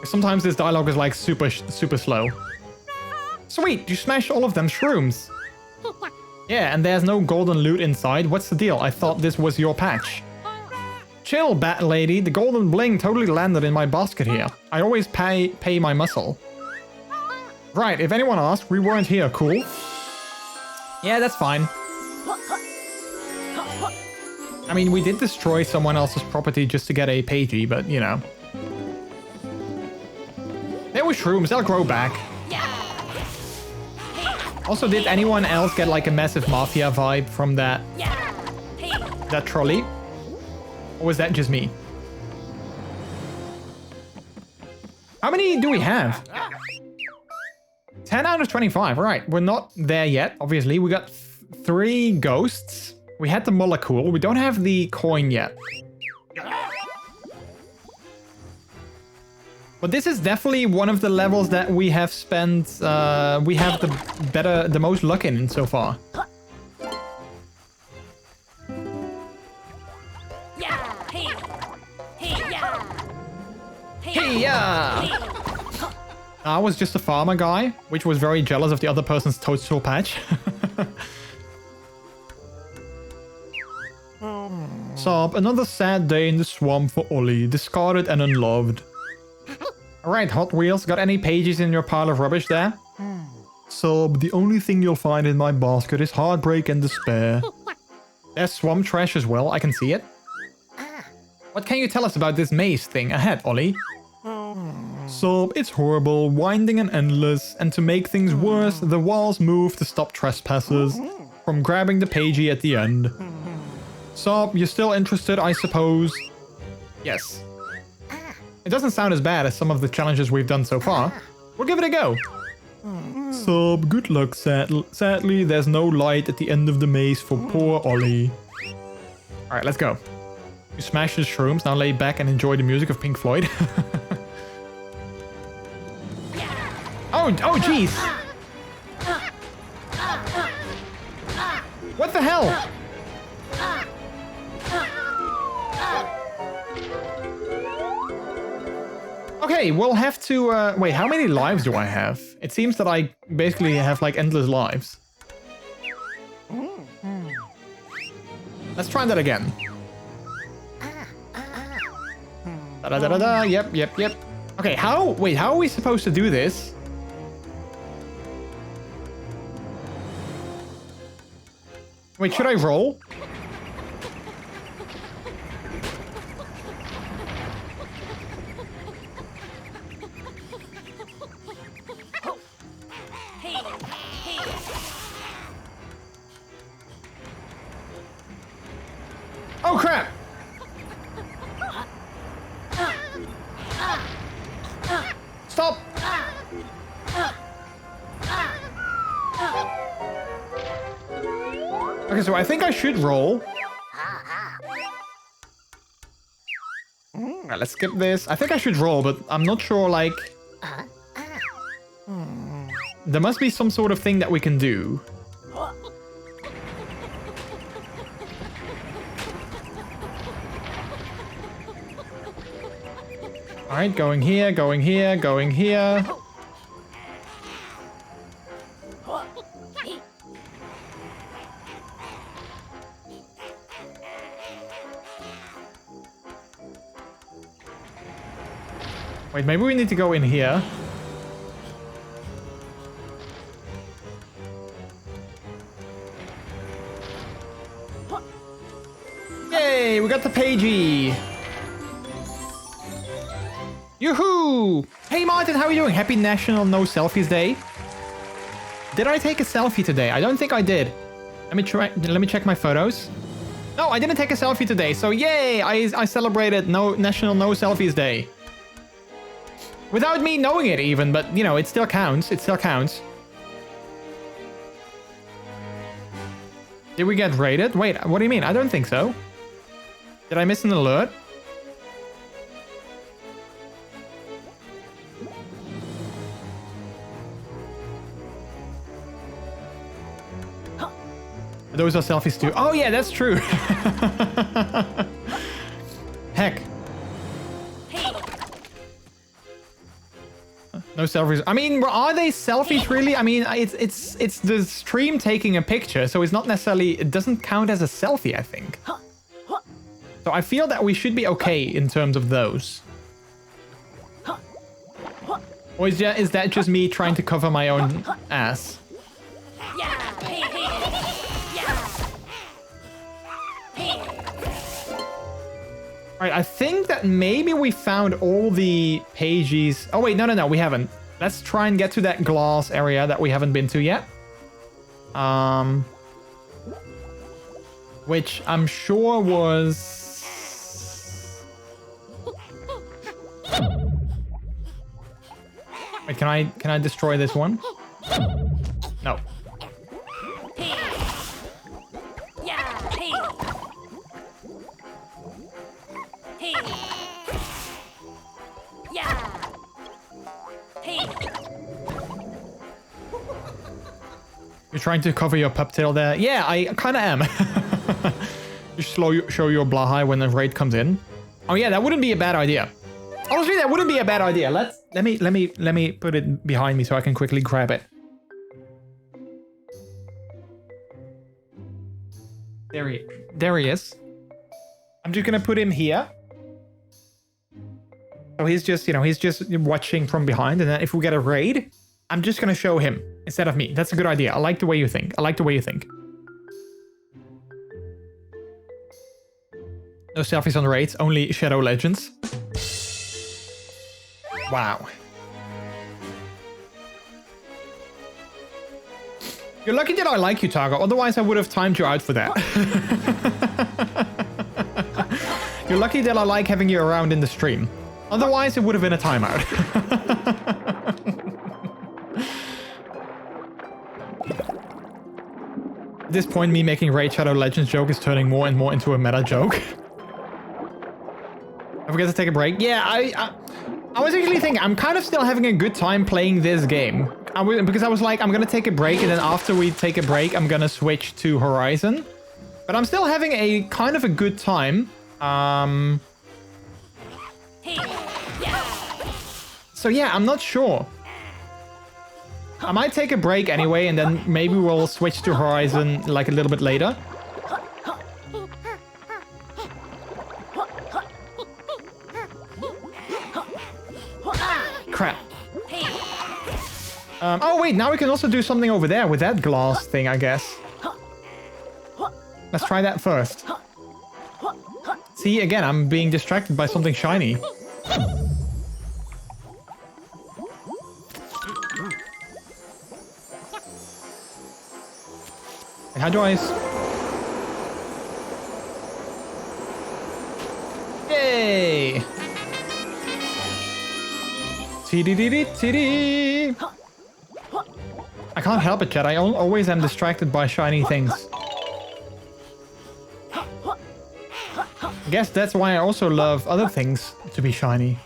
Sometimes this dialogue is like super slow. Sweet, you smashed all of them shrooms. Yeah, and there's no golden loot inside. What's the deal? I thought this was your patch. Chill, bat lady. The golden bling totally landed in my basket here. I always pay my muscle. Right, if anyone asks, we weren't here, cool? Yeah, that's fine. I mean, we did destroy someone else's property just to get a pagey, but you know. There were shrooms, they'll grow back. Also, did anyone else get like a massive mafia vibe from that trolley? Or was that just me? How many do we have? 10 out of 25, right. We're not there yet, obviously. We got 3 ghosts. We had the molecule. We don't have the coin yet. But this is definitely one of the levels that we have spent, we have the most luck in so far. Hey, yeah! I was just a farmer guy, which was very jealous of the other person's toadstool patch. Sob, another sad day in the swamp for Ollie, discarded and unloved. Alright, Hot Wheels, got any pages in your pile of rubbish there? Sob, the only thing you'll find in my basket is heartbreak and despair. There's swamp trash as well, I can see it. What can you tell us about this maze thing ahead, Ollie? Sob, it's horrible, winding and endless, and to make things worse, the walls move to stop trespassers from grabbing the pagey at the end. Sob, you're still interested, I suppose? Yes. It doesn't sound as bad as some of the challenges we've done so far. We'll give it a go. Sob, good luck, sadly, there's no light at the end of the maze for poor Ollie. Alright, let's go. You smash the shrooms, now lay back and enjoy the music of Pink Floyd. Oh jeez! What the hell? Okay, we'll have to, wait, how many lives do I have? It seems that I basically have, like, endless lives. Let's try that again. Da-da-da-da-da, yep. Okay, how are we supposed to do this? Wait, should I roll? Oh crap! Stop! Okay, so I think I should roll. Alright, let's skip this. I think I should roll, but I'm not sure, like... There must be some sort of thing that we can do. Alright, going here, going here, going here. Wait, maybe we need to go in here. Yay, we got the pagey. Yoo-hoo! Hey Martin, how are you doing? Happy National No Selfies Day. Did I take a selfie today? I don't think I did. Let me check my photos. No, I didn't take a selfie today. So yay! I celebrated National No Selfies Day. Without me knowing it even, but you know, it still counts. It still counts. Did we get raided? Wait, what do you mean? I don't think so. Did I miss an alert? Those are selfies too. Oh yeah, that's true. Heck. No selfies. I mean, are they selfies really? I mean, it's the stream taking a picture, so it's not necessarily, it doesn't count as a selfie, I think. So I feel that we should be okay in terms of those. Or is that just me trying to cover my own ass? Alright, I think that maybe we found all the pages. Oh wait, no, we haven't. Let's try and get to that glass area that we haven't been to yet. Which I'm sure was... Wait, can I destroy this one? No. You're trying to cover your pup tail there? Yeah, I kind of am. Just show your Blahai when the raid comes in. Oh yeah, that wouldn't be a bad idea. Honestly, that wouldn't be a bad idea. Let me put it behind me so I can quickly grab it. There he is. I'm just gonna put him here. So he's just, he's just watching from behind, and then if we get a raid, I'm just gonna show him instead of me. That's a good idea. I like the way you think. No selfies on the raids, only Shadow Legends. Wow. You're lucky that I like you, Targo. Otherwise, I would have timed you out for that. You're lucky that I like having you around in the stream. Otherwise, it would have been a timeout. At this point, me making Raid Shadow Legends joke is turning more and more into a meta joke. I forget to take a break. Yeah, I was actually thinking, I'm kind of still having a good time playing this game. Because I was like, I'm gonna take a break, and then after we take a break, I'm gonna switch to Horizon. But I'm still having a kind of a good time. So yeah, I'm not sure. I might take a break anyway, and then maybe we'll switch to Horizon like a little bit later. Crap. Oh wait, now we can also do something over there with that glass thing, I guess. Let's try that first. See, again, I'm being distracted by something shiny. And how do I... Yay! TDDD. I can't help it, chat. I always am distracted by shiny things. I guess that's why I also love other things to be shiny.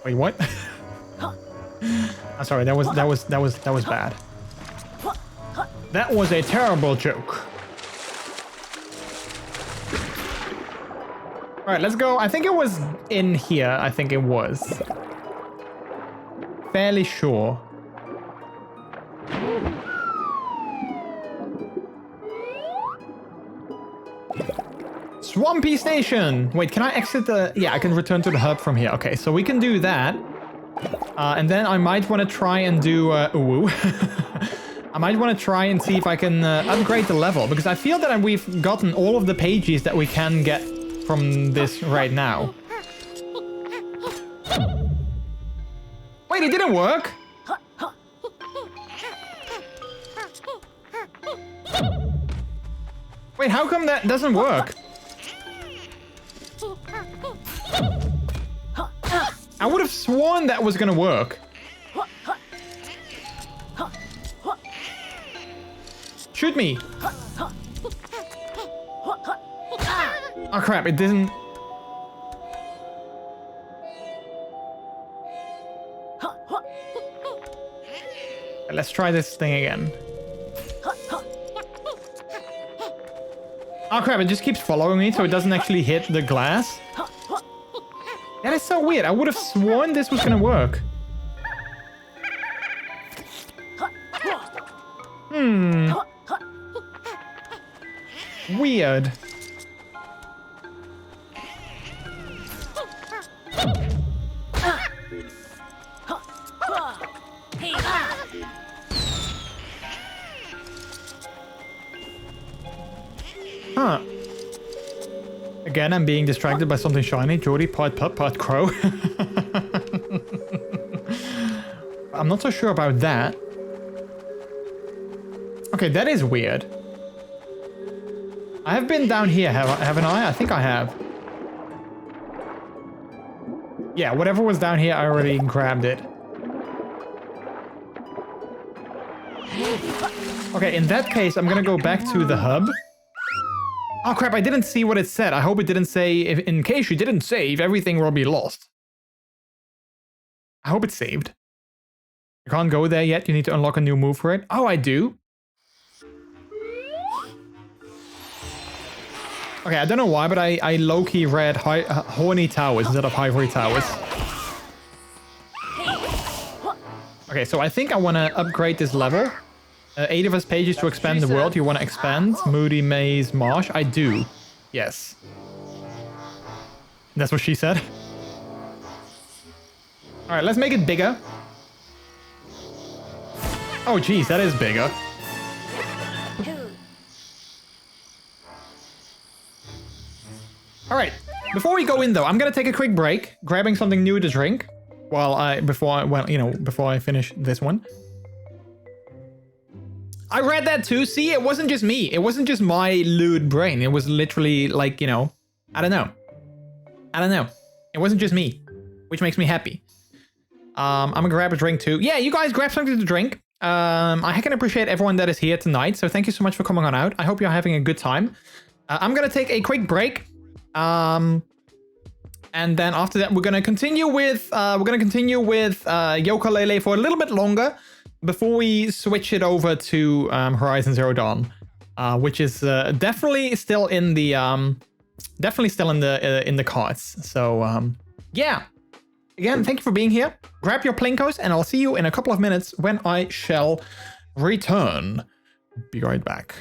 Wait, what? I'm sorry. That was bad. That was a terrible joke. All right, let's go. I think it was in here. I think it was. Fairly sure. Swampy Station! Wait, can I exit the... Yeah, I can return to the hub from here. Okay, so we can do that. And then I might want to try and do... Ooh. I might want to try and see if I can upgrade the level. Because I feel that we've gotten all of the pages that we can get from this right now. Wait, it didn't work! Wait, how come that doesn't work? I would have sworn that was gonna work. Shoot me! Oh crap, it didn't... Let's try this thing again. Oh crap, it just keeps following me so it doesn't actually hit the glass. That is so weird. I would have sworn this was gonna work. Weird. Huh. Again, I'm being distracted by something shiny. Jordy, part pup, part crow. I'm not so sure about that. Okay, that is weird. I have been down here, haven't I? I think I have. Yeah, whatever was down here, I already grabbed it. Okay, in that case, I'm gonna go back to the hub. Oh crap, I didn't see what it said. I hope it didn't say, if, in case you didn't save, everything will be lost. I hope it's saved. You can't go there yet, you need to unlock a new move for it. Oh, I do. Okay, I don't know why, but I low-key read Horny Towers instead of Ivory Towers. Okay, so I think I want to upgrade this level. 8 of us pages to expand the world. You want to expand? Moody Maze Marsh? I do. Yes. That's what she said. Alright, let's make it bigger. Oh, geez, that is bigger. Alright, before we go in though, I'm gonna take a quick break, grabbing something new to drink before I finish this one. I read that too. See, it wasn't just me. It wasn't just my lewd brain. It was literally like, you know, I don't know. It wasn't just me, which makes me happy. I'm gonna grab a drink too. Yeah, you guys grab something to drink. I can appreciate everyone that is here tonight. So thank you so much for coming on out. I hope you're having a good time. I'm gonna take a quick break. And then after that, we're gonna continue with Yooka-Laylee for a little bit longer before we switch it over to Horizon Zero Dawn, which is definitely still in the cards. So yeah. Again, thank you for being here. Grab your Plinkos, and I'll see you in a couple of minutes when I shall return. Be right back.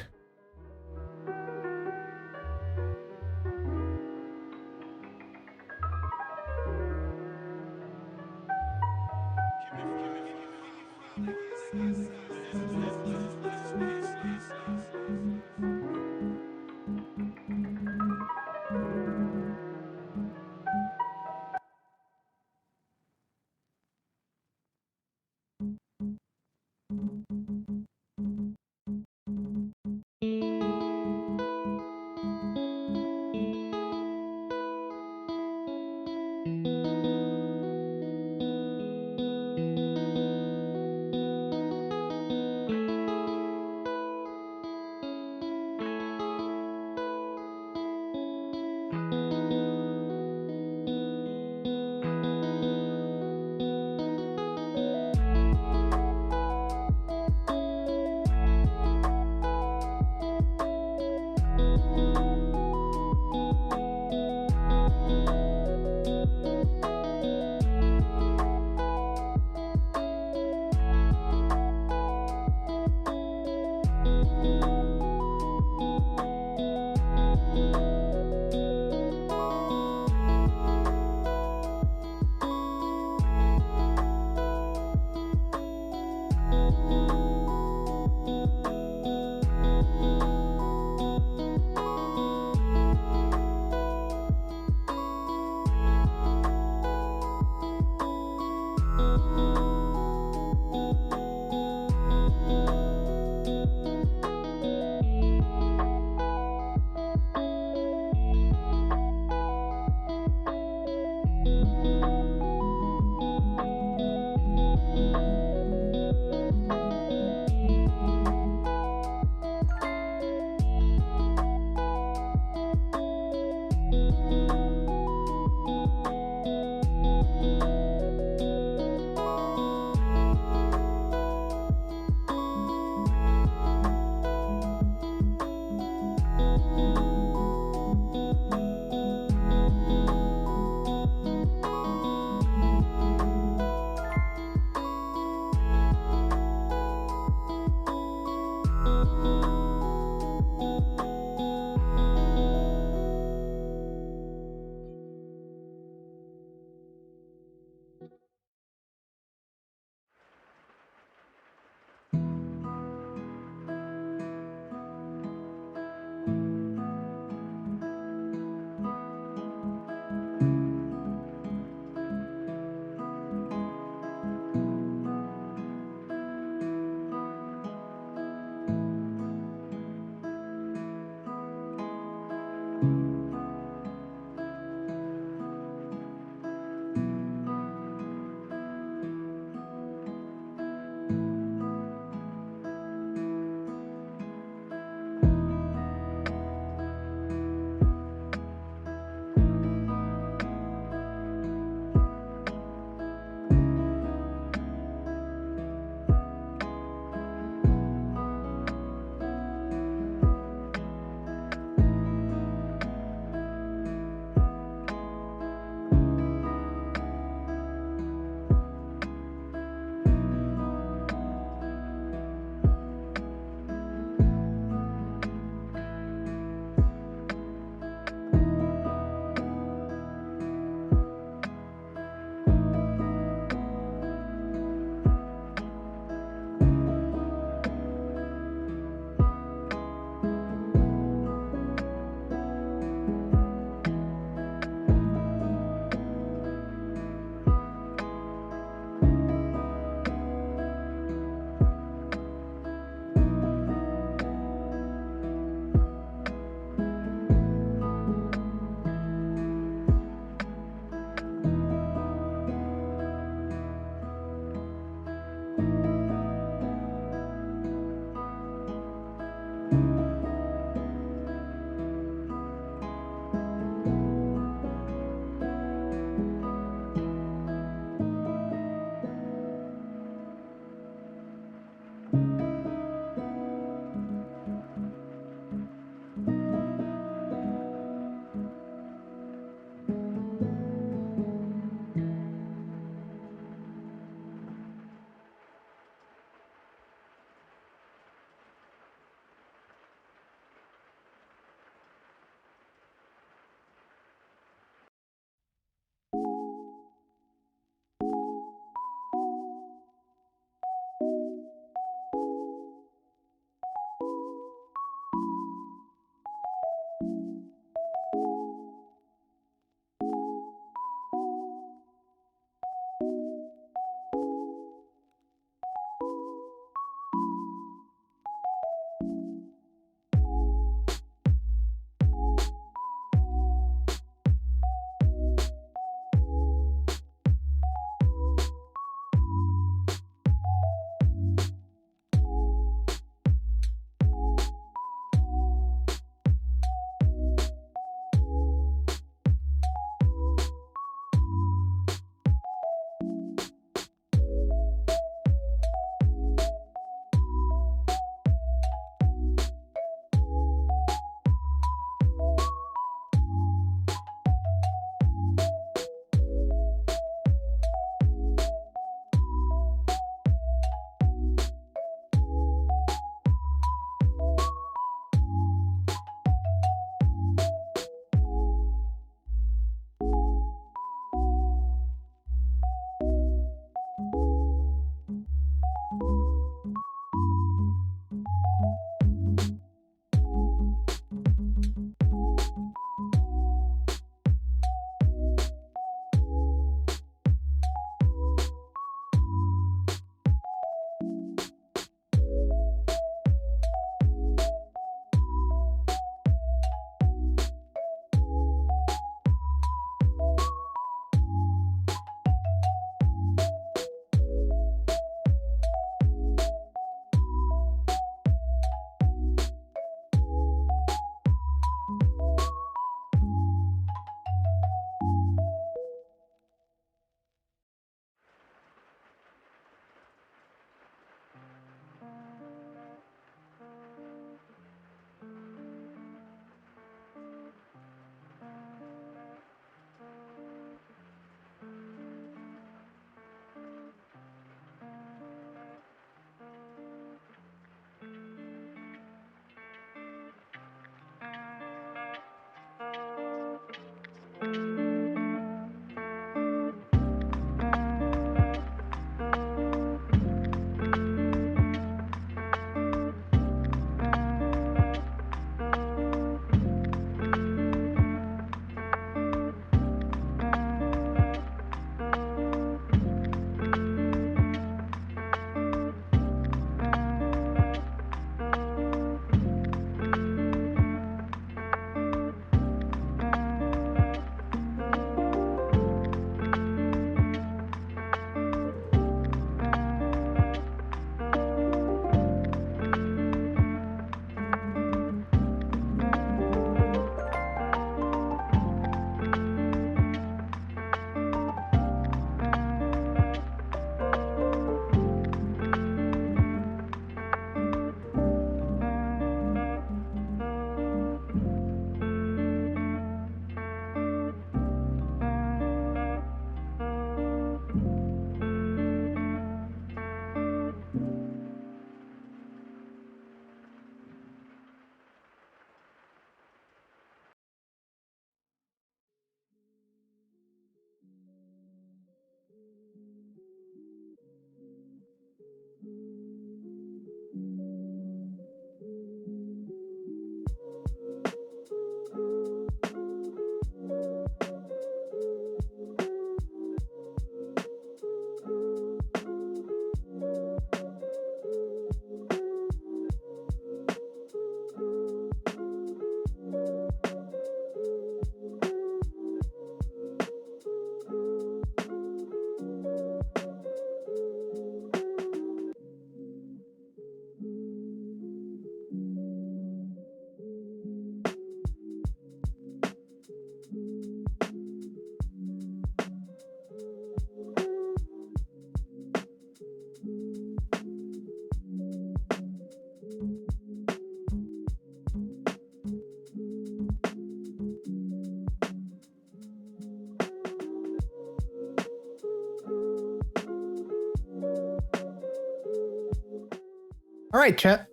All right, chat.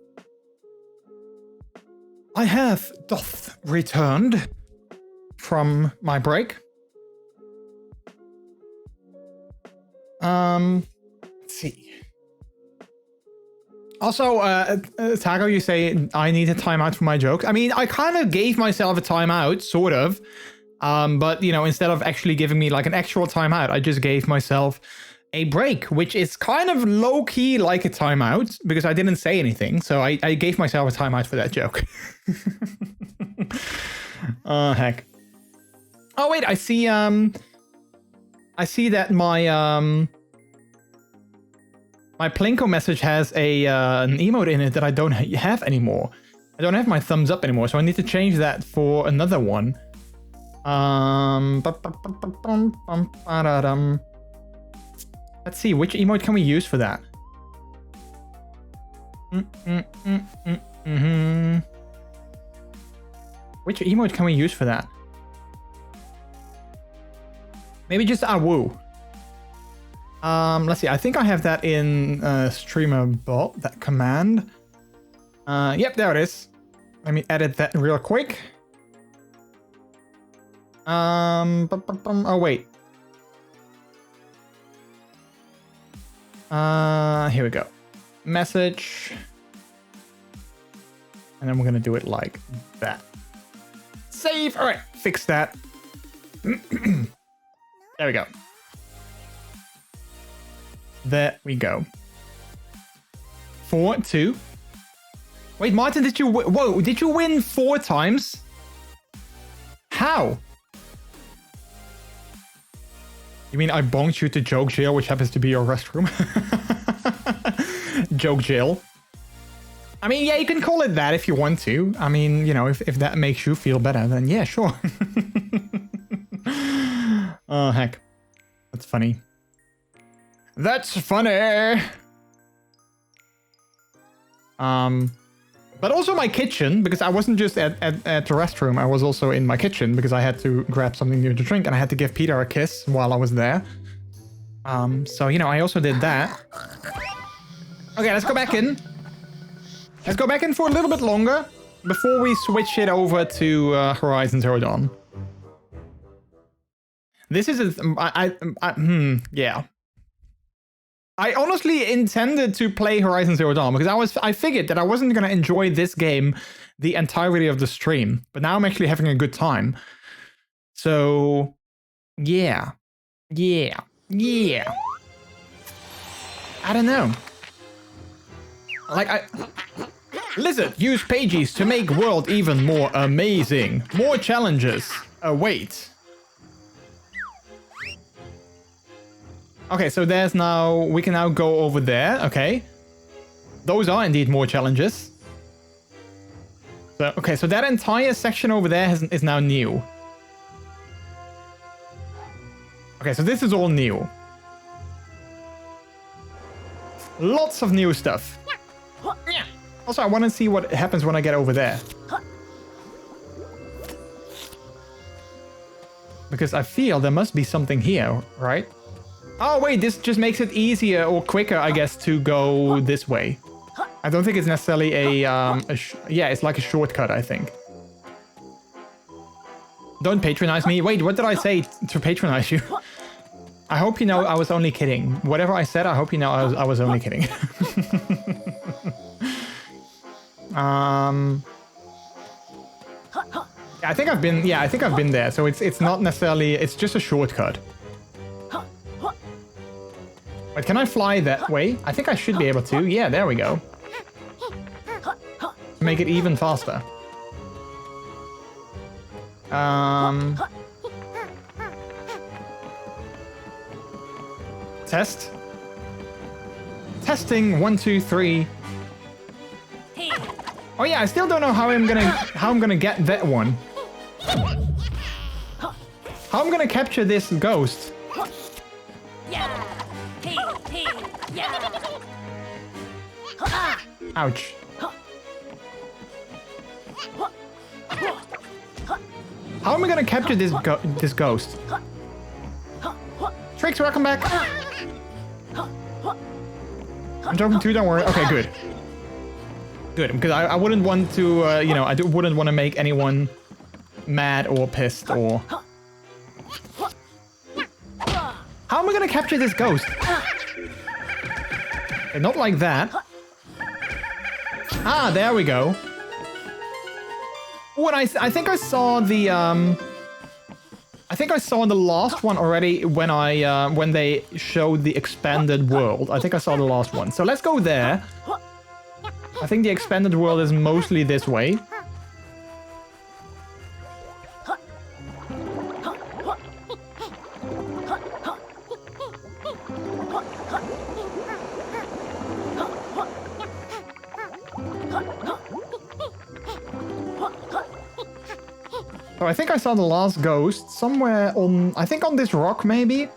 I have doth returned from my break. Let's see. Also, Taco, you say I need a timeout for my jokes. I mean, I kind of gave myself a timeout, sort of. But, you know, instead of actually giving me like an actual timeout, I just gave myself a break, which is kind of low-key like a timeout because I didn't say anything. So I gave myself a timeout for that joke. Oh, heck. Oh, wait, I see that my my Plinko message has an emote in it that I don't have anymore. I don't have my thumbs up anymore, so I need to change that for another one. Let's see, which emote can we use for that? Which emote can we use for that? Maybe just a woo. Let's see, I think I have that in Streamer Bot, that command. Yep, there it is. Let me edit that real quick. Oh, wait. Here we go. Message. And then we're gonna do it like that. Save! Alright, fix that. There we go. There we go. 4-2. Wait, Martin, did you whoa, did you win 4 times? How? You mean I bonked you to joke jail, which happens to be your restroom? Joke jail. I mean, yeah, you can call it that if you want to. I mean, you know, if that makes you feel better, then yeah, sure. Oh, heck. That's funny. That's funny! But also my kitchen, because I wasn't just at the restroom, I was also in my kitchen because I had to grab something new to drink and I had to give Peter a kiss while I was there. So, you know, I also did that. Okay, let's go back in. Let's go back in for a little bit longer before we switch it over to Horizon Zero Dawn. This is yeah. I honestly intended to play Horizon Zero Dawn because I figured that I wasn't gonna enjoy this game the entirety of the stream, but now I'm actually having a good time. So yeah. I don't know. Like Lizard, use pages to make world even more amazing. More challenges await. Okay, so there's now, we can now go over there, okay. Those are indeed more challenges. So, okay, so that entire section over there is now new. Okay, so this is all new. Lots of new stuff. Also, I want to see what happens when I get over there. Because I feel there must be something here, right? Oh, wait, this just makes it easier or quicker, I guess, to go this way. I don't think it's necessarily yeah, it's like a shortcut, I think. Don't patronize me. Wait, what did I say to patronize you? I hope you know I was only kidding. Whatever I said, I hope you know I was only kidding. I think I've been there. So it's not necessarily, it's just a shortcut. Wait, can I fly that way? I think I should be able to. Yeah, there we go. Make it even faster. Test. Testing 1, 2, 3. Oh yeah, I still don't know how I'm gonna get that one. How I'm gonna capture this ghost. Ouch. How am I gonna capture this ghost? Tricks, welcome back. I'm joking too, don't worry. Okay, good. Good, because I wouldn't want to, you know, I wouldn't want to make anyone mad or pissed or... How am I gonna capture this ghost? Okay, not like that. Ah, there we go. Oh, and I think I saw the, I think I saw the last one already when when they showed the expanded world. I think I saw the last one. So let's go there. I think the expanded world is mostly this way. So I think I saw the last ghost somewhere on, I think on this rock maybe?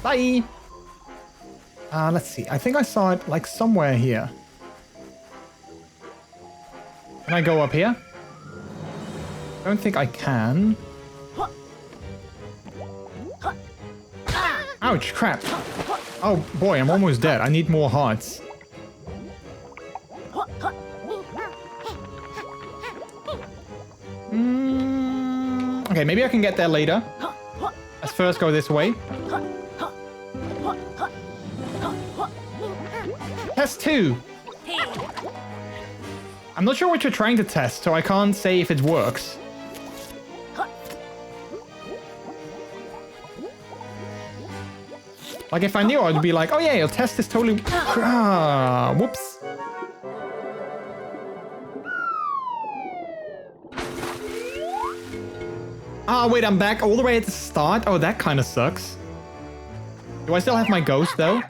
Bye! Let's see, I think I saw it like somewhere here. Can I go up here? I don't think I can. Ouch, crap. Oh boy, I'm almost dead. I need more hearts. Okay, maybe I can get there later. Let's first go this way. Test 2. I'm not sure what you're trying to test, so I can't say if it works. Like, if I knew, I'd be like, oh yeah, your test is totally... Ah, whoops. Ah, wait, I'm back all the way at the start? Oh, that kind of sucks. Do I still have my ghost, though?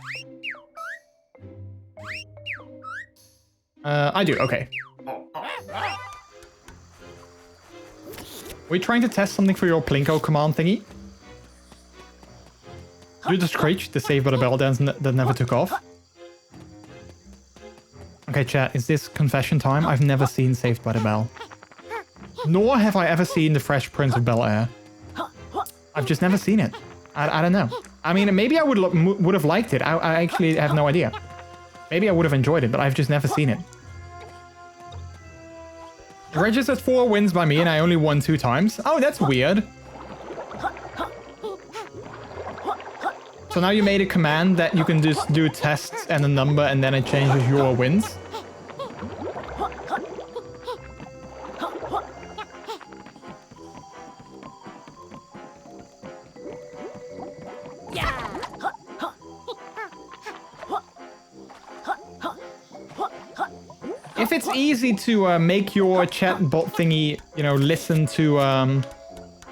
I do, okay. Were you trying to test something for your Plinko command thingy? Do the screech, the Saved by the Bell dance that never took off. Okay, chat, is this confession time? I've never seen Saved by the Bell. Nor have I ever seen The Fresh Prince of Bel-Air. I've just never seen it. I don't know. I mean, maybe I would have liked it. I actually have no idea. Maybe I would have enjoyed it, but I've just never seen it. It registered 4 wins by me and I only won 2 times. Oh, that's weird. So now you made a command that you can just do tests and a number and then it changes your wins. If it's easy to make your chat bot thingy, you know, listen to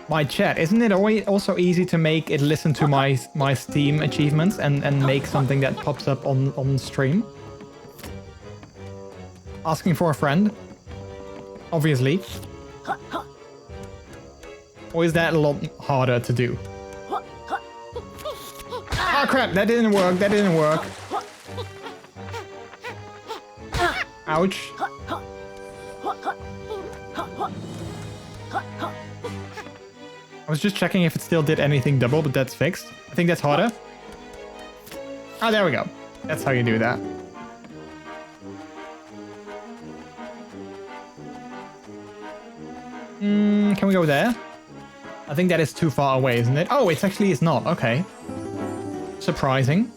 my chat, isn't it also easy to make it listen to my Steam achievements and make something that pops up on stream? Asking for a friend, obviously. Or is that a lot harder to do? Oh crap, that didn't work, that didn't work. Ouch. I was just checking if it still did anything double, but that's fixed. I think that's harder. Oh, there we go. That's how you do that. Can we go there? I think that is too far away, isn't it? Oh, it's not. Okay. Surprising.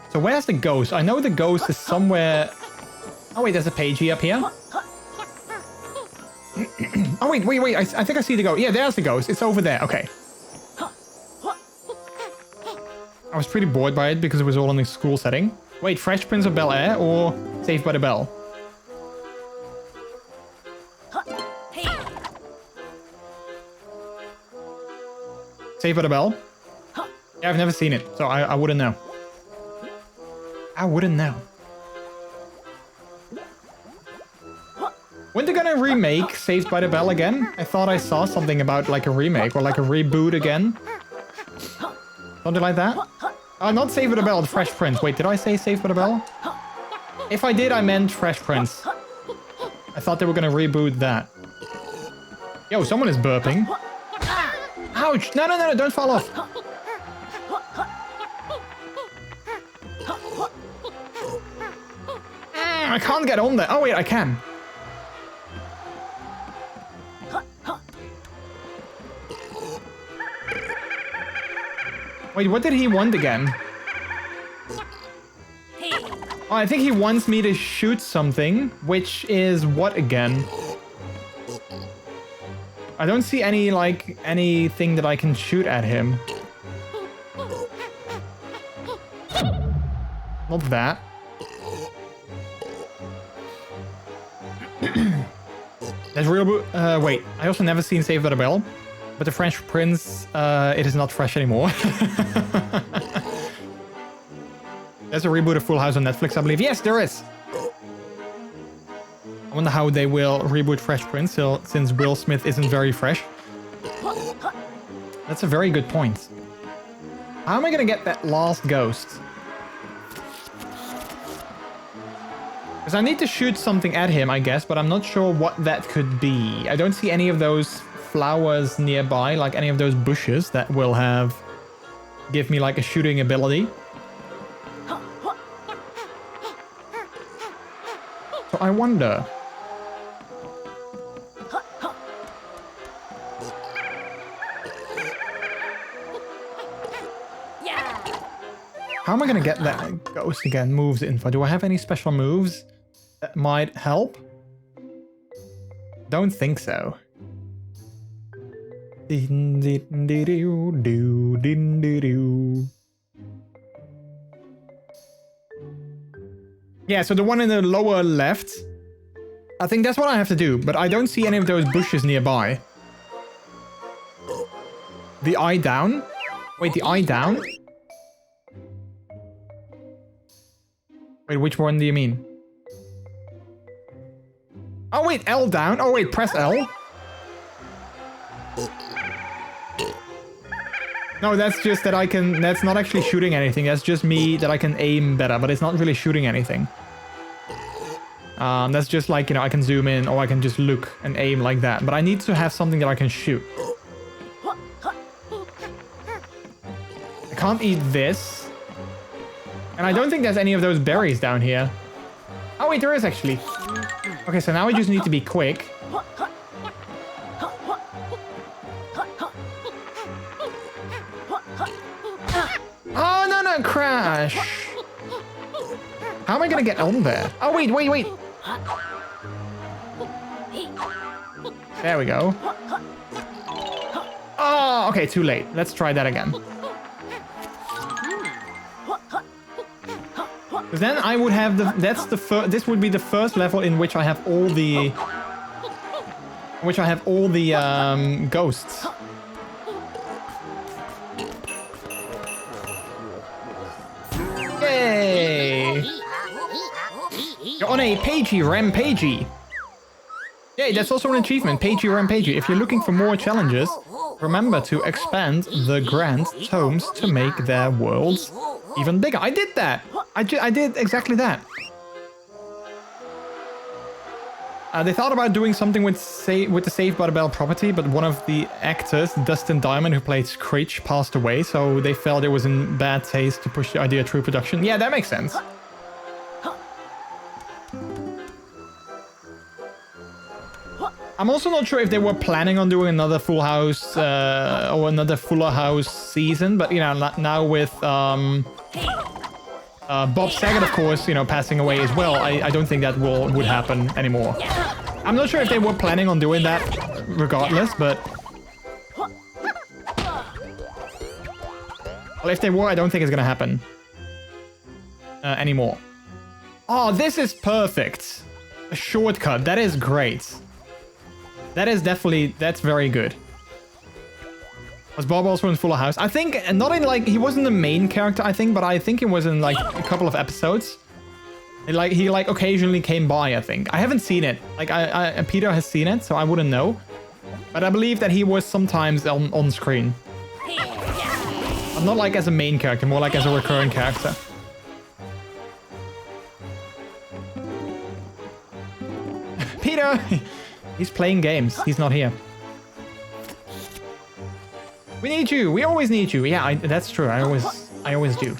So where's the ghost? I know the ghost is somewhere... Oh wait, there's a pagey up here. Oh wait. I think I see the ghost. Yeah, there's the ghost. It's over there. Okay. I was pretty bored by it because it was all in a school setting. Wait, Fresh Prince of Bel-Air or Saved by the Bell? Saved by the Bell? Yeah, I've never seen it, so I wouldn't know. I wouldn't know. When they're gonna remake Saved by the Bell again? I thought I saw something about like a remake or like a reboot again. Something like that? Not Saved by the Bell, the Fresh Prince. Wait, did I say Saved by the Bell? If I did, I meant Fresh Prince. I thought they were gonna reboot that. Yo, someone is burping. Ouch! No, don't fall off. I can't get on there. Oh wait, I can. Wait, what did he want again? Oh, I think he wants me to shoot something, which is what again? I don't see any, like, anything that I can shoot at him. Not that. There's real... wait, I also never seen Saved by the Bell. But the Fresh Prince, it is not fresh anymore. There's a reboot of Full House on Netflix, I believe. Yes, there is! I wonder how they will reboot Fresh Prince, since Will Smith isn't very fresh. That's a very good point. How am I gonna get that last ghost? Because I need to shoot something at him, I guess, but I'm not sure what that could be. I don't see any of those flowers nearby, like any of those bushes that will give me like a shooting ability. So I wonder. How am I gonna get that ghost again? Moves info. Do I have any special moves that might help? Don't think so. Yeah, so the one in the lower left, I think that's what I have to do, but I don't see any of those bushes nearby. The eye down? Wait, the eye down? Wait, which one do you mean? Oh wait, L down? Oh wait, press L? No, that's just that I can... That's not actually shooting anything. That's just me that I can aim better, but it's not really shooting anything. That's just like, you know, I can zoom in or I can just look and aim like that. But I need to have something that I can shoot. I can't eat this. And I don't think there's any of those berries down here. Oh wait, there is actually. Okay, so now we just need to be quick. Oh, no, crash. How am I gonna get on there? Oh, wait. There we go. Oh, okay, too late. Let's try that again. Because then I would have this would be the first level in which I have all the... ghosts. Yay! You're on a pagey rampagey. Yay, that's also an achievement, pagey rampagey. If you're looking for more challenges, remember to expand the Grand Tomes to make their worlds even bigger. I did that! I did exactly that. They thought about doing something with the Saved by the Bell property, but one of the actors, Dustin Diamond, who played Screech, passed away, so they felt it was in bad taste to push the idea through production. Yeah, that makes sense. I'm also not sure if they were planning on doing another Full House or another Fuller House season, but you know, now with Bob Saget, of course, you know, passing away as well, I don't think that would happen anymore. I'm not sure if they were planning on doing that regardless, but... Well, if they were, I don't think it's gonna happen anymore. Oh, this is perfect. A shortcut. That is great. That is definitely... That's very good. Was Bob also in Fuller House? I think, not in like... He wasn't the main character, I think, but I think he was in like a couple of episodes. Like, he like occasionally came by, I think. I haven't seen it. Like, Peter has seen it, so I wouldn't know. But I believe that he was sometimes on screen. But not like as a main character, more like as a recurring character. Peter! He's playing games. He's not here. We need you. We always need you. Yeah, that's true. I always do.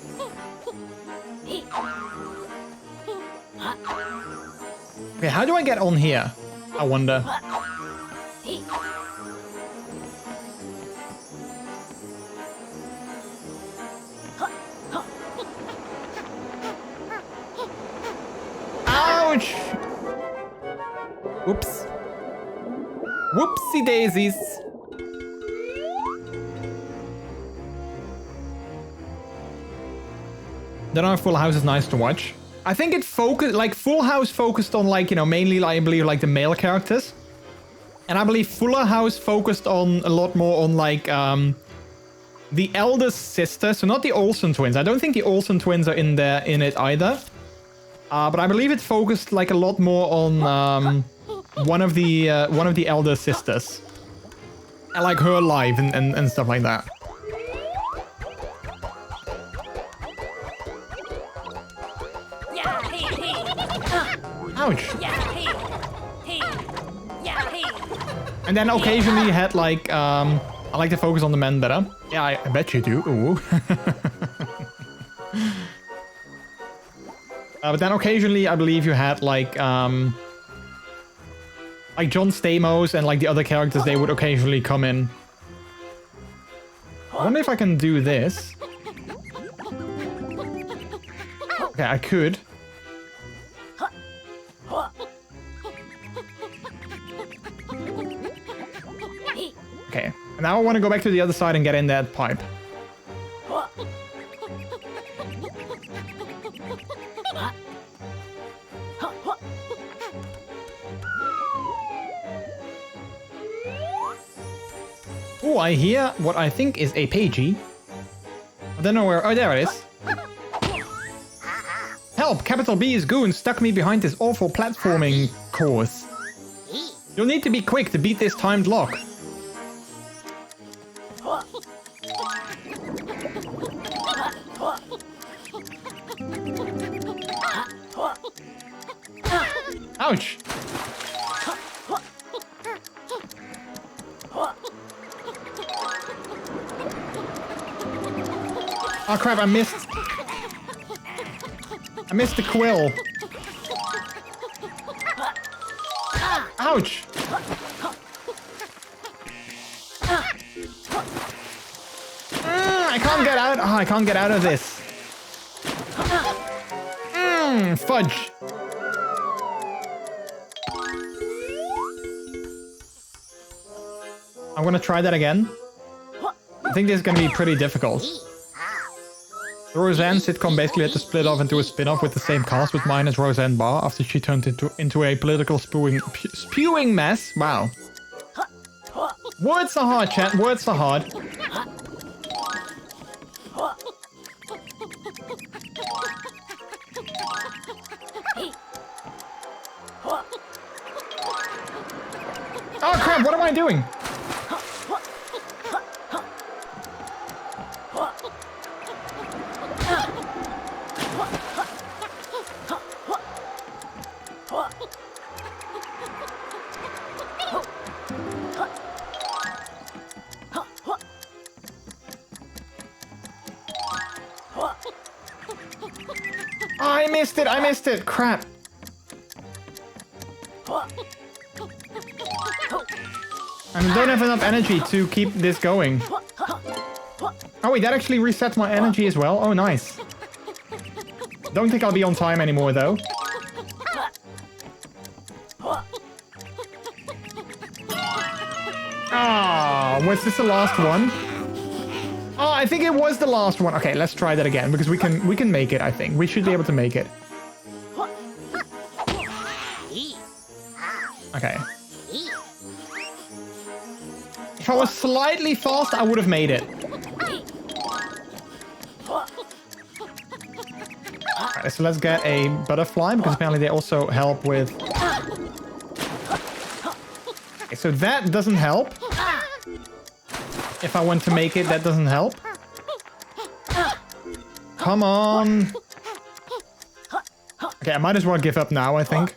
Okay, how do I get on here? I wonder. Ouch! Whoops. Whoopsie daisies. Don't know if Full House is nice to watch. I think it focused, like Full House focused on like, you know, mainly I believe like the male characters. And I believe Fuller House focused on a lot more on like the eldest sister. So not the Olsen twins. I don't think the Olsen twins are in it either. But I believe it focused like a lot more on one of the elder sisters. And like her life and stuff like that. Ouch. And then occasionally you had like, I like to focus on the men better. Yeah, I bet you do. Ooh. But then occasionally I believe you had like John Stamos and like the other characters, they would occasionally come in. I wonder if I can do this. Okay, I could. Okay, and now I want to go back to the other side and get in that pipe. Oh, I hear what I think is a pagey. I don't know where... Oh, there it is. Help! Capital B's goons stuck me behind this awful platforming course. You'll need to be quick to beat this timed lock. Ouch! Oh crap, I missed. I missed the quill. Ouch. I can't get out. Oh, I can't get out of this. Fudge. I'm gonna try that again. I think this is gonna be pretty difficult. The Roseanne sitcom basically had to split off into a spin-off with the same cast with minus Roseanne Barr after she turned into a political spewing mess. Wow. Words are hard, chat. Words are hard. Oh crap, what am I doing? Oh, I missed it, crap. I don't have enough energy to keep this going. Oh wait, that actually resets my energy as well. Oh, nice. Don't think I'll be on time anymore, though. Ah, was this the last one? Oh, I think it was the last one. Okay, let's try that again because we can make it. I think we should be able to make it. Okay. If I was slightly fast, I would have made it. Alright, so let's get a butterfly because apparently they also help with... Okay, so that doesn't help. If I want to make it, that doesn't help. Come on. Okay, I might as well give up now, I think.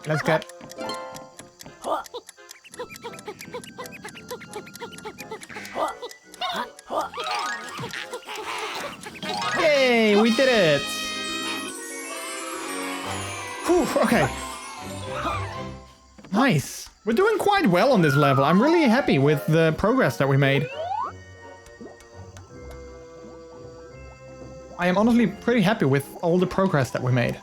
Let's get... Yay, we did it! Whew, okay. Nice. We're doing quite well on this level. I'm really happy with the progress that we made. I am honestly pretty happy with all the progress that we made.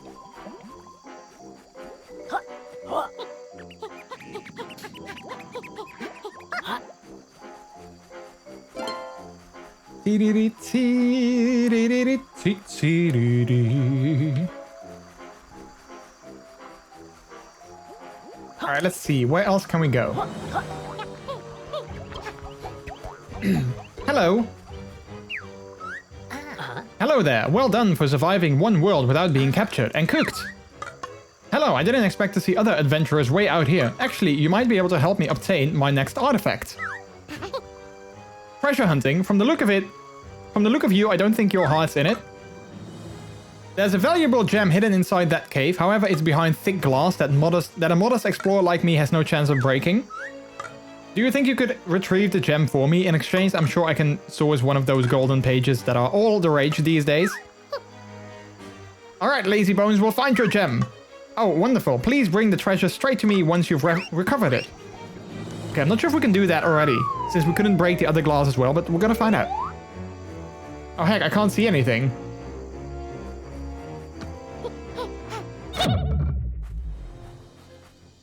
Alright, let's see. Where else can we go? Hello. Hello there. Well done for surviving one world without being captured and cooked. Hello, I didn't expect to see other adventurers way out here. Actually, you might be able to help me obtain my next artifact. Treasure hunting. From the look of you, I don't think your heart's in it. There's a valuable gem hidden inside that cave. However, it's behind thick glass that a modest explorer like me has no chance of breaking. Do you think you could retrieve the gem for me? In exchange, I'm sure I can source one of those golden pages that are all the rage these days. Alright, lazy bones, we'll find your gem. Oh, wonderful. Please bring the treasure straight to me once you've recovered it. Okay, I'm not sure if we can do that already, since we couldn't break the other glass as well, but we're gonna find out. Oh heck, I can't see anything.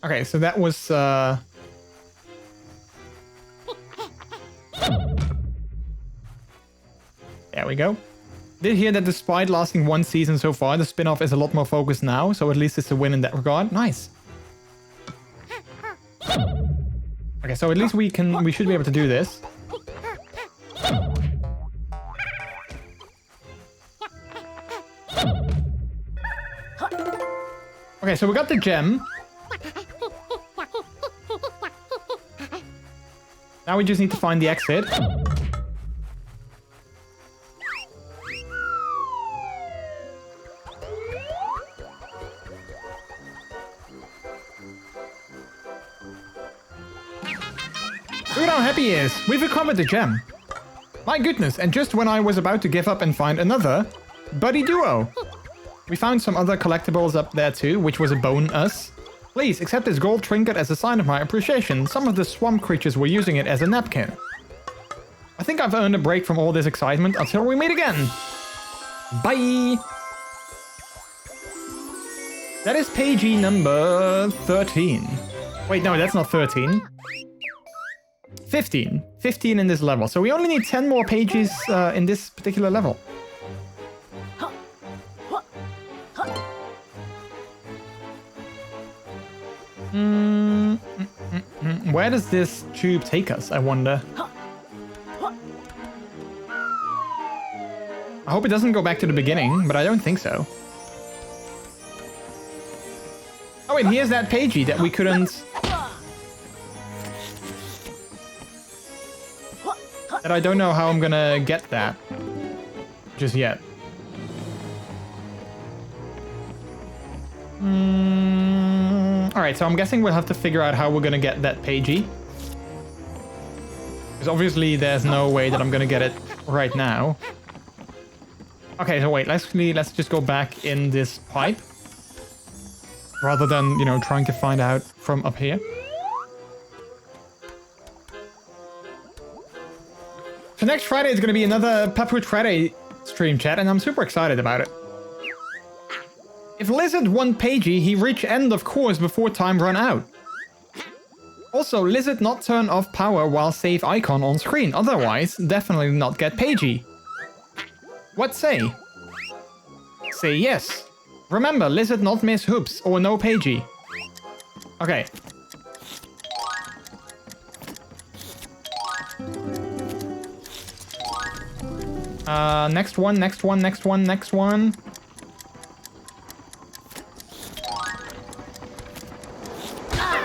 Okay, so that was, There we go. Did hear that despite lasting one season so far, the spin-off is a lot more focused now, so at least it's a win in that regard. Nice. Okay, so at least we should be able to do this. Okay, so we got the gem. Now we just need to find the exit. he is! We've recovered the gem. My goodness, and just when I was about to give up and find another buddy duo. We found some other collectibles up there too, which was a bonus. Please accept this gold trinket as a sign of my appreciation. Some of the swamp creatures were using it as a napkin. I think I've earned a break from all this excitement until we meet again. Bye! That is pagey number 13. Wait, no, that's not 13. 15. 15 in this level. So we only need 10 more pages in this particular level. Where does this tube take us, I wonder? I hope it doesn't go back to the beginning, but I don't think so. Oh, and here's that pagey that we couldn't... That I don't know how I'm gonna get that just yet. Alright, so I'm guessing we'll have to figure out how we're gonna get that pagey. Because obviously there's no way that I'm gonna get it right now. Okay, so wait, let's just go back in this pipe. Rather than, you know, trying to find out from up here. So next Friday is going to be another Paphoot Friday stream chat, and I'm super excited about it. If Lizard won pagey, he reach end of course before time run out. Also, Lizard not turn off power while save icon on screen, otherwise definitely not get pagey. What say? Say yes. Remember, Lizard not miss hoops or no pagey. Okay. Next one, next one, next one, next one.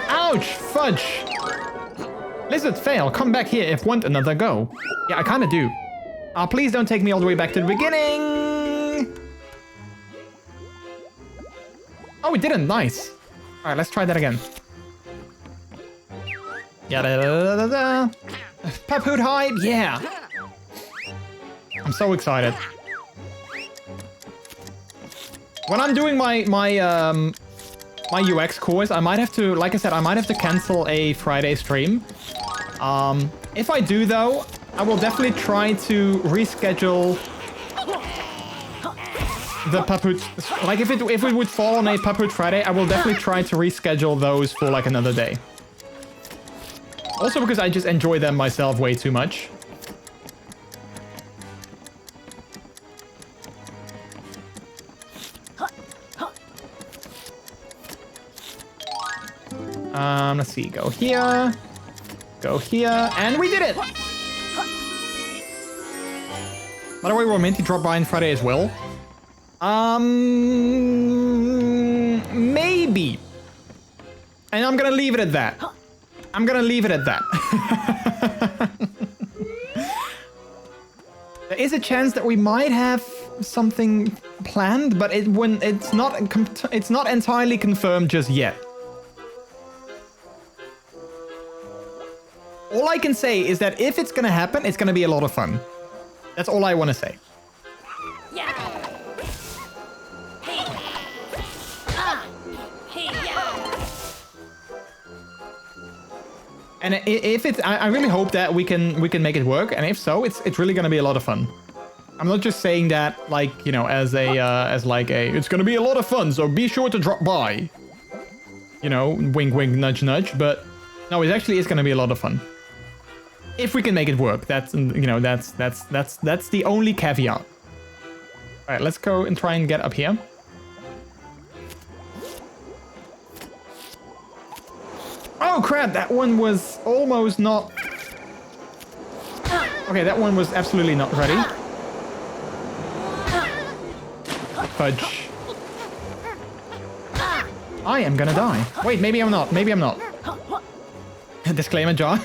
Ouch! Fudge! Lizard fail, come back here if want another go. Yeah, I kinda do. Please don't take me all the way back to the beginning! Oh, it didn't, nice. Alright, let's try that again. Yada-da-da-da-da. Paphoot hype, yeah! I'm so excited. When I'm doing my UX course, I might have to, like I said, I might have to cancel a Friday stream. If I do though, I will definitely try to reschedule the Paphoot. Like if it would fall on a Paphoot Friday, I will definitely try to reschedule those for like another day. Also because I just enjoy them myself way too much. Let's see, go here, and we did it! By the way, we're meant to drop by on Friday as well. Maybe. And I'm gonna leave it at that. I'm gonna leave it at that. There is a chance that we might have something planned, but it's not entirely confirmed just yet. All I can say is that if it's gonna happen, it's gonna be a lot of fun. That's all I want to say. And if it's, I really hope that we can make it work. And if so, it's really gonna be a lot of fun. I'm not just saying that like, you know, as it's gonna be a lot of fun, so be sure to drop by. You know, wink, wink, nudge, nudge. But no, it actually is gonna be a lot of fun. If we can make it work, that's, you know, that's the only caveat. All right, let's go and try and get up here. Oh crap, that one was almost not... Okay, that one was absolutely not ready. Fudge. I am gonna die. Wait, maybe I'm not, maybe I'm not. Disclaimer jar.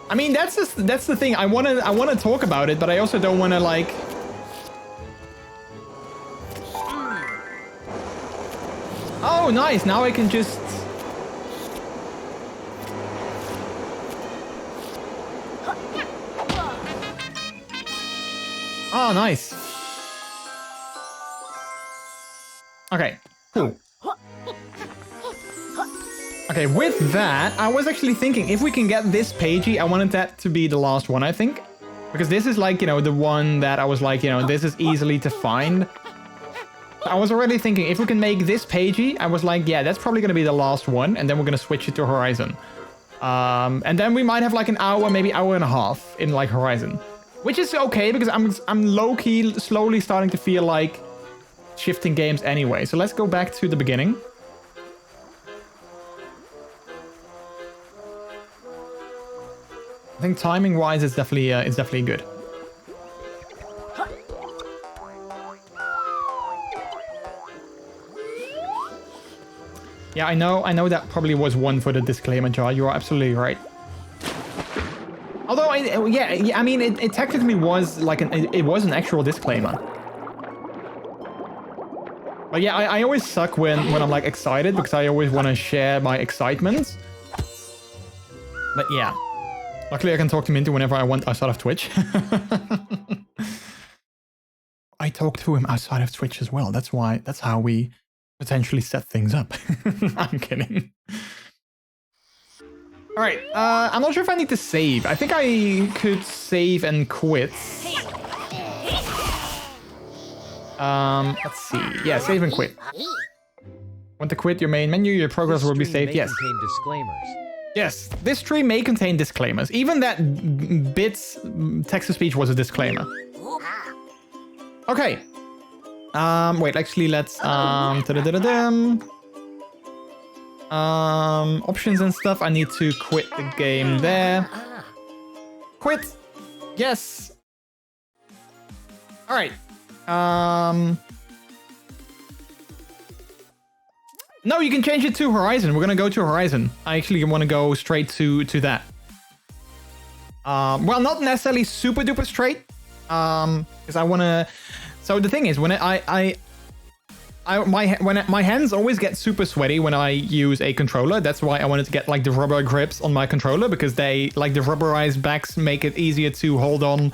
I mean, that's the thing. I wanna talk about it, but I also don't wanna like. Oh, nice! Now I can just. Oh, nice. Okay, cool. Okay, with that, I was actually thinking if we can get this pagey, I wanted that to be the last one, I think. Because this is like, you know, the one that I was like, you know, this is easily to find. I was already thinking if we can make this pagey, I was like, yeah, that's probably going to be the last one. And then we're going to switch it to Horizon. And then we might have like an hour, maybe hour and a half in like Horizon. Which is okay because I'm low-key slowly starting to feel like shifting games anyway. So let's go back to the beginning. I think timing-wise, it's definitely good. Yeah, I know that probably was one for the disclaimer jar. You are absolutely right. Although, yeah, I mean, it technically was like it was an actual disclaimer. But yeah, I always suck when I'm like excited because I always want to share my excitement. But yeah. Luckily, I can talk to Minty whenever I want outside of Twitch. I talk to him outside of Twitch as well. That's how we potentially set things up. I'm kidding. All right, I'm not sure if I need to save. I think I could save and quit. Let's see. Yeah, save and quit. Want to quit your main menu? Your progress will be saved. Yes. Contain disclaimers. Yes, this stream may contain disclaimers. Even that bits text-to-speech was a disclaimer. Okay. Wait, actually, let's options and stuff. I need to quit the game there. Quit. Yes. All right. No, you can change it to Horizon. We're gonna go to Horizon. I actually want to go straight to that. Well, not necessarily super duper straight. Because I want to. So the thing is, when my hands always get super sweaty when I use a controller. That's why I wanted to get like the rubber grips on my controller because they like the rubberized backs make it easier to hold on.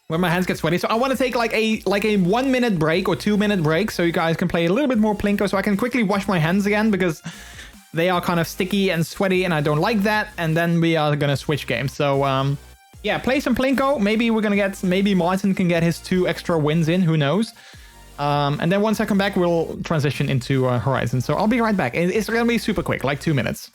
When my hands get sweaty. So I want to take like a 1 minute break or 2 minute break so you guys can play a little bit more Plinko so I can quickly wash my hands again because they are kind of sticky and sweaty and I don't like that. And then we are going to switch games. So yeah, play some Plinko. Maybe we're going to maybe Martin can get his 2 extra wins in. Who knows? And then once I come back, we'll transition into Horizon. So I'll be right back. It's going to be super quick, like 2 minutes.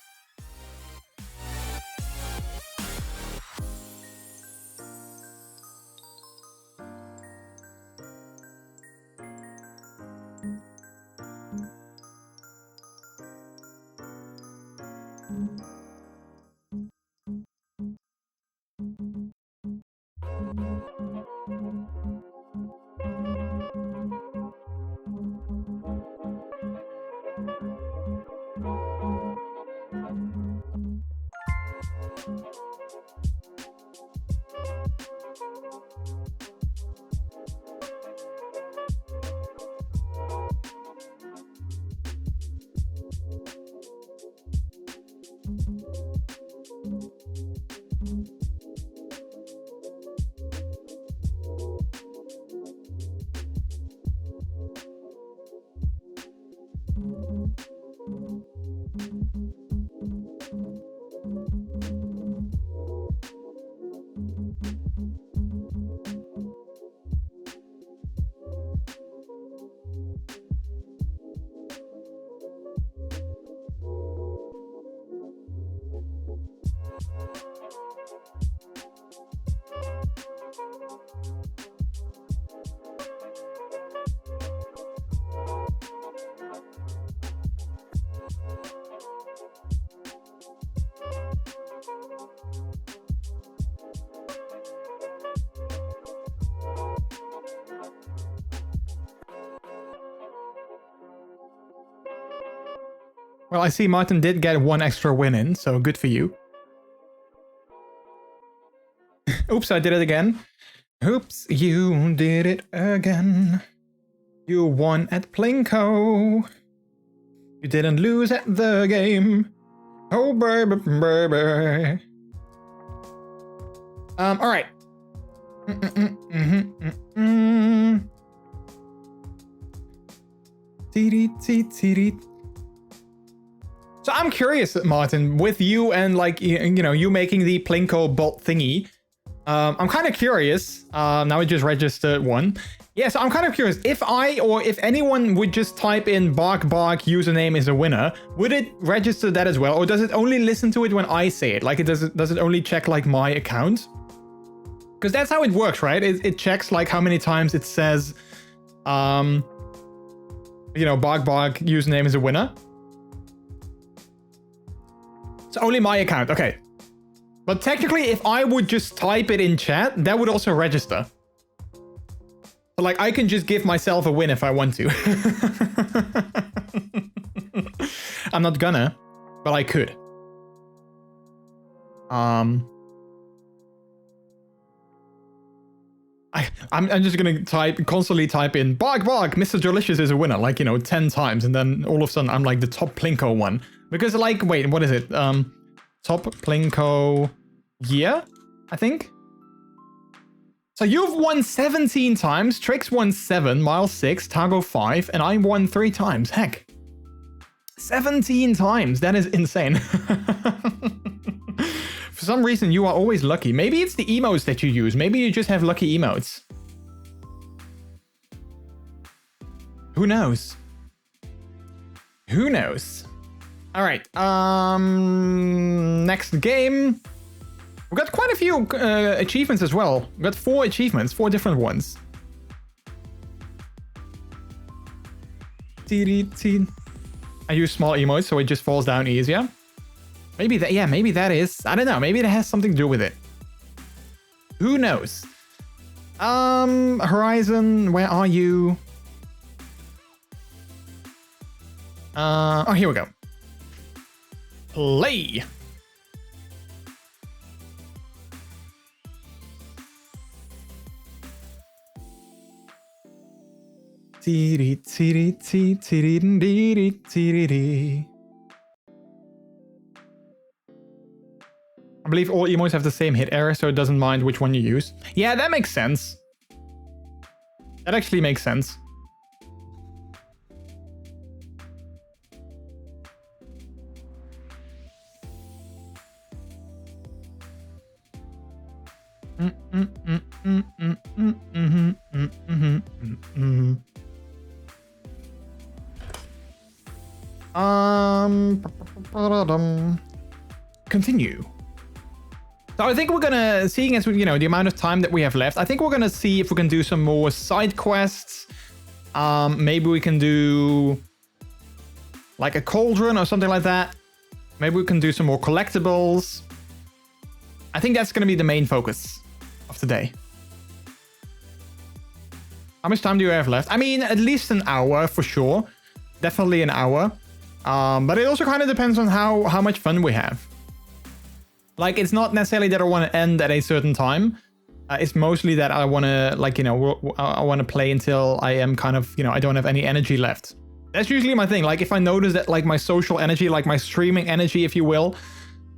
Well, I see Martin did get 1 extra win in, so good for you. Oops, I did it again. Oops, you did it again. You won at Plinko. You didn't lose at the game. Oh, baby, baby. All right. So I'm curious, Martin, with you and like, you know, you making the Plinko bot thingy. I'm kind of curious. Now I just registered one. Yeah, so I'm kind of curious if I or if anyone would just type in bark username is a winner, would it register that as well? Or does it only listen to it when I say it? Like does it only check like my account? Because that's how it works, right? It checks like how many times it says, you know, bark username is a winner. It's only my account, okay. But technically, if I would just type it in chat, that would also register. So like, I can just give myself a win if I want to. I'm not gonna, but I could. I'm just gonna constantly type in bark, MrJordilicious is a winner, like, you know, 10 times, and then all of a sudden I'm like the top Plinko one. Because like, wait, what is it? Top Plinko year, I think? So you've won 17 times, Trix won 7, Miles 6, Tago 5, and I won 3 times. Heck. 17 times, that is insane. For some reason, you are always lucky. Maybe it's the emotes that you use. Maybe you just have lucky emotes. Who knows? Who knows? All right. Next game. We've got quite a few achievements as well. We've got 4 achievements, 4 different ones. I use small emotes, so it just falls down easier. Maybe that, yeah, maybe that is, I don't know, maybe it has something to do with it. Who knows? Horizon, where are you? Oh, here we go. Play. I believe all emotes have the same hit area, so it doesn't mind which one you use. Yeah, that makes sense. That actually makes sense. Continue. So I think we're gonna, seeing as you know the amount of time that we have left, I think we're gonna see if we can do some more side quests. Maybe we can do like a cauldron or something like that. Maybe we can do some more collectibles. I think that's gonna be the main focus of today. How much time do you have left? I mean, at least an hour for sure. Definitely an hour. But it also kind of depends on how much fun we have. Like, it's not necessarily that I want to end at a certain time. It's mostly that I want to, like, you know, I want to play until I am kind of, you know, I don't have any energy left. That's usually my thing. Like, if I notice that, like, my social energy, like my streaming energy, if you will,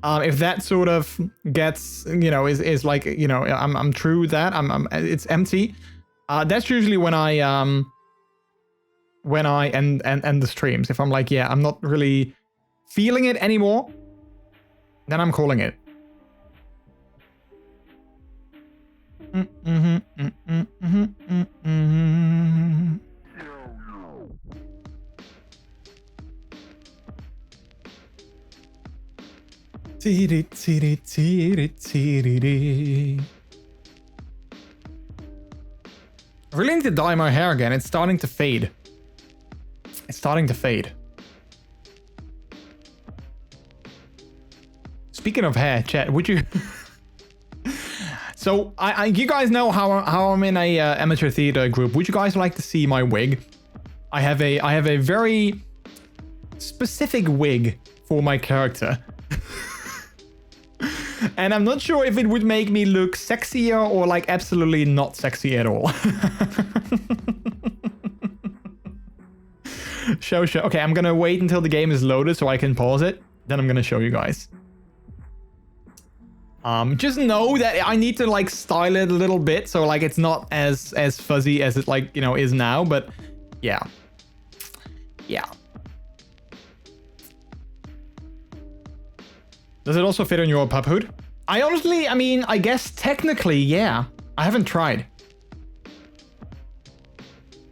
if that sort of gets, you know, is like, you know, I'm through that, it's empty. That's usually when I end the streams. If I'm like, yeah, I'm not really feeling it anymore, then I'm calling it. I really need to dye my hair again. It's starting to fade. It's starting to fade. Speaking of hair, chat, would you... So, you guys know how I'm in a amateur theater group. Would you guys like to see my wig? I have a very specific wig for my character. And I'm not sure if it would make me look sexier or like absolutely not sexy at all. Show. Okay, I'm gonna wait until the game is loaded so I can pause it. Then I'm gonna show you guys. Just know that I need to like style it a little bit, so like it's not as fuzzy as it like, you know, is now, but yeah. Yeah. Does it also fit on your pup hood? I mean, I guess technically, yeah. I haven't tried.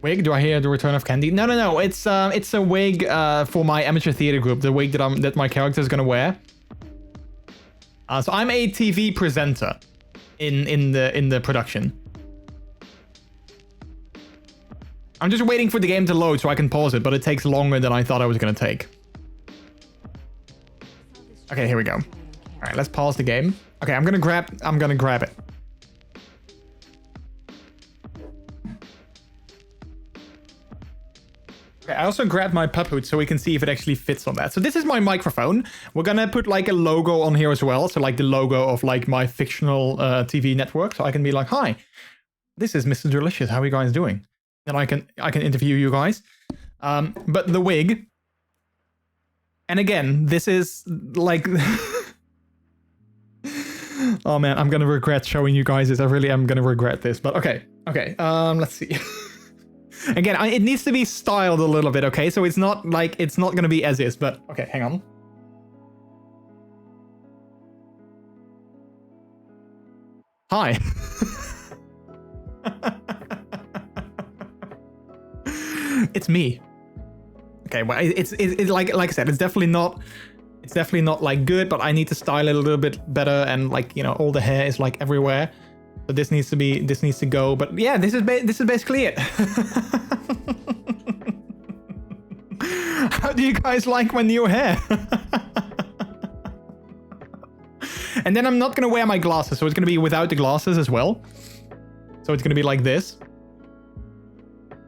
Wig? Do I hear the return of Candy? No. It's a wig for my amateur theater group. The wig that my character is gonna wear. So I'm a TV presenter in the production. I'm just waiting for the game to load so I can pause it, but it takes longer than I thought it was gonna take. Okay, here we go. All right, let's pause the game. Okay, I'm gonna grab it. Okay, I also grabbed my pup hood so we can see if it actually fits on that. So this is my microphone. We're gonna put like a logo on here as well. So like the logo of like my fictional TV network. So I can be like, hi, this is MrJordilicious. How are you guys doing? And I can interview you guys. But the wig. And again, this is like... Oh man, I'm gonna regret showing you guys this. I really am gonna regret this, but okay. Let's see. Again, it needs to be styled a little bit, okay? So it's not gonna be as is, but okay, hang on. Hi. It's me. Okay, well, it's like I said, it's definitely not like good, but I need to style it a little bit better, and like, you know, all the hair is like everywhere. So this needs to go, but yeah, this is basically it. How do you guys like my new hair? And then I'm not gonna wear my glasses, so it's gonna be without the glasses as well. So it's gonna be like this. Oh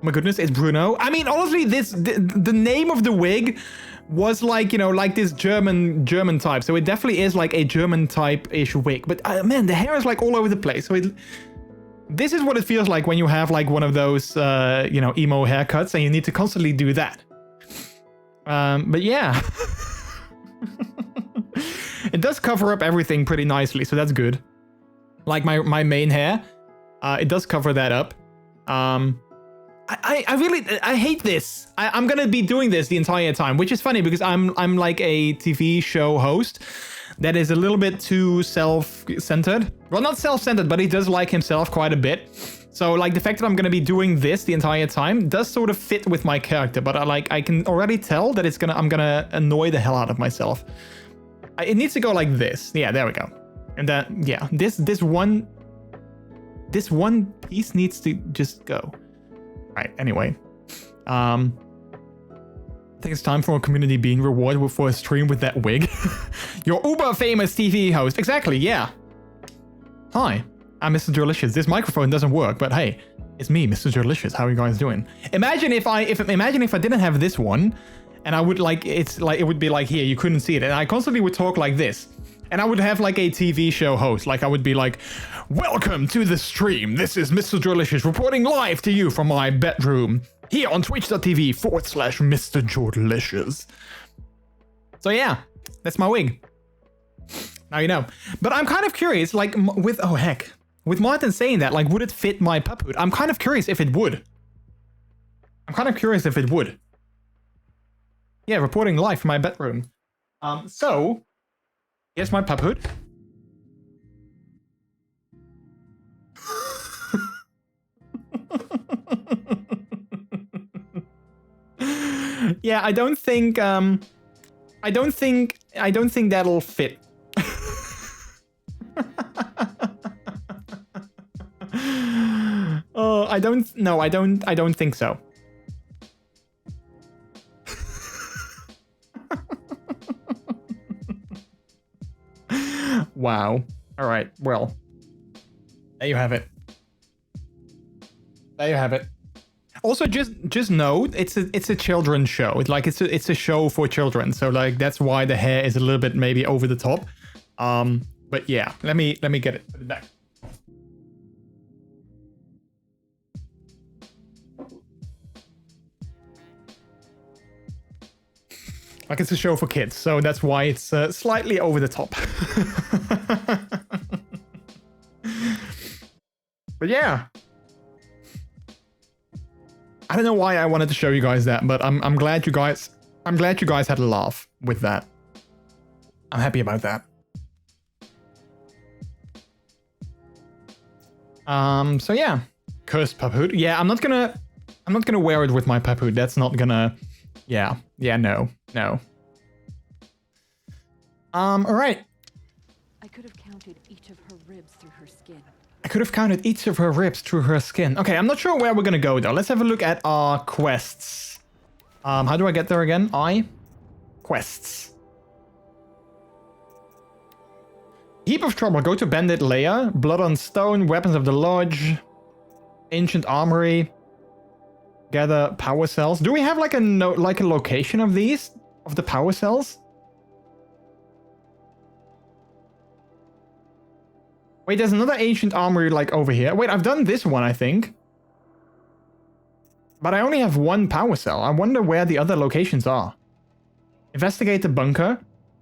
my goodness, it's Bruno. I mean, honestly, the name of the wig was like, you know, like this German type. So it definitely is like a German type-ish wig. But man, the hair is like all over the place. So this is what it feels like when you have like one of those, you know, emo haircuts and you need to constantly do that. But yeah. It does cover up everything pretty nicely, so that's good. Like my main hair, it does cover that up. I hate this. I'm gonna be doing this the entire time, which is funny because I'm like a TV show host that is a little bit too self-centered. Well, not self-centered, but he does like himself quite a bit. So like the fact that I'm gonna be doing this the entire time does sort of fit with my character, but I can already tell that I'm gonna annoy the hell out of myself. It needs to go like this. Yeah, there we go. And then yeah, this one piece needs to just go. Right, anyway. I think it's time for a community being rewarded for a stream with that wig. Your uber famous TV host. Exactly, yeah. Hi, I'm MrJordilicious. This microphone doesn't work, but hey, it's me, MrJordilicious. How are you guys doing? Imagine if I didn't have this one, and I would like, it would be like here, you couldn't see it, and I constantly would talk like this. And I would have like a TV show host. Like I would be like, welcome to the stream. This is MrJordilicious reporting live to you from my bedroom here on twitch.tv/MrJordilicious. So yeah, that's my wig. Now you know. But I'm kind of curious, like with Martin saying that, like, would it fit my pup hood? I'm kind of curious if it would. Yeah, reporting live from my bedroom. So here's my pup hood. Yeah, I don't think that'll fit. Oh, I don't think so. Wow. All right. Well, there you have it. Also, just note, it's a children's show. It's a show for children. So like that's why the hair is a little bit maybe over the top. But yeah, let me get it back. Like it's a show for kids, so that's why it's slightly over the top. But yeah. I don't know why I wanted to show you guys that, but I'm glad you guys had a laugh with that. I'm happy about that. So yeah. Cursed pup hood. Yeah, I'm not gonna wear it with my pup hood. That's not gonna... Yeah, no. Alright. I could have counted each of her ribs through her skin. Okay, I'm not sure where we're gonna go though. Let's have a look at our quests. How do I get there again? Quests. Heap of trouble. Go to Bandit Lair. Blood on Stone. Weapons of the Lodge. Ancient Armory. Gather power cells. Do we have like a location of these? Of the power cells? Wait, there's another Ancient Armory like over here. Wait, I've done this one, I think. But I only have one power cell. I wonder where the other locations are. Investigate the bunker.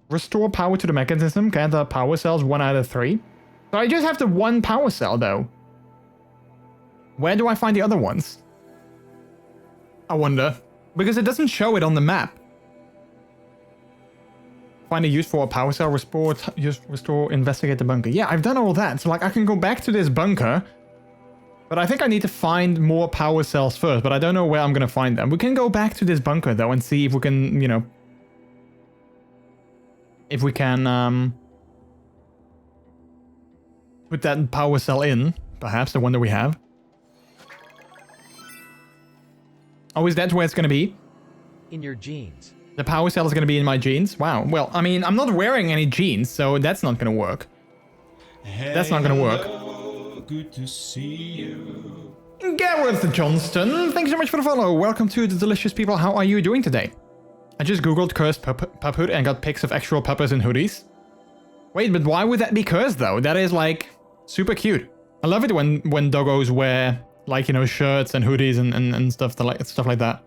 Restore power to the mechanism. Gather power cells 1 out of 3. So I just have the one power cell though. Where do I find the other ones? I wonder. Because it doesn't show it on the map. Find a use for a power cell, restore, investigate the bunker. Yeah, I've done all that. So like I can go back to this bunker. But I think I need to find more power cells first. But I don't know where I'm going to find them. We can go back to this bunker though and see if we can, you know... If we can put that power cell in. Perhaps, the one that we have. Oh, is that where it's going to be? In your jeans. The power cell is going to be in my jeans? Wow. Well, I mean, I'm not wearing any jeans, so that's not going to work. That's not going to work. Good to see you. Gareth Johnston, thanks so much for the follow. Welcome to the delicious people. How are you doing today? I just googled cursed pup hood and got pics of actual puppers in hoodies. Wait, but why would that be cursed though? That is like super cute. I love it when doggos wear like, you know, shirts and hoodies and stuff like that.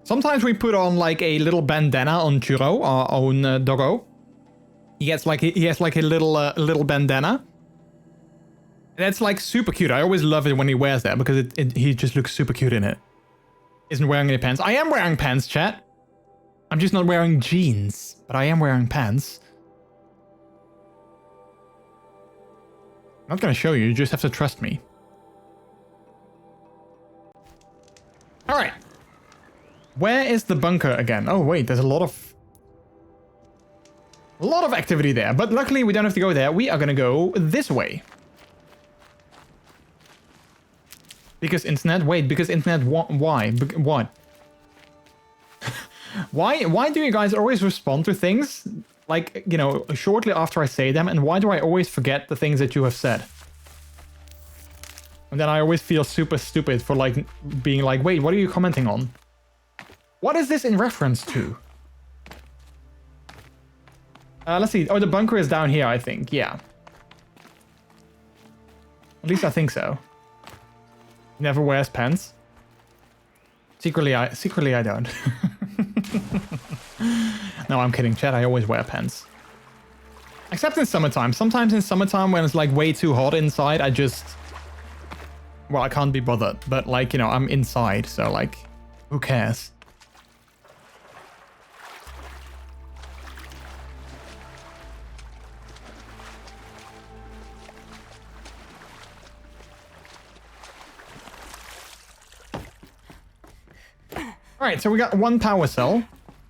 Sometimes we put on like a little bandana on Churro, our own doggo. He has like a little bandana. And that's like super cute. I always love it when he wears that because he just looks super cute in it. Isn't wearing any pants. I am wearing pants, chat. I'm just not wearing jeans, but I am wearing pants. I'm not gonna show you. You just have to trust me. All right. Where is the bunker again? Oh wait, there's a lot of activity there, but luckily we don't have to go there. We are gonna go this way. Because internet? Wait, because internet why? What? Why do you guys always respond to things like, you know, shortly after I say them, and why do I always forget the things that you have said? And then I always feel super stupid for like being like, wait, what are you commenting on? What is this in reference to? Let's see. Oh, the bunker is down here, I think. Yeah. At least I think so. Never wears pants. Secretly I don't. No, I'm kidding, chat. I always wear pants. Except in summertime. Sometimes in summertime when it's like way too hot inside, I just... Well, I can't be bothered. But like, you know, I'm inside, so like, who cares? Alright, so we got one power cell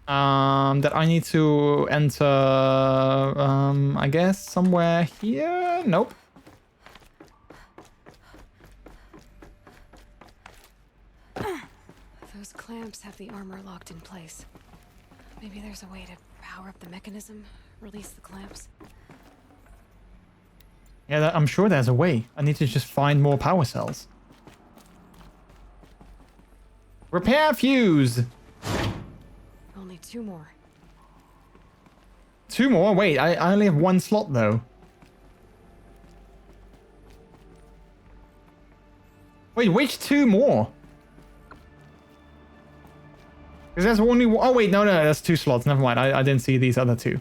that I need to enter, I guess, somewhere here? Nope. Those clamps have the armor locked in place. Maybe there's a way to power up the mechanism, release the clamps. Yeah, I'm sure there's a way. I need to just find more power cells. Repair fuse. Only 2 more. 2 more? Wait, I only have 1 slot though. Wait, which 2 more? Because there's only... Oh, wait, no, that's 2 slots. Never mind. I didn't see these other 2.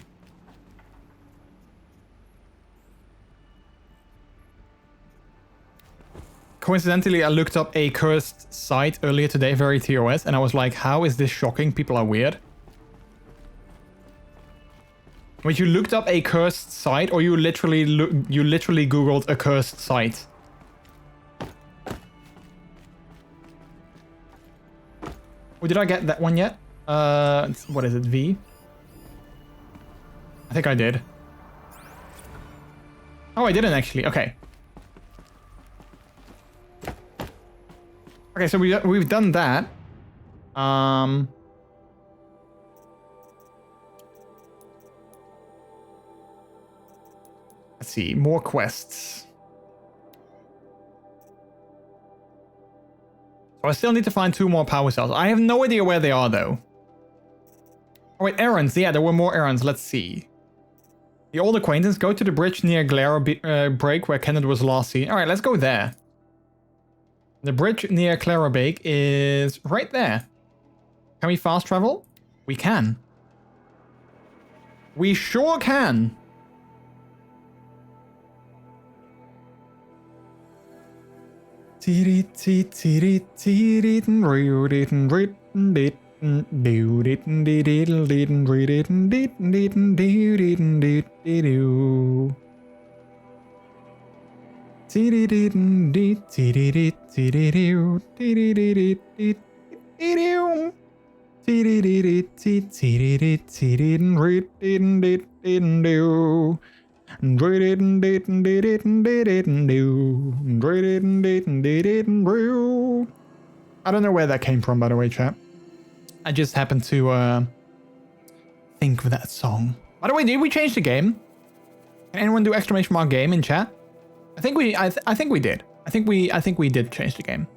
Coincidentally, I looked up a cursed site earlier today, very TOS, and I was like, how is this shocking? People are weird. Wait, you looked up a cursed site, or you literally Googled a cursed site? Oh, did I get that one yet? What is it, V? I think I did. Oh, I didn't actually. Okay. Okay, so we've done that. Let's see, more quests. So I still need to find 2 more power cells. I have no idea where they are, though. Oh, wait, errands. Yeah, there were more errands. Let's see. The old acquaintance. Go to the bridge near Glera Break, where Kenneth was last seen. All right, let's go there. The bridge near Clara Bake is right there. Can we fast travel? We can. We sure can. I don't know where that came from, by the way, chat. I just happened to think of that song. By the way, did we change the game? Can anyone do exclamation mark game in chat? I think we did. I think we did change the game.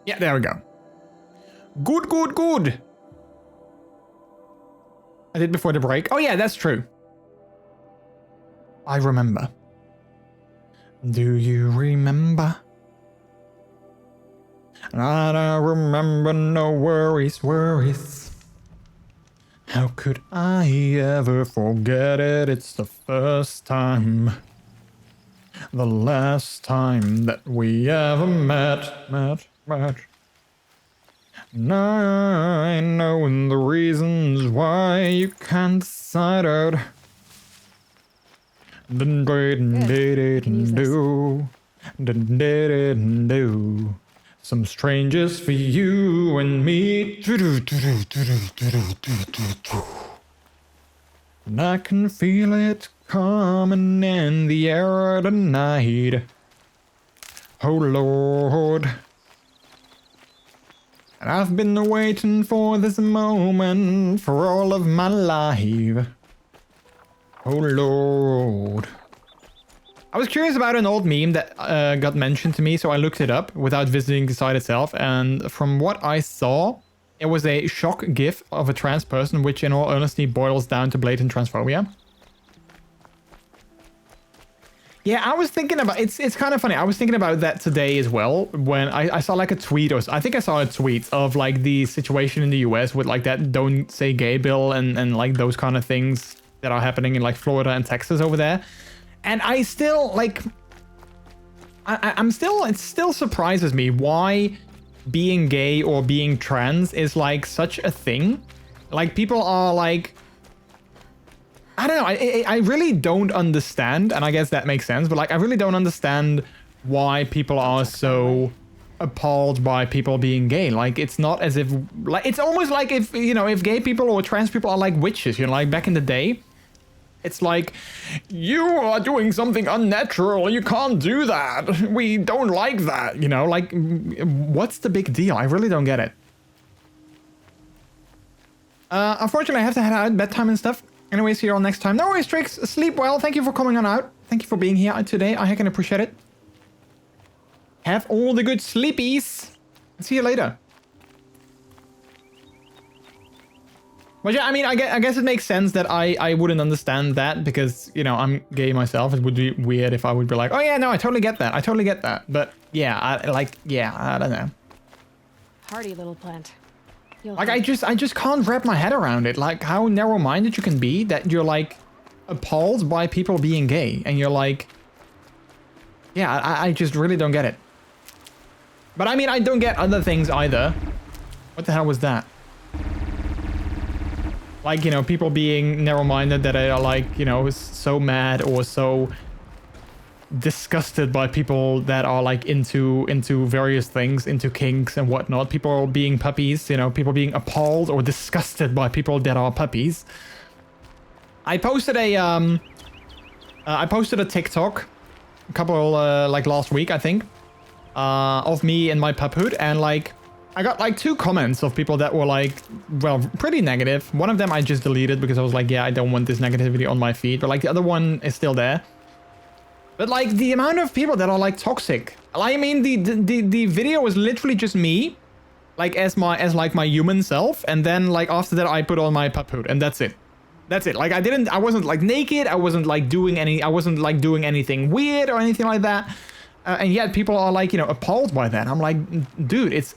Yeah, there we go. Good, good, good. I did before the break. Oh yeah, that's true. I remember. Do you remember? I don't remember, no worries, worries. How could I ever forget it? It's the first time. The last time that we ever met. Now I know the reasons why you can't decide out. Do. Some strangers for you and me. And I can feel it coming in the air tonight. Oh Lord. And I've been waiting for this moment for all of my life. Oh Lord. I was curious about an old meme that got mentioned to me, so I looked it up without visiting the site itself. And from what I saw, it was a shock gif of a trans person, which in all honesty boils down to blatant transphobia. Yeah, I was thinking about it's kind of funny. I was thinking about that today as well when I saw like a tweet, or I think I saw a tweet of like the situation in the US with like that don't say gay bill and like those kind of things that are happening in like Florida and Texas over there. And I still like it still surprises me why being gay or being trans is like such a thing. Like people are like, I don't know. I really don't understand, and I guess that makes sense. But like, I really don't understand why people are so appalled by people being gay. Like, it's not as if like it's almost like if if gay people or trans people are like witches. Like back in the day, it's like you are doing something unnatural. You can't do that. We don't like that. Like what's the big deal? I really don't get it. Unfortunately, I have to head out, bedtime and stuff. Anyways, see you all next time. No worries, Trix. Sleep well. Thank you for coming on out. Thank you for being here today. I can appreciate it. Have all the good sleepies. See you later. But yeah, I mean, I guess it makes sense that I wouldn't understand that because, I'm gay myself. It would be weird if I would be like, oh yeah, no, I totally get that. But yeah, I don't know. party, little plant. You'll Like, have- I just can't wrap my head around it. Like, how narrow-minded you can be that you're, like, appalled by people being gay. And you're like... Yeah, I just really don't get it. But, I mean, I don't get other things either. What the hell was that? Like, you know, people being narrow-minded that are, like, you know, so mad or so disgusted by people that are, like, into various things, into kinks and whatnot. People being puppies, you know, people being appalled or disgusted by people that are puppies. I posted a TikTok a couple, like, last week, I think, of me and my pup hood, and, like, I got like 2 comments of people that were like, well, pretty negative. One of them I just deleted because I was like, yeah, I don't want this negativity on my feed. But like the other one is still there. But like the amount of people that are like toxic. I mean, the video was literally just me, like as my human self, and then like after that I put on my pup hood, and that's it. That's it. Like I wasn't like naked. I wasn't like doing anything weird or anything like that. And yet people are like, you know, appalled by that. I'm like, dude, it's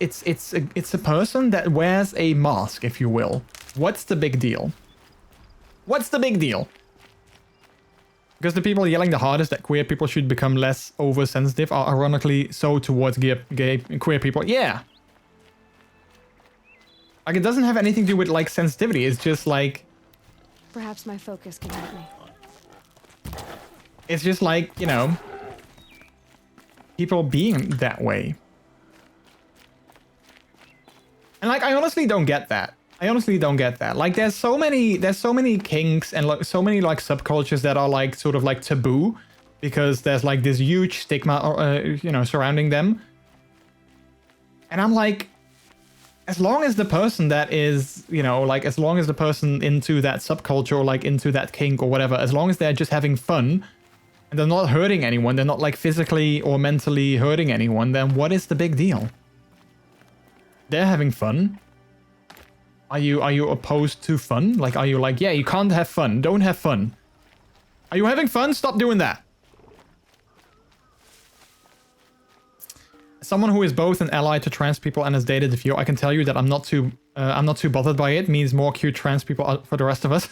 a person that wears a mask, if you will. What's the big deal? What's the big deal? Because the people yelling the hardest that queer people should become less oversensitive are ironically so towards gay queer people. Yeah. Like, it doesn't have anything to do with like sensitivity. It's just like... Perhaps my focus can help me. It's just like, you know... people being that way. And like, I honestly don't get that. I honestly don't get that. Like, there's so many kinks and like so many like subcultures that are like sort of like taboo because there's like this huge stigma, you know, surrounding them. And I'm like, as long as the person that is, you know, like as long as the person into that subculture or like into that kink or whatever, as long as they're just having fun, and they're not hurting anyone, they're not like physically or mentally hurting anyone, then what is the big deal? They're having fun. Are you opposed to fun? Like, are you like, yeah, you can't have fun, don't have fun. Are you having fun? Stop doing that. As someone who is both an ally to trans people and has dated a few, I can tell you that I'm not too bothered by it. Means more cute trans people for the rest of us.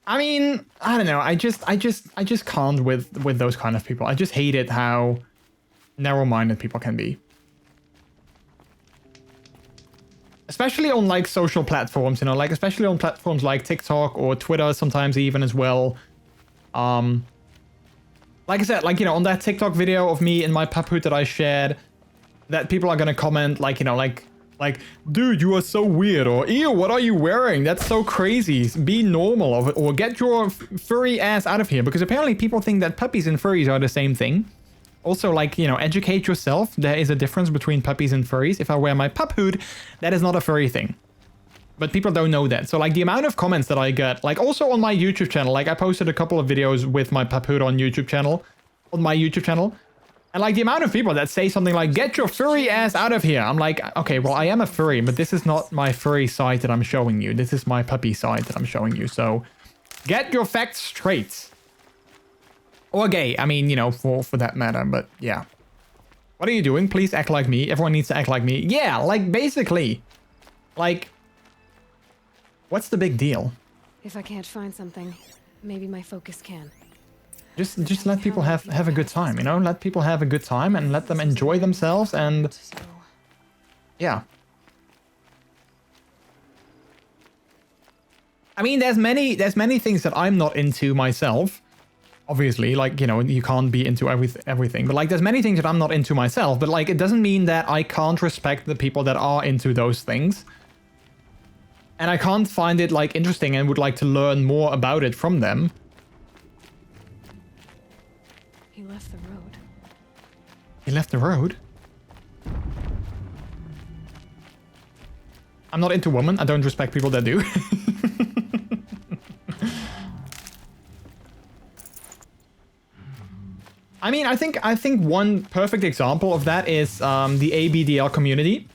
I mean, I don't know. I just can't with those kind of people. I just hate it how narrow-minded people can be. Especially on like social platforms, you know, like especially on platforms like TikTok or Twitter sometimes even as well. Like I said, like, you know, on that TikTok video of me and my pup hood that I shared, that people are gonna comment like, you know, like, dude, you are so weird, or ew, what are you wearing? That's so crazy. Be normal, or get your furry ass out of here. Because apparently people think that puppies and furries are the same thing. Also, like, you know, educate yourself. There is a difference between puppies and furries. If I wear my pup hood, that is not a furry thing. But people don't know that. So like the amount of comments that I get, like also on my YouTube channel, like I posted a couple of videos with my pup hood on my YouTube channel. And like the amount of people that say something like, get your furry ass out of here. I'm like, okay, well, I am a furry, but this is not my furry side that I'm showing you. This is my puppy side that I'm showing you. So get your facts straight. Or gay. I mean, you know, for that matter, but yeah. What are you doing? Please act like me. Everyone needs to act like me. Yeah, like basically. Like, what's the big deal? If I can't find something, maybe my focus can. Just let people have a good time, you know? Let people have a good time and let them enjoy themselves and... yeah. I mean, there's many things that I'm not into myself. Obviously, like, you know, you can't be into everything. But like, there's many things that I'm not into myself. But like, it doesn't mean that I can't respect the people that are into those things. And I can't find it like interesting and would like to learn more about it from them. He left the road. He left the road? I'm not into women. I don't respect people that do. I mean, I think one perfect example of that is the ABDL community.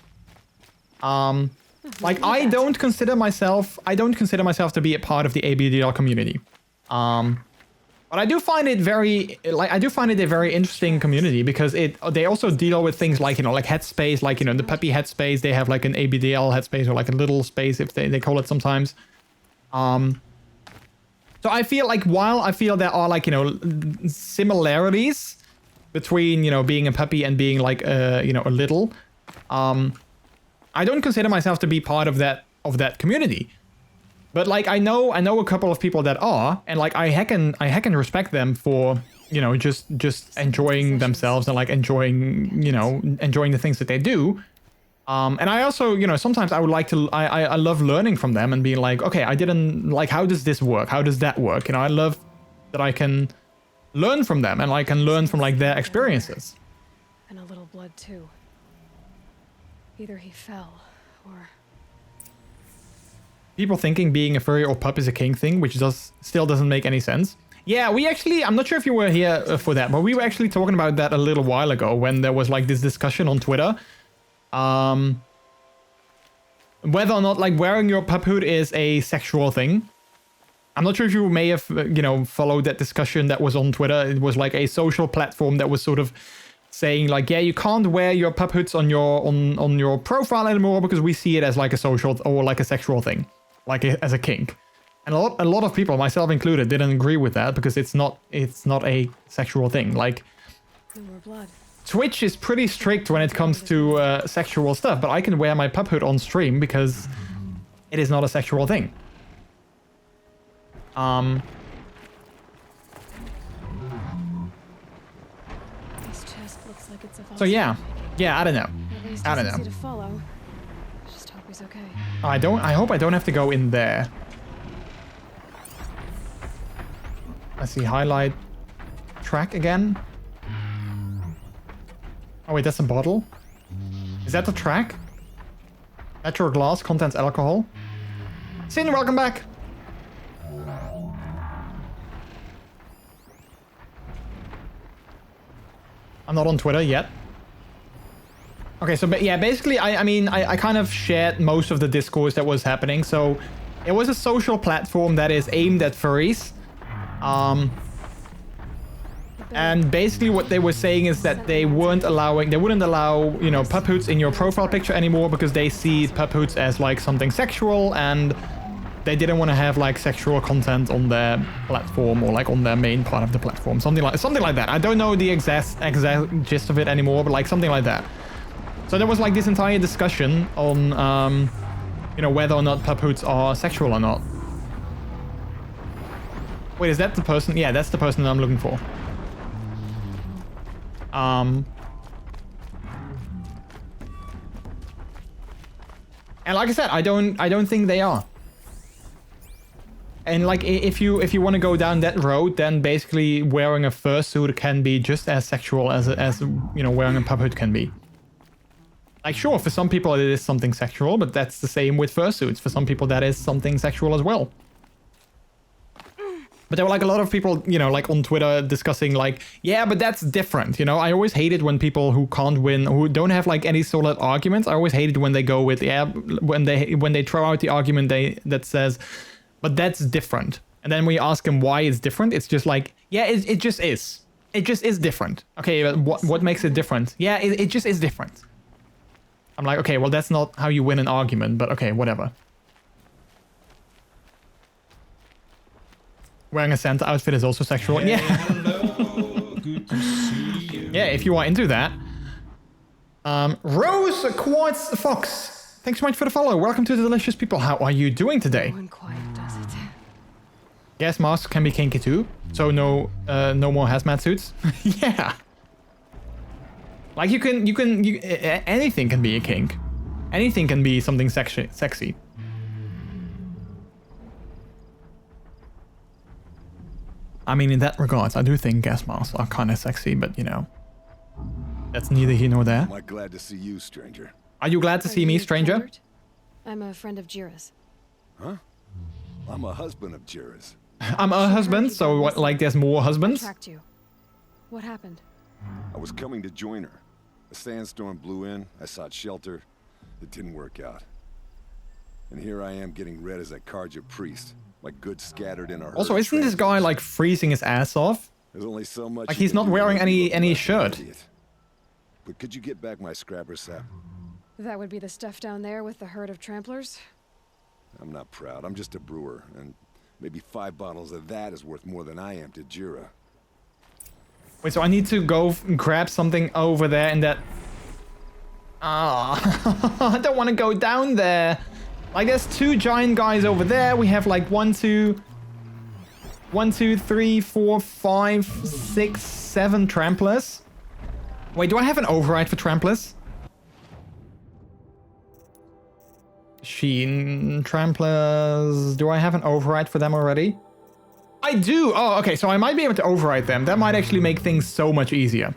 Like, I don't consider myself to be a part of the ABDL community. But I do find it a very interesting community because they also deal with things like, you know, like headspace, like, you know, the puppy headspace. They have like an ABDL headspace or like a little space, if they call it sometimes. So I feel like while I feel there are like, you know, similarities between, you know, being a puppy and being like, you know, a little, I don't consider myself to be part of that community. But like I know a couple of people that are, and like I heckin' respect them for, you know, just enjoying themselves and like enjoying the things that they do. And I also, you know, sometimes I would like to, I love learning from them and being like, okay, I didn't like, how does this work? How does that work? You know, I love that I can learn from them and I can learn from like their experiences. And a little blood too. Either he fell, or... People thinking being a furry or pup is a king thing, which still doesn't make any sense. Yeah, we actually, I'm not sure if you were here for that, but we were actually talking about that a little while ago when there was like this discussion on Twitter. Whether or not like wearing your pup hood is a sexual thing. I'm not sure if you may have, you know, followed that discussion that was on Twitter. It was like a social platform that was sort of saying like, yeah, you can't wear your pup hoods on your profile anymore because we see it as like a social or like a sexual thing. Like as a kink. And a lot of people, myself included, didn't agree with that because it's not a sexual thing. Like, No more blood. Twitch is pretty strict when it comes to sexual stuff, but I can wear my pup hood on stream because it is not a sexual thing. His chest looks like it's a So yeah, I don't know. At least I don't he's know. easy to follow. Just hope he's okay. I hope I don't have to go in there. Let's see, highlight track again. Oh wait, that's a bottle. Is that the track? Natural glass contains alcohol. Sin, welcome back. I'm not on Twitter yet. Okay, so yeah, basically, I mean, I kind of shared most of the discourse that was happening. So it was a social platform that is aimed at furries. And basically what they were saying is that they wouldn't allow, you know, pup hoods in your profile picture anymore because they see pup hoods as like something sexual and they didn't want to have like sexual content on their platform or like on their main part of the platform. Something like that. I don't know the exact gist of it anymore, but like something like that. So there was like this entire discussion on, you know, whether or not pup hoods are sexual or not. Wait, is that the person? Yeah, that's the person that I'm looking for. And like I said, I don't think they are. And like if you want to go down that road, then basically wearing a fursuit can be just as sexual as you know, wearing a pup hood can be. Like sure, for some people it is something sexual, but that's the same with fursuits. For some people that is something sexual as well. But there were like a lot of people, you know, like on Twitter discussing like, yeah, but that's different. You know, I always hated when people who can't win, who don't have like any solid arguments. I always hated when they go with, yeah, when they throw out the argument that says, but that's different. And then we ask them why it's different. It's just like, yeah, it just is. It just is different. Okay, but what makes it different? Yeah, it just is different. I'm like, okay, well, that's not how you win an argument, but okay, whatever. Wearing a Santa outfit is also sexual. Yeah. Hello. Good to see you. Yeah, if you are into that. Rose Quartz Fox. Thanks so much for the follow. Welcome to the Delicious People. How are you doing today? Going quiet, does it? Gas masks can be kinky too. So no more hazmat suits. Yeah. Like you can anything can be a kink. Anything can be something sexy. I mean, in that regards, I do think gas masks are kind of sexy, but you know, that's neither here nor there. Am I glad to see you, stranger? Are you glad to see me, stranger? Convert? I'm a friend of Jira's. Huh? I'm a husband of Jira's. I'm a husband, so what, like there's more husbands? Tracked you. What happened? I was coming to join her. A sandstorm blew in, I sought shelter. It didn't work out. And here I am getting read as a Karja priest. My goods scattered in a herd Also, of isn't this guy tramplers. like freezing his ass off? There's only so much Like you he's can not do wearing when you look any like an shirt. idiot. But could you get back my scrapper sap? That would be the stuff down there with the herd of tramplers? I'm not proud. I'm just a brewer, and maybe 5 bottles of that is worth more than I am to Jira. Wait, so I need to go grab something over there in that... Ah, I don't want to go down there. Like, there's 2 giant guys over there. We have like 1, 2, 3, 4, 5, 6, 7 tramplers. Wait, do I have an override for tramplers? Sheen tramplers. Do I have an override for them already? I do. Oh, okay. So I might be able to override them. That might actually make things so much easier.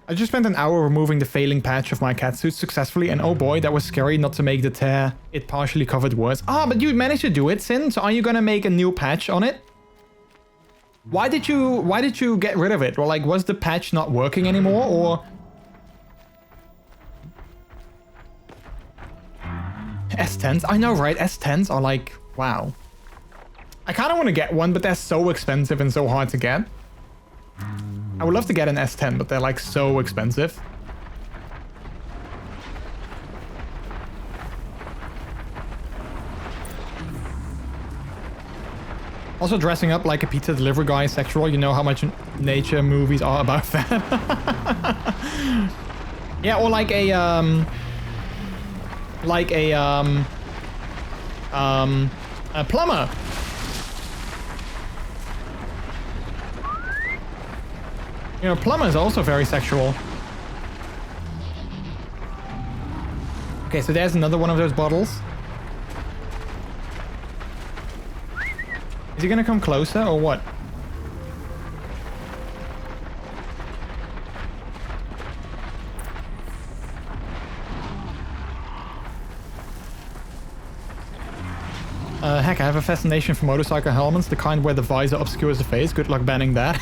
I just spent an hour removing the failing patch of my catsuit successfully, and oh boy, that was scary not to make the tear it partially covered worse. Ah, but you managed to do it, Sin. So are you gonna make a new patch on it? Why did you get rid of it? Or like, was the patch not working anymore, or... S10s? I know, right? S10s are like, wow. I kind of want to get one, but they're so expensive and so hard to get. I would love to get an S10, but they're like so expensive. Also, dressing up like a pizza delivery guy is sexual. You know how much nature movies are about that. Yeah, or like a plumber. You know, plumber is also very sexual. Okay, so there's another one of those bottles. Is he gonna come closer or what? Heck, I have a fascination for motorcycle helmets, the kind where the visor obscures the face. Good luck banning that.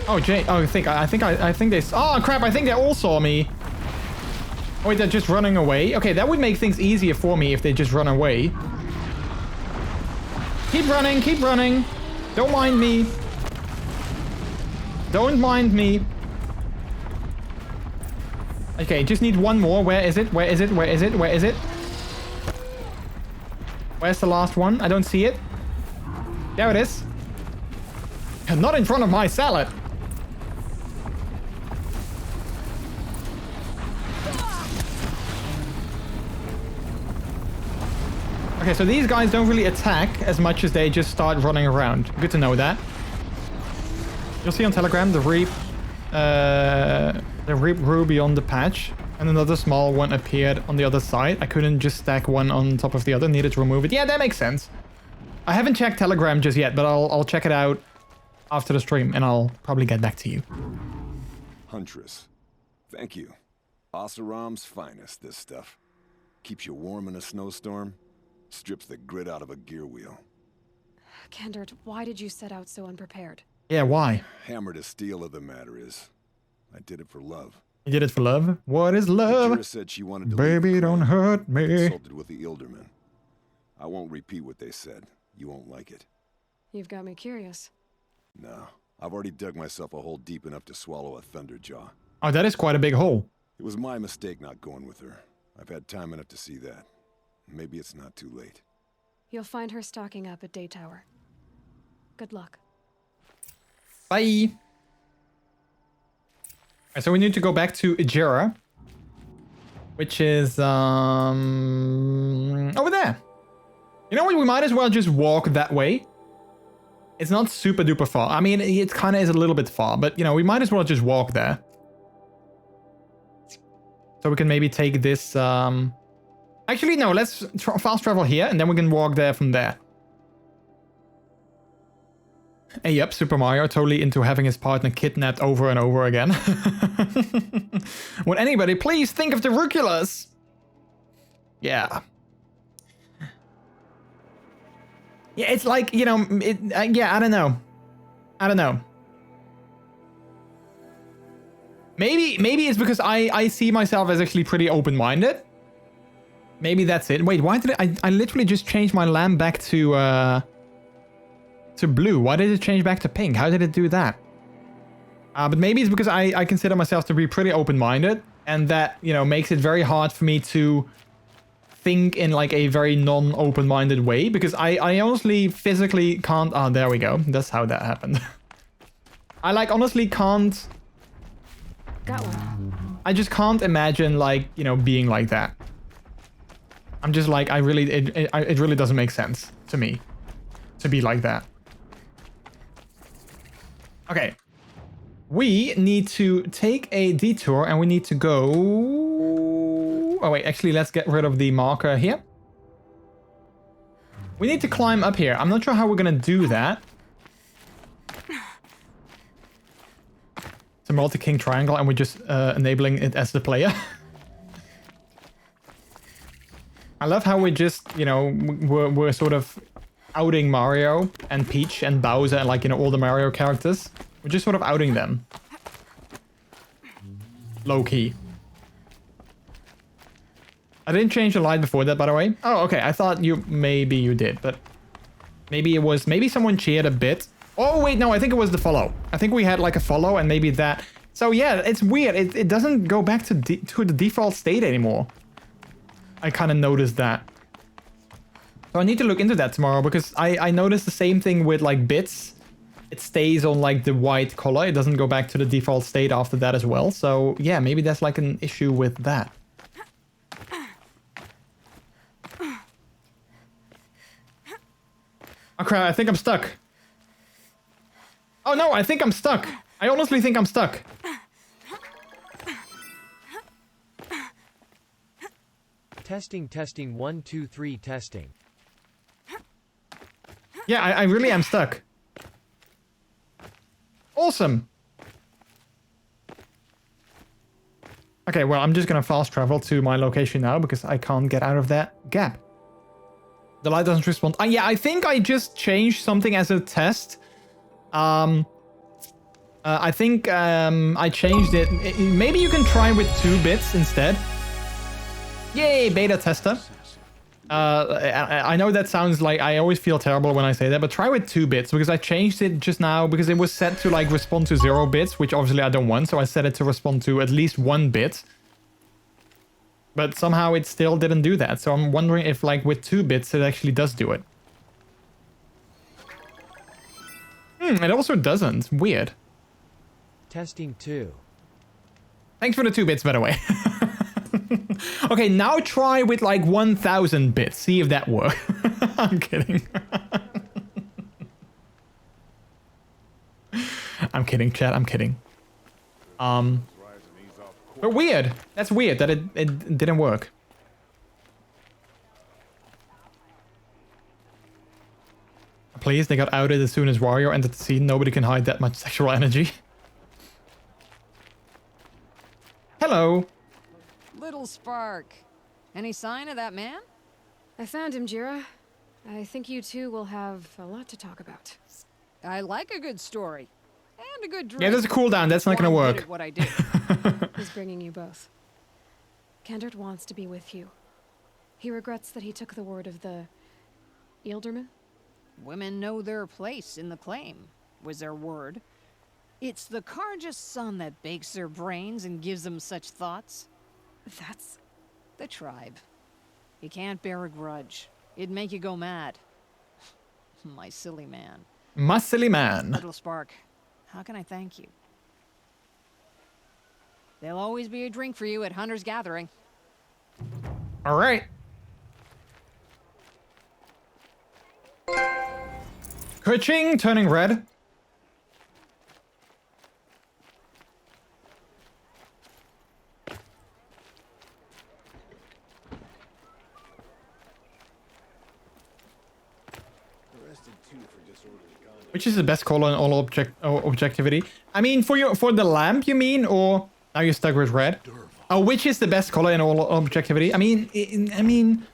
Oh, Jay. Oh, I think they... Oh, crap. I think they all saw me. Oh, wait, they're just running away. Okay, that would make things easier for me if they just run away. Keep running. Keep running. Don't mind me. Don't mind me. Okay, just need one more. Where is it? Where is it? Where is it? Where is it? Where's the last one? I don't see it. There it is. Not in front of my salad. Okay, so these guys don't really attack as much as they just start running around. Good to know that. You'll see on Telegram the Reap grew beyond the patch, and another small one appeared on the other side. I couldn't just stack one on top of the other, needed to remove it. Yeah, that makes sense. I haven't checked Telegram just yet, but I'll check it out after the stream, and I'll probably get back to you. Huntress. Thank you. Oseram's finest, this stuff. Keeps you warm in a snowstorm. Strips the grit out of a gear wheel. Kendert, why did you set out so unprepared? Yeah, why? Hammer to steel of the matter is, I did it for love. You did it for love? What is love? Jira said she wanted to Baby, leave the don't clan. hurt me. Consulted with the Ilderman. I won't repeat what they said. You won't like it. You've got me curious. No, I've already dug myself a hole deep enough to swallow a thunderjaw. Oh, that is quite a big hole. It was my mistake not going with her. I've had time enough to see that. Maybe it's not too late. You'll find her stocking up at Day Tower. Good luck. Bye. Alright, so we need to go back to Jira, which is over there. You know what? We might as well just walk that way. It's not super duper far. I mean, it kind of is a little bit far, but you know, we might as well just walk there. So we can maybe take this. Actually, no. Let's fast travel here, and then we can walk there from there. Hey, yep, Super Mario, totally into having his partner kidnapped over and over again. Would anybody please think of the ruculas? Yeah. Yeah, it's like, you know, yeah, I don't know. I don't know. Maybe it's because I see myself as actually pretty open-minded. Maybe that's it. Wait, why did I literally just changed my lamp back to blue. Why did it change back to pink? How did it do that? But maybe it's because I consider myself to be pretty open-minded, and that, you know, makes it very hard for me to think in like a very non-open-minded way, because I honestly physically can't. Oh, there we go. That's how that happened. I like honestly can't. Got one. I just can't imagine, like, you know, being like that. I'm just like, it really doesn't make sense to me to be like that. Okay. We need to take a detour and we need to go... Oh wait, actually let's get rid of the marker here. We need to climb up here. I'm not sure how we're gonna do that. It's a multi-king triangle and we're just enabling it as the player. I love how we're just, you know, we're sort of outing Mario and Peach and Bowser and, like, you know, all the Mario characters. We're just sort of outing them. Low-key. I didn't change the light before that, by the way. Oh, okay. I thought maybe you did, but maybe it was, maybe someone cheered a bit. Oh, wait, no, I think it was the follow. I think we had like a follow and maybe that. So yeah, it's weird. It doesn't go back to the default state anymore. I kind of noticed that. So I need to look into that tomorrow, because I noticed the same thing with like bits. It stays on like the white color. It doesn't go back to the default state after that as well. So yeah, maybe that's like an issue with that. Oh crap, I think I'm stuck. Oh no, I think I'm stuck. I honestly think I'm stuck. Testing 1 2 3 testing. Yeah, I really am stuck. Awesome. Okay, well, I'm just gonna fast travel to my location now because I can't get out of that gap. The light doesn't respond. Yeah, I think I just changed something as a test. I think I changed it. Maybe you can try with 2 bits instead. Yay, beta tester. I know that sounds like, I always feel terrible when I say that, but try with 2 bits, because I changed it just now because it was set to like respond to 0 bits, which obviously I don't want. So I set it to respond to at least 1 bit. But somehow it still didn't do that. So I'm wondering if like with 2 bits it actually does do it. It also doesn't. Weird. Testing 2. Thanks for the 2 bits, by the way. Okay, now try with like 1000 bits. See if that works. I'm kidding. I'm kidding, chat. I'm kidding. But weird. That's weird that it didn't work. Please, they got outed as soon as Wario entered the scene. Nobody can hide that much sexual energy. Hello. Little Spark. Any sign of that man? I found him, Jira. I think you two will have a lot to talk about. I like a good story. And a good drink. Yeah, there's a cooldown. That's not gonna work. What I did. He's bringing you both. Kendrick wants to be with you. He regrets that he took the word of the... Ealderman? Women know their place in the claim, was their word. It's the Carja's son that bakes their brains and gives them such thoughts. That's... The tribe. You can't bear a grudge. It'd make you go mad. My silly man. My silly man. Little Spark, how can I thank you? There'll always be a drink for you at Hunter's Gathering. All right. Kerching, turning red. Which is the best color in all objectivity? I mean, for the lamp, you mean, or now you're stuck with red? Oh, which is the best color in all objectivity? I mean,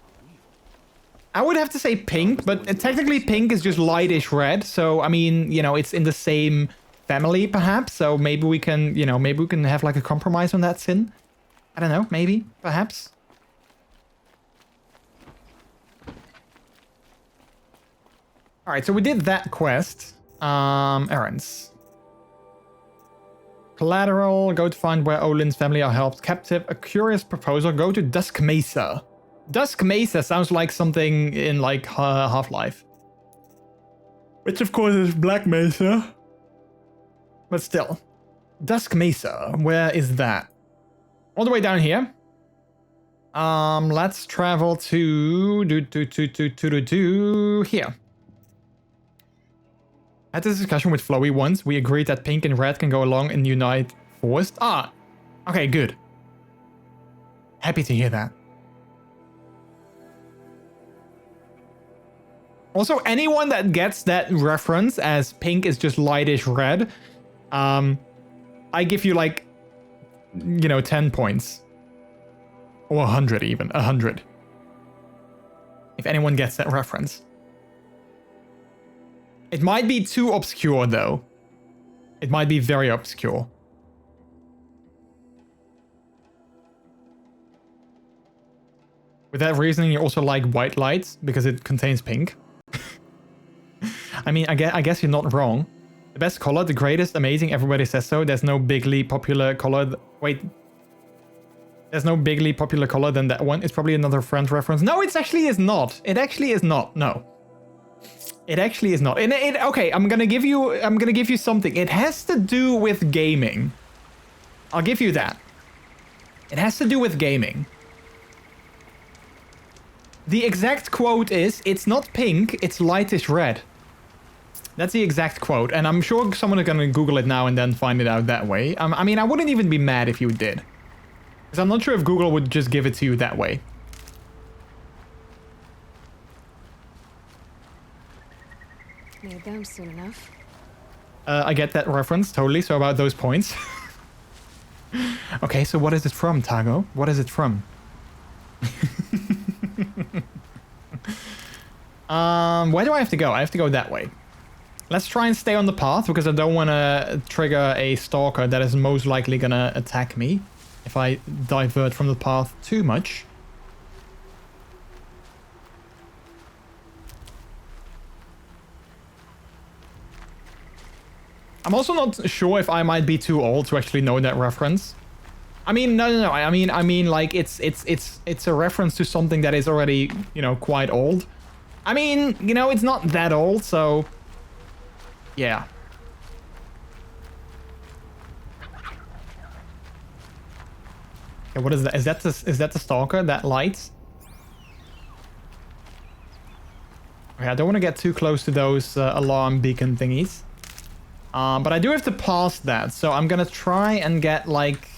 I would have to say pink, but technically pink is just lightish red. So I mean, you know, it's in the same family, perhaps. So maybe we can, you know, maybe we can have like a compromise on that sin. I don't know, maybe, perhaps. All right, so we did that quest. Errands. Collateral, go to find where Olin's family are held captive. A curious proposal, go to Dusk Mesa. Dusk Mesa sounds like something in like Half-Life. Which of course is Black Mesa. But still. Dusk Mesa, where is that? All the way down here. Let's travel to here. At this discussion with Flowey once, we agreed that pink and red can go along and unite forced. Ah, okay, good. Happy to hear that. Also, anyone that gets that reference as pink is just lightish red, I give you like, 10 points. Or 100 even, 100. If anyone gets that reference. It might be too obscure though. It might be very obscure. With that reasoning, you also like white light because it contains pink. I mean, I guess you're not wrong. The best color, the greatest, amazing, everybody says so. There's no bigly popular color. Wait. There's no bigly popular color than that one. It's probably another friend reference. No, it actually is not. It actually is not. No. It actually is not. And okay, I'm gonna give you something. It has to do with gaming. I'll give you that. It has to do with gaming. The exact quote is, it's not pink, it's lightish red. That's the exact quote, and I'm sure someone is gonna Google it now and then find it out that way. I mean, I wouldn't even be mad if you did. Because I'm not sure if Google would just give it to you that way. Made them soon enough. I get that reference, totally, so about those points. Okay, so what is it from, Tago? What is it from? Where do I have to go? I have to go that way. Let's try and stay on the path, because I don't want to trigger a stalker that is most likely going to attack me if I divert from the path too much. I'm also not sure if I might be too old to actually know that reference. I mean, no. I mean, like it's a reference to something that is already, quite old. I mean, it's not that old, so yeah. Okay, what is that? Is that the stalker that lights? Okay, I don't want to get too close to those alarm beacon thingies. But I do have to pass that, so I'm gonna try and get, like,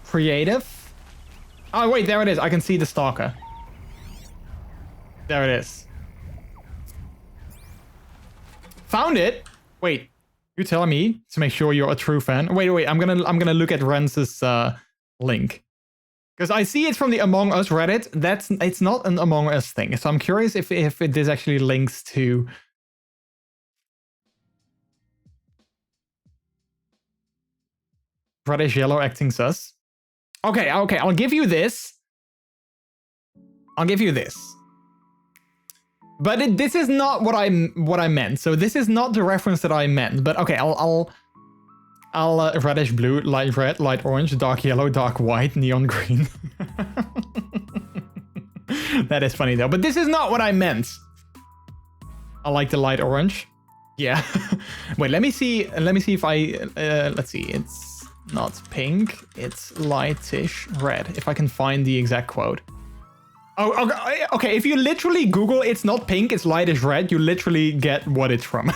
creative. Oh, wait, there it is. I can see the stalker. There it is. Found it? Wait, you're telling me to make sure you're a true fan? Wait, I'm gonna look at Renz's link. Because I see it's from the Among Us Reddit. It's not an Among Us thing, so I'm curious if this actually links to... Reddish yellow acting sus. Okay, I'll give you this. But this is not what I meant. So this is not the reference that I meant. But okay, I'll reddish blue, light red, light orange, dark yellow, dark white, neon green. That is funny though. But this is not what I meant. I like the light orange. Yeah. Wait, let me see if I let's see. It's not pink, it's lightish red, if I can find the exact quote. Oh, okay, if you literally Google it's not pink, it's lightish red, you literally get what it's from.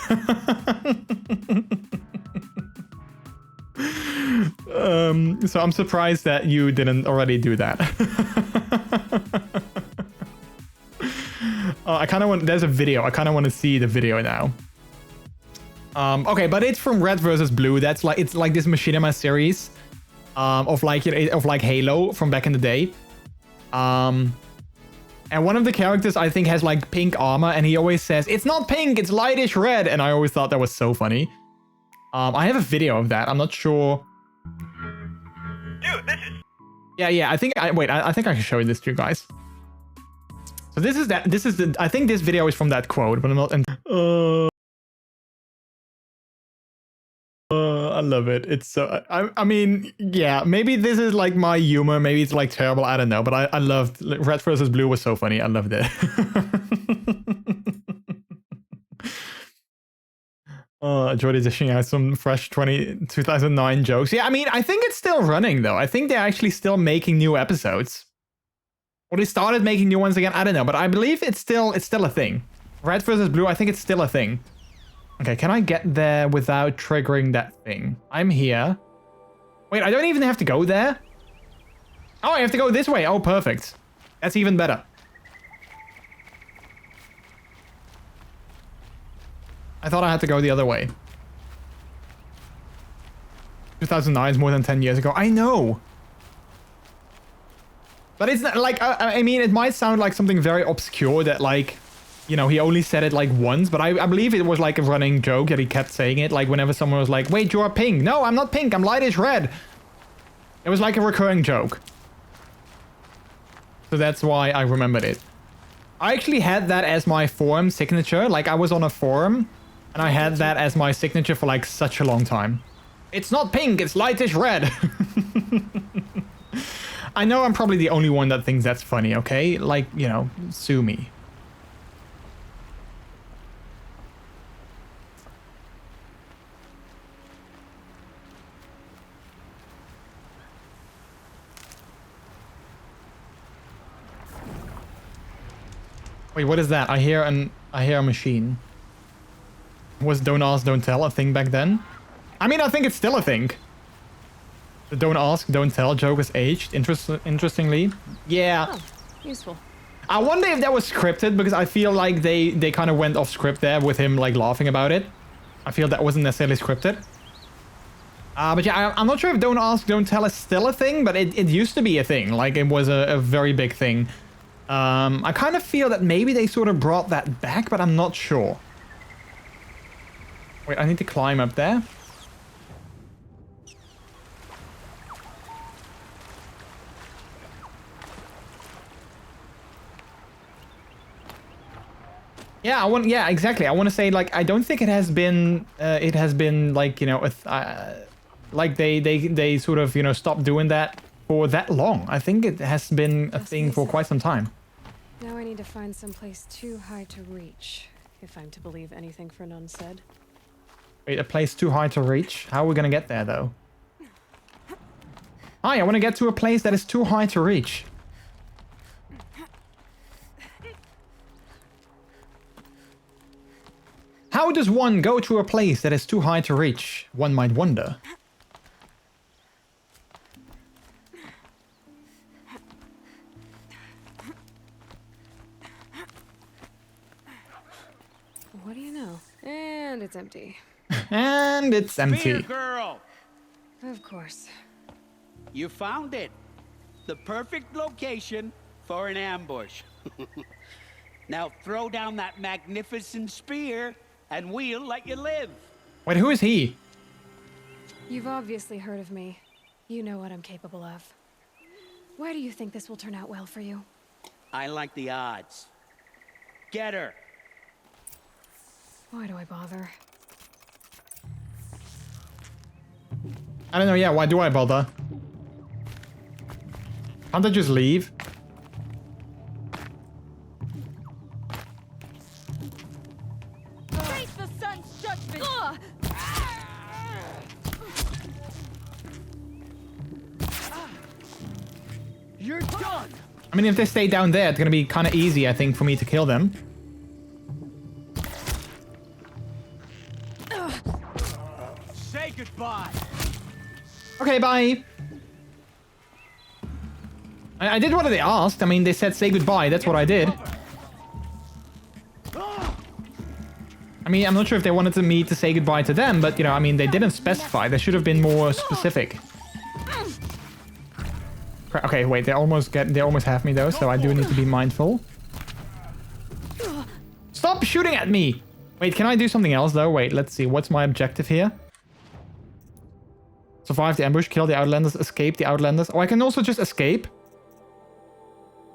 So I'm surprised that you didn't already do that. I kind of want, there's a video, I kind of want to see the video now. Okay, but it's from Red versus Blue. That's like, it's like this Machinima series of like Halo from back in the day. And one of the characters I think has like pink armor, and he always says it's not pink, it's lightish red, and I always thought that was so funny. I have a video of that. I'm not sure. Dude, this is... Yeah. I think I think I can show you this to you guys. So this is that. This is the. I think this video is from that quote, but I'm not. I love it. It's so. I mean, yeah. Maybe this is like my humor. Maybe it's like terrible. I don't know. But I loved Red versus Blue was so funny. I loved it. Jordy dishing out some fresh 2009 jokes. Yeah, I mean, I think it's still running though. I think they're actually still making new episodes. Or they started making new ones again. I don't know, but I believe it's still a thing. Red versus Blue, I think it's still a thing. Okay, can I get there without triggering that thing? I'm here. Wait, I don't even have to go there? Oh, I have to go this way. Oh, perfect. That's even better. I thought I had to go the other way. 2009 is more than 10 years ago. I know. But it's not like, I mean, it might sound like something very obscure that like, you know, he only said it like once, but I believe it was like a running joke that he kept saying it. Like whenever someone was like, wait, you're pink. No, I'm not pink. I'm lightish red. It was like a recurring joke. So that's why I remembered it. I actually had that as my forum signature. Like I was on a forum and I had that as my signature for like such a long time. It's not pink, it's lightish red. I know I'm probably the only one that thinks that's funny, okay? Like, you know, sue me. Wait, what is that? I hear a machine. Was don't ask, don't tell a thing back then? I mean, I think it's still a thing. The don't ask, don't tell joke is aged. Interestingly. Yeah. Oh, useful. I wonder if that was scripted, because I feel like they kind of went off script there with him like laughing about it. I feel that wasn't necessarily scripted. But yeah, I'm not sure if don't ask, don't tell is still a thing, but it used to be a thing. Like it was a very big thing. I kind of feel that maybe they sort of brought that back, but I'm not sure. Wait, I need to climb up there. Yeah, yeah, exactly. I want to say, like, I don't think it has been like, you know, like they sort of, you know, stopped doing that for that long. I think it has been a thing for quite some time. Now I need to find someplace too high to reach, if I'm to believe anything Fernand said. Wait, a place too high to reach? How are we gonna get there, though? Hi, I want to get to a place that is too high to reach. How does one go to a place that is too high to reach? One might wonder. What do you know? And it's empty. And it's empty. Spear girl, Of course. you found it. The perfect location for an ambush. Now throw down that magnificent spear and we'll let you live. Wait, who is he? You've obviously heard of me. You know what I'm capable of. Why do you think this will turn out well for you? I like the odds. Get her. Why do I bother? I don't know, yeah, why do I bother? Can't I just leave? Face the sun's judgment! You're done. I mean, if they stay down there, it's gonna be kind of easy, I think, for me to kill them. Say goodbye. Okay, bye. I did what they asked. I mean, they said say goodbye. That's what I did. I mean, I'm not sure if they wanted me to say goodbye to them, but, you know, I mean, they didn't specify. They should have been more specific. Okay, wait, they almost have me, though, so I do need to be mindful. Stop shooting at me! Wait, can I do something else, though? Wait, let's see. What's my objective here? Survive the ambush, kill the Outlanders, escape the Outlanders. Oh, I can also just escape.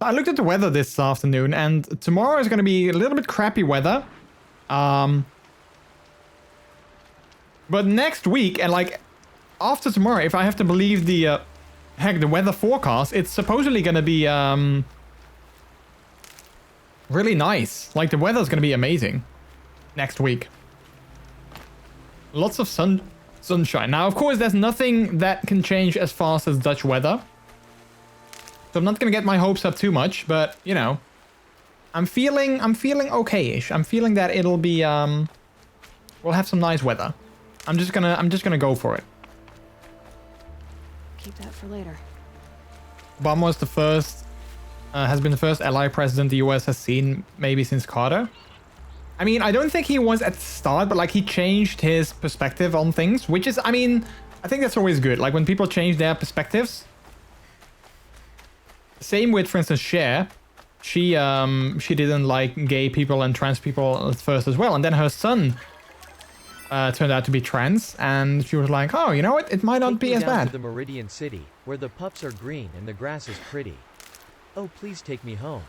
I looked at the weather this afternoon, and tomorrow is going to be a little bit crappy weather. But next week, and like after tomorrow, if I have to believe the the weather forecast, it's supposedly going to be really nice. Like the weather's going to be amazing next week. Lots of sunshine. Now, of course, there's nothing that can change as fast as Dutch weather. So I'm not going to get my hopes up too much, but you know, I'm feeling okay-ish. I'm feeling that it'll be we'll have some nice weather. I'm just gonna go for it. Keep that for later. Obama was the first, has been the first ally president the US has seen maybe since Carter. I mean, I don't think he was at the start, but like he changed his perspective on things, which is, I mean, I think that's always good. Like when people change their perspectives. Same with, for instance, Cher. She didn't like gay people and trans people at first as well, and then her son turned out to be trans, and she was like, oh, you know what? It might not be as bad. To the Meridian City, where the pups are green and the grass is pretty. Oh, please take me home.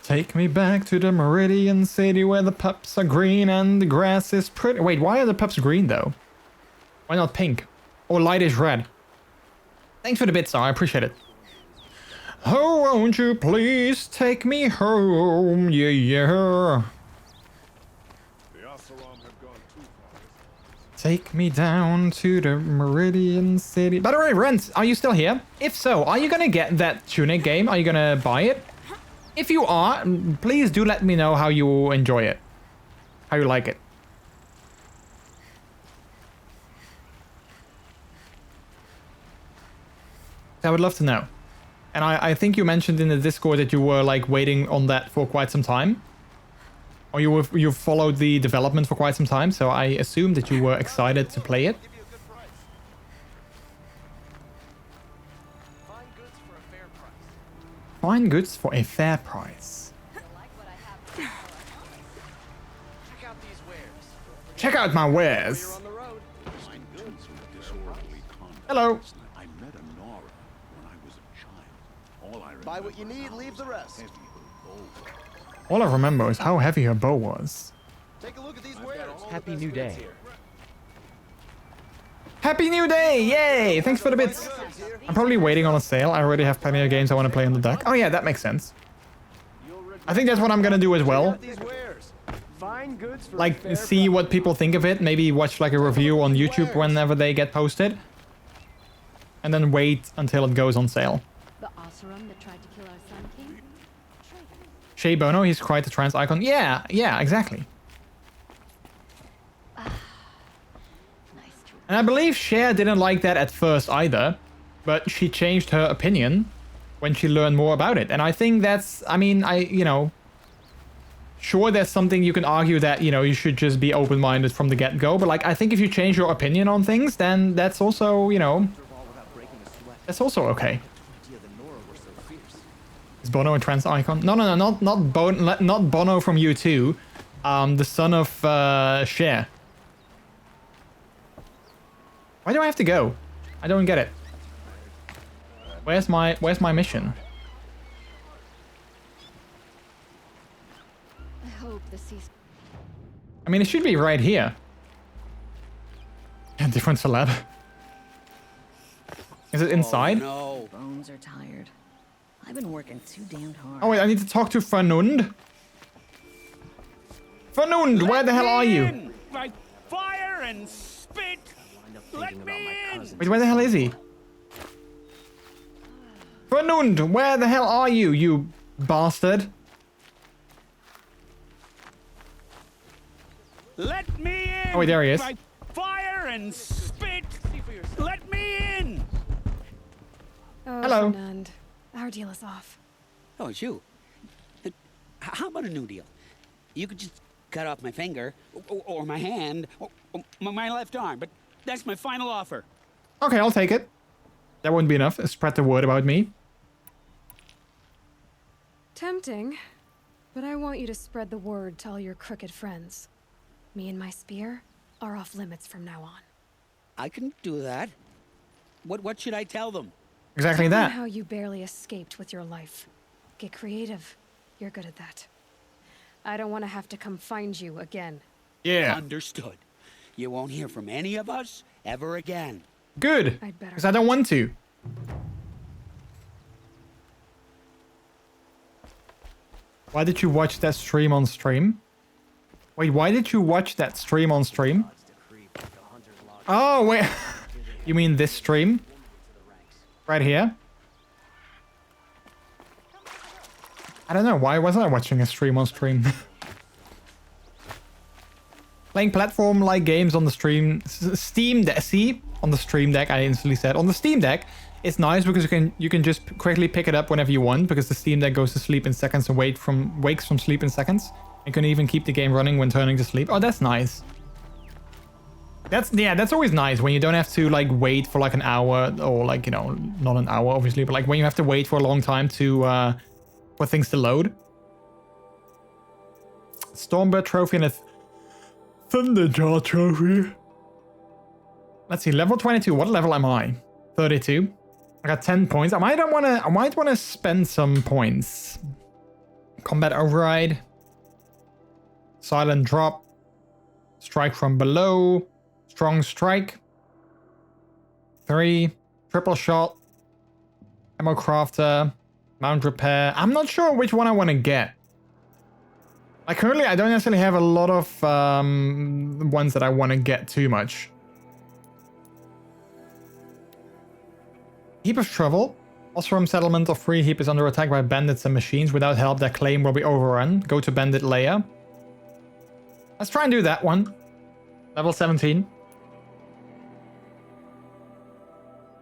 Take me back to the Meridian City where the pups are green and the grass is pretty. Wait, why are the pups green though? Why not pink? Or lightish red? Thanks for the bit, Star. I appreciate it. Oh, won't you please take me home? Yeah, yeah. Take me down to the Meridian City. By the way, Rent, are you still here? If so, are you gonna get that Tunic game? Are you gonna buy it? If you are, please do let me know how you enjoy it. How you like it. I would love to know. And I think you mentioned in the Discord that you were like waiting on that for quite some time. Or you've followed the development for quite some time, so I assume that you were excited to play it. Fine goods for a fair price. Check out my wares. Hello. Buy what you need, leave the rest. All I remember is how heavy her bow was. Take a look at these wares. Happy New Day. Happy New Day! Yay! Thanks for the bits. I'm probably waiting on a sale. I already have plenty of games I want to play on the deck. Oh yeah, that makes sense. I think that's what I'm gonna do as well. Like, see what people think of it. Maybe watch like a review on YouTube whenever they get posted. And then wait until it goes on sale. The Oseram that tried to kill our Sun King? Shea Bono, he's quite a trans icon. Yeah, exactly. And I believe Cher didn't like that at first either, but she changed her opinion when she learned more about it. And I think that's, I mean, you know, sure, there's something you can argue that, you know, you should just be open-minded from the get-go. But, like, I think if you change your opinion on things, then that's also, you know, that's also okay. Is Bono a trans icon? No, not Bono from U2. The son of Cher. Why do I have to go? I don't get it. Where's my mission? I hope the sea. I mean, it should be right here. A different celeb. Is it inside? Oh, no. Bones are tired. I've been working too damned hard. Oh wait, I need to talk to Fernund. Fernund, where the hell are you? In by fire and spit. Let me in. Wait, where the hell is he? Fernund, where the hell are you, you bastard? Let me in. Oh wait, there he is. By fire and spit. Let me in. Oh, Hello. Fernand. Our deal is off. Oh, it's you. How about a new deal? You could just cut off my finger, or my hand, or my left arm, but that's my final offer. Okay, I'll take it. That wouldn't be enough. Spread the word about me. Tempting, but I want you to spread the word to all your crooked friends. Me and my spear are off limits from now on. I can do that. What should I tell them? Exactly Tell them that. how you barely escaped with your life. Get creative. You're good at that. I don't want to have to come find you again. Yeah. Understood. You won't hear from any of us ever again. Good. I'd better. Because I don't want to. Why did you watch that stream on stream? Wait, why did you watch that stream on stream? Oh, wait. You mean this stream? Right here? I don't know. Why wasn't I watching a stream on stream? Playing platform-like games on the stream... Steam Deck. See? On the Stream Deck, I instantly said. On the Steam Deck, it's nice because you can just quickly pick it up whenever you want, because the Steam Deck goes to sleep in seconds and wakes from sleep in seconds. You can even keep the game running when turning to sleep. Oh, that's nice. That's always nice when you don't have to like wait for like an hour, or like, you know, not an hour obviously, but like when you have to wait for a long time to for things to load. Stormbird trophy and a Thunderjaw trophy. Let's see, level 22. What level am I? 32. I got 10 points. I might want to spend some points. Combat override. Silent drop. Strike from below. Strong strike. 3. Triple shot. Ammo crafter. Mount repair. I'm not sure which one I want to get. Like currently, I don't necessarily have a lot of ones that I want to get too much. Heap of trouble. Osram settlement of free heap is under attack by bandits and machines. Without help, their claim will be overrun. Go to bandit lair. Let's try and do that one. Level 17.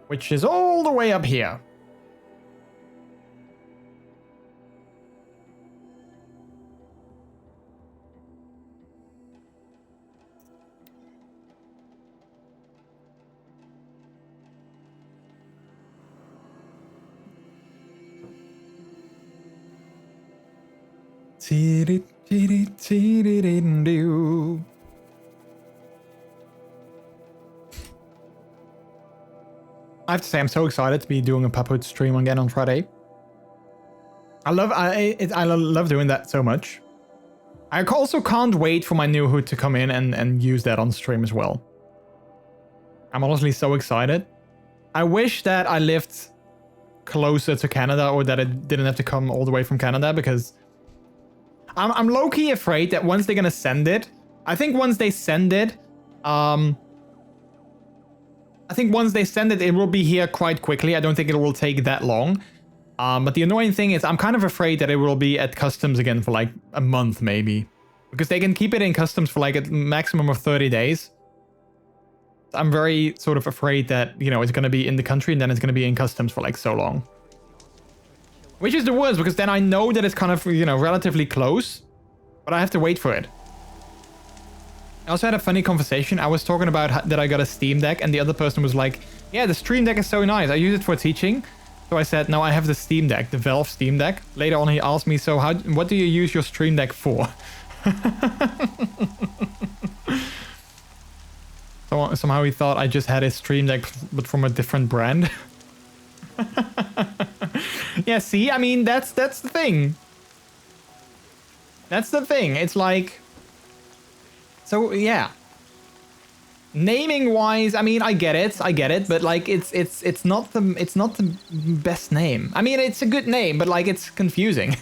Which is all the way up here. I have to say, I'm so excited to be doing a Puphood stream again on Friday. I love doing that so much. I also can't wait for my new hood to come in and use that on stream as well. I'm honestly so excited. I wish that I lived closer to Canada, or that it didn't have to come all the way from Canada, because I'm low-key afraid that once they're gonna send it, I think once they send it, it will be here quite quickly. I don't think it will take that long. But the annoying thing is I'm kind of afraid that it will be at customs again for like a month maybe. Because they can keep it in customs for like a maximum of 30 days. I'm very sort of afraid that, you know, it's going to be in the country and then it's going to be in customs for like so long. Which is the worst, because then I know that it's kind of, you know, relatively close, but I have to wait for it. I also had a funny conversation. I was talking about that I got a Steam Deck, and the other person was like, yeah, the Stream Deck is so nice. I use it for teaching. So I said, no, I have the Steam Deck, the Valve Steam Deck. Later on, he asked me, so what do you use your Stream Deck for? So somehow he thought I just had a Stream Deck, but from a different brand. Yeah, see, I mean, that's the thing. That's the thing. It's like, so yeah. Naming wise, I mean, I get it, but like it's not the best name. I mean, it's a good name, but like it's confusing.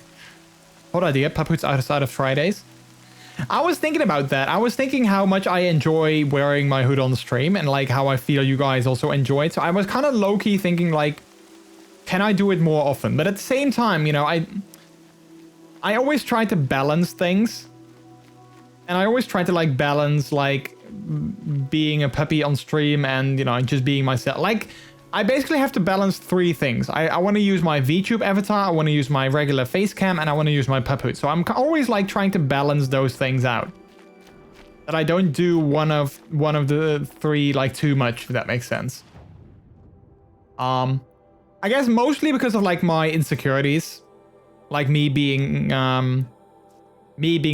What idea? Paputs outside of Fridays. I was thinking about that. I was thinking how much I enjoy wearing my hood on the stream and like how I feel you guys also enjoy it. So I was kind of low-key thinking like, can I do it more often? But at the same time, you know, I always try to balance things. And I always try to like balance like being a puppy on stream and, you know, just being myself. Like, I basically have to balance three things. I want to use my VTube avatar, I want to use my regular face cam, and I want to use my pup hood. So I'm always like trying to balance those things out. That I don't do one of the three like too much, if that makes sense. I guess mostly because of like my insecurities. Like me being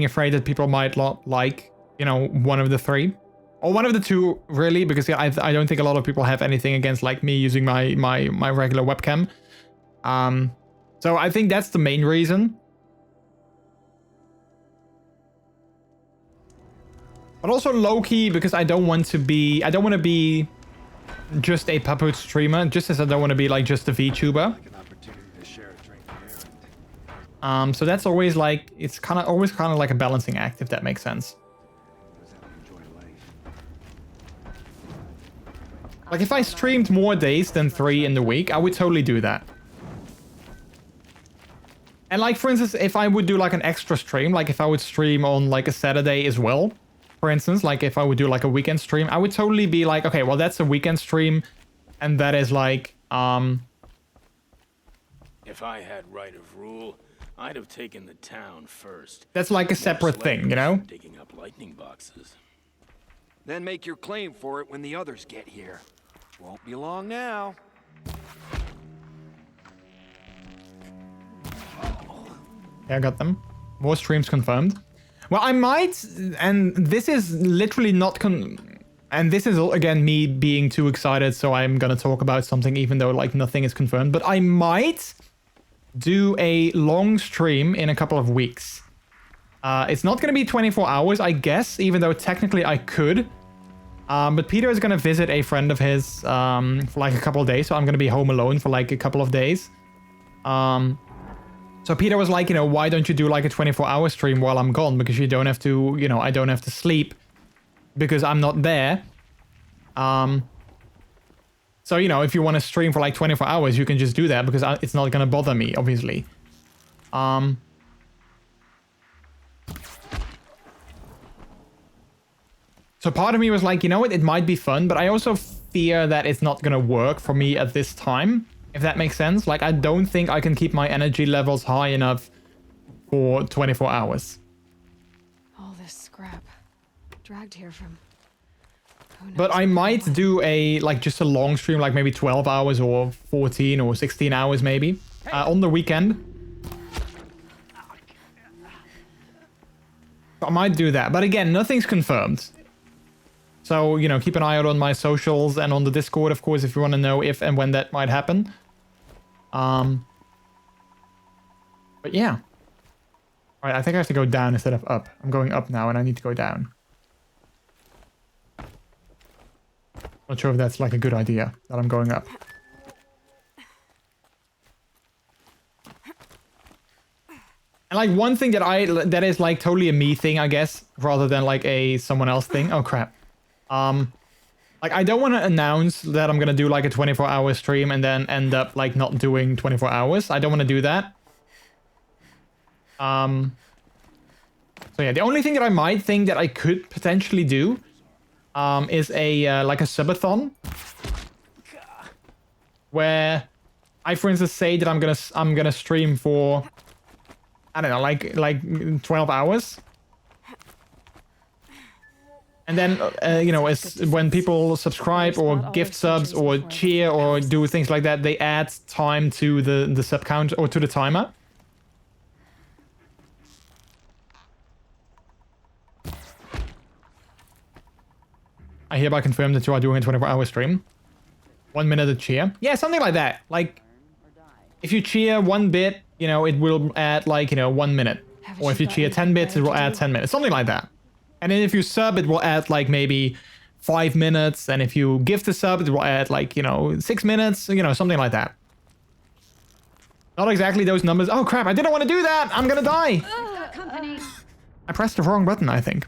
afraid that people might not like, you know, one of the three. Or one of the two, really, because I don't think a lot of people have anything against like me using my regular webcam. So I think that's the main reason. But also low-key because I don't want to be just a puppet streamer, just as I don't want to be like just a VTuber. So that's always like, it's always kind of like a balancing act, if that makes sense. Like if I streamed more days than 3 in the week, I would totally do that. And like, for instance, if I would do like an extra stream, like if I would stream on like a Saturday as well, for instance, like if I would do like a weekend stream, I would totally be like, okay, well, that's a weekend stream. And that is like, If I had right of rule, I'd have taken the town first. That's like a separate thing, you know? Digging up lightning boxes. Then make your claim for it when the others get here. Won't be long now. Yeah, I got them. More streams confirmed. Well, I might, and this is literally not and this is again me being too excited, so I'm gonna talk about something even though like nothing is confirmed, but I might do a long stream in a couple of weeks. It's not gonna be 24 hours, I guess, even though technically I could. But Peter is gonna visit a friend of his for like a couple of days, so I'm gonna be home alone for like a couple of days. So Peter was like, you know, why don't you do like a 24-hour stream while I'm gone? Because you don't have to, you know, I don't have to sleep because I'm not there. So, you know, if you want to stream for like 24 hours, you can just do that because it's not gonna bother me, obviously. So part of me was like, you know what, it might be fun, but I also fear that it's not gonna work for me at this time, if that makes sense. Like, I don't think I can keep my energy levels high enough for 24 hours. All this scrap. Dragged here from... But I might do a, like, just a long stream, like maybe 12 hours or 14 or 16 hours maybe, on the weekend. I might do that, but again, nothing's confirmed. So, you know, keep an eye out on my socials and on the Discord, of course, if you want to know if and when that might happen. But yeah. Alright, I think I have to go down instead of up. I'm going up now and I need to go down. Not sure if that's like a good idea, that I'm going up. And like one thing that is like totally a me thing, I guess, rather than like a someone else thing. Oh crap. Like I don't want to announce that I'm gonna do like a 24-hour stream and then end up like not doing 24 hours. I don't want to do that. So yeah, the only thing that I might think that I could potentially do is a like a subathon where I, for instance, say that I'm gonna stream for, I don't know, like 12 hours. And then, you know, when people subscribe or gift subs or cheer or do things like that, they add time to the sub count or to the timer. I hereby confirm that you are doing a 24-hour stream. 1 minute of cheer. Yeah, something like that. Like, if you cheer 1 bit, you know, it will add like, you know, 1 minute. Or if you cheer 10 bits, it will add 10 minutes. Something like that. And then if you sub, it will add like maybe 5 minutes. And if you gift a sub, it will add like, you know, 6 minutes, you know, something like that. Not exactly those numbers. Oh crap, I didn't want to do that. I'm gonna die. I pressed the wrong button, I think.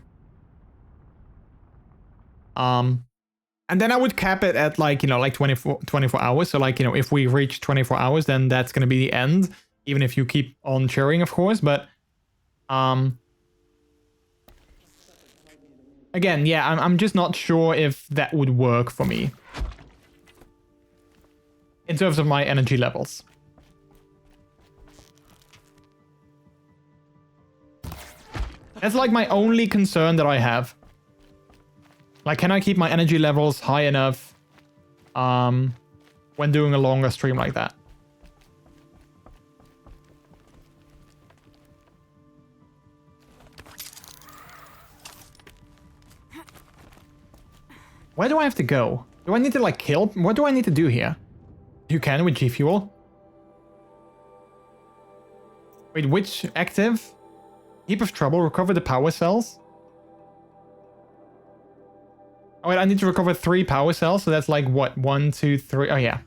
And then I would cap it at like, you know, like 24 hours. So like, you know, if we reach 24 hours, then that's gonna be the end. Even if you keep on cheering, of course. But again, yeah, I'm just not sure if that would work for me in terms of my energy levels. That's like my only concern that I have. Like, can I keep my energy levels high enough when doing a longer stream like that? Where do I have to go? Do I need to like kill? What do I need to do here? You can with G Fuel. Wait, which active? Heap of trouble, recover the power cells. Oh wait, I need to recover 3 power cells, so that's like what? 1, 2, 3. Oh yeah.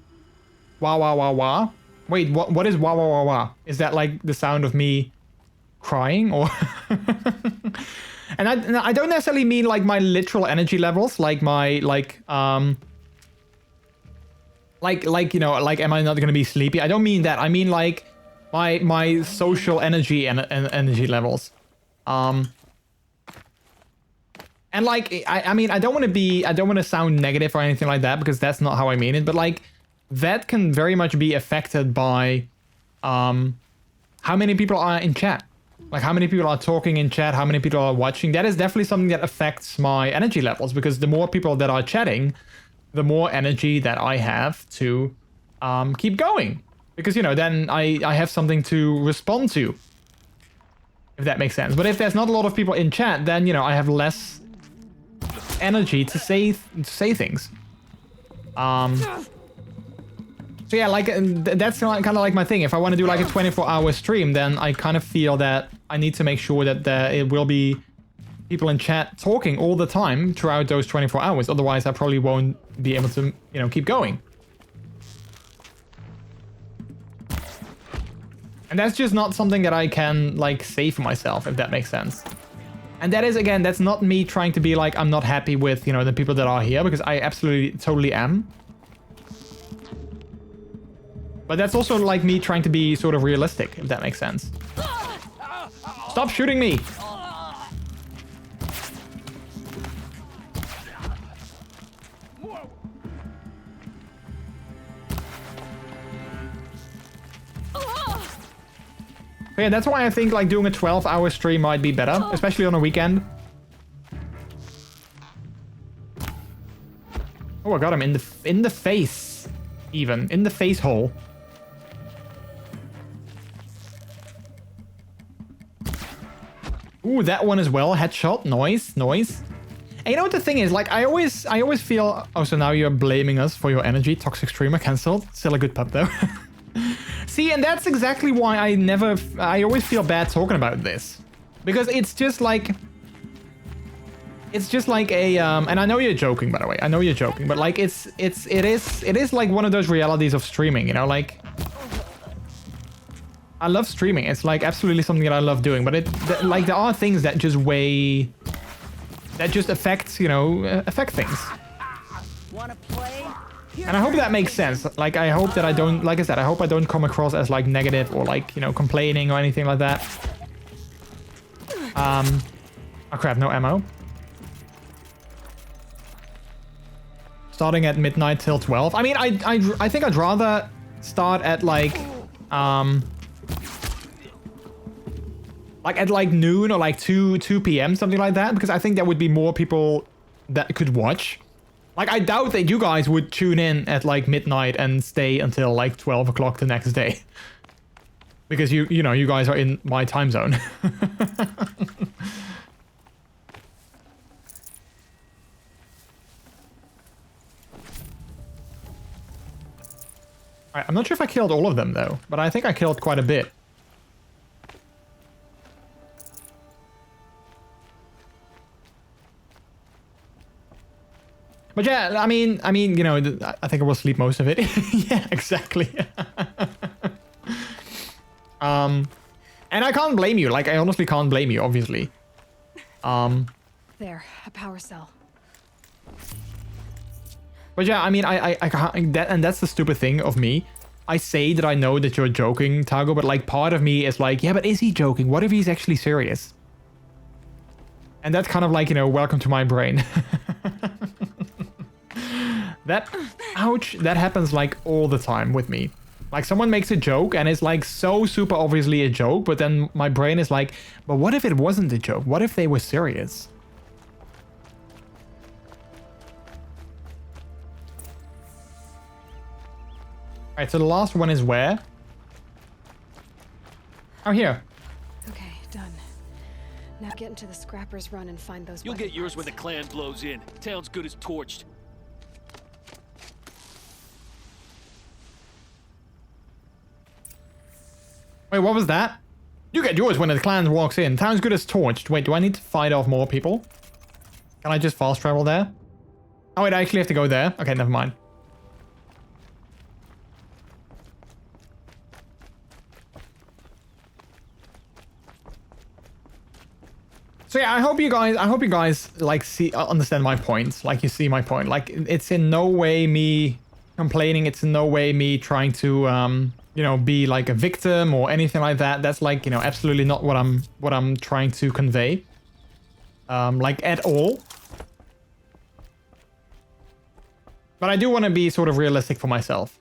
Wah wah wah wah. Wait, what is wah wah wah wah? Is that like the sound of me crying or? And I don't necessarily mean like my literal energy levels, like my like you know, like am I not gonna be sleepy? I don't mean that. I mean like my social energy and energy levels. And like I mean I don't want to sound negative or anything like that, because that's not how I mean it. But like that can very much be affected by how many people are in chat. Like how many people are talking in chat, how many people are watching. That is definitely something that affects my energy levels, because the more people that are chatting, the more energy that I have to keep going. Because, you know, then I have something to respond to, if that makes sense. But if there's not a lot of people in chat, then, you know, I have less energy to say things. So yeah, like that's kind of like my thing. If I want to do like a 24-hour stream, then I kind of feel that I need to make sure that it will be people in chat talking all the time throughout those 24 hours. Otherwise, I probably won't be able to, you know, keep going. And that's just not something that I can like say for myself, if that makes sense. And that is, again, that's not me trying to be like, I'm not happy with, you know, the people that are here, because I absolutely totally am. But that's also like me trying to be sort of realistic, if that makes sense. Stop shooting me! But yeah, that's why I think like doing a 12-hour stream might be better, especially on a weekend. Oh, I got him in the face, even in the face hole. Ooh, that one as well. Headshot. Noise. Noise. And you know what the thing is? Like, I always feel... Oh, so now you're blaming us for your energy. Toxic streamer cancelled. Still a good pup, though. See, and that's exactly why I always feel bad talking about this. Because it's just like... It's just like a... and I know you're joking, by the way. I know you're joking. But, like, it is like one of those realities of streaming, you know? Like... I love streaming. It's like absolutely something that I love doing, but like there are things that just affect, you know, affect things. Wanna play? And I hope that makes sense. Like I hope that I don't, like I said, I hope I don't come across as like negative or like, you know, complaining or anything like that. Oh crap, no ammo. starting at midnight till 12. I mean, I think I'd rather start at like at like noon or like 2 p.m. something like that, because I think there would be more people that could watch. Like, I doubt that you guys would tune in at like midnight and stay until like 12 o'clock the next day, because you know you guys are in my time zone. Alright, I'm not sure if I killed all of them though, but I think I killed quite a bit. But yeah, I mean, you know, I think I will sleep most of it. Yeah, exactly. And I can't blame you. Like, I honestly can't blame you, obviously. There, a power cell. But yeah, I mean, I can't, and that's the stupid thing of me. I say that I know that you're joking, Tago, but like part of me is like, yeah, but is he joking? What if he's actually serious? And that's kind of like, you know, welcome to my brain. Ouch, that happens like all the time with me. Like, someone makes a joke and it's like so super obviously a joke, but then my brain is like, but what if it wasn't a joke? What if they were serious? Alright, so the last one is where? Oh, here. Okay, done. Now get into the Scrappers Run and find those. You'll get yours when the clan blows in. Town's good as torched. Wait, what was that? You get yours when the clan walks in. Town's good as torched. Wait, do I need to fight off more people? Can I just fast travel there? Oh wait, I actually have to go there. Okay, never mind. So yeah, I hope you guys like understand my point. Like, you see my point. Like, it's in no way me complaining. It's in no way me trying to you know, be like a victim or anything like that. That's like, you know, absolutely not what I'm trying to convey. Like, at all. But I do want to be sort of realistic for myself.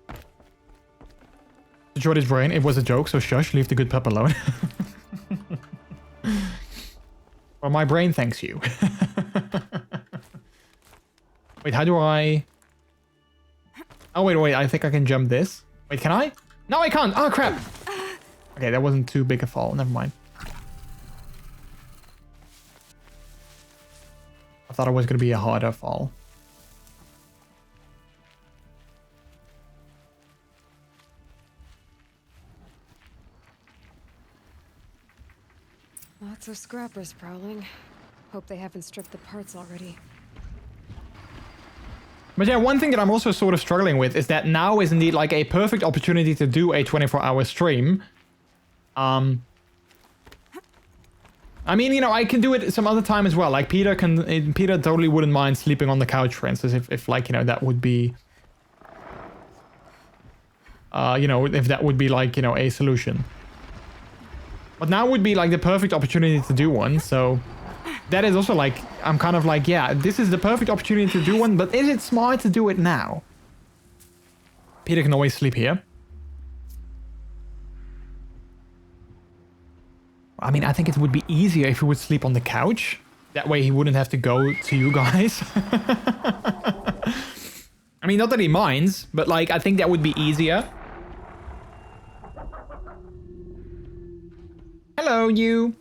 Jordy's brain, it was a joke, so shush, leave the good pup alone. Well, my brain thanks you. Wait, how do I... Oh, wait, I think I can jump this. Wait, can I? No, I can't. Oh, crap. Okay, that wasn't too big a fall. Never mind. I thought it was going to be a harder fall. Lots of scrappers prowling. Hope they haven't stripped the parts already. But yeah, one thing that I'm also sort of struggling with is that now is indeed like a perfect opportunity to do a 24-hour stream. I mean, you know, I can do it some other time as well. Like, Peter totally wouldn't mind sleeping on the couch, for instance, if like, you know, that would be... you know, if that would be like, you know, a solution. But now would be like the perfect opportunity to do one, so... That is also like, I'm kind of like, yeah, this is the perfect opportunity to do one, but is it smart to do it now? Peter can always sleep here. I mean, I think it would be easier if he would sleep on the couch. That way he wouldn't have to go to you guys. I mean, not that he minds, but like, I think that would be easier. Hello, you.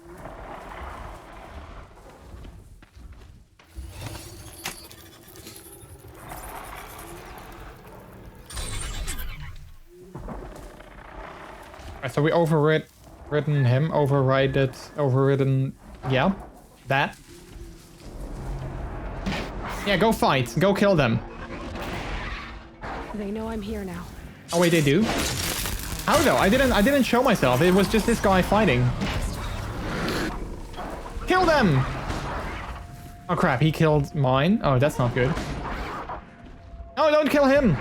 So we overridden him, overridden, yeah, that. Yeah, go fight, go kill them. They know I'm here now. Oh wait, they do? How though? I didn't show myself. It was just this guy fighting. Kill them! Oh crap, he killed mine. Oh, that's not good. No, don't kill him!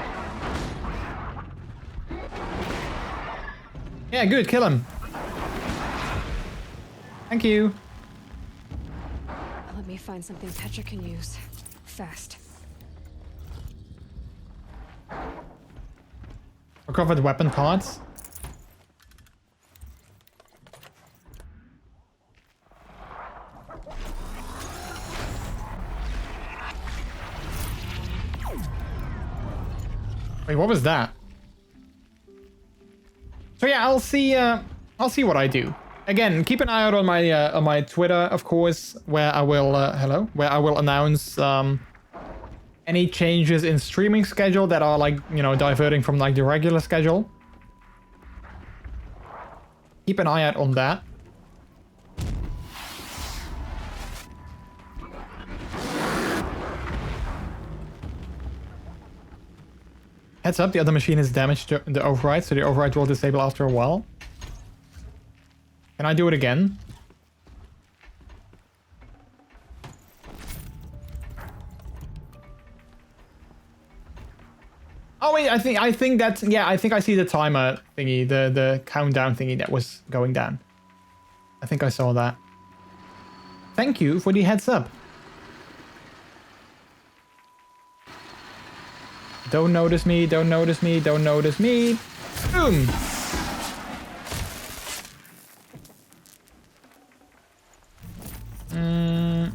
Yeah, good, kill him. Thank you. Let me find something Petra can use. Fast. recovered weapon parts. Wait, what was that? So yeah, I'll see what I do. Again, keep an eye out on my Twitter, of course, where I will where I will announce any changes in streaming schedule that are like, you know, diverting from like the regular schedule. Keep an eye out on that. Heads up, the other machine is damaged to the override, so the override will disable after a while. Can I do it again? Oh wait, I think that's, yeah, I think I see the timer thingy, the countdown thingy that was going down. I think I saw that. Thank you for the heads up. Don't notice me, don't notice me, don't notice me. Boom!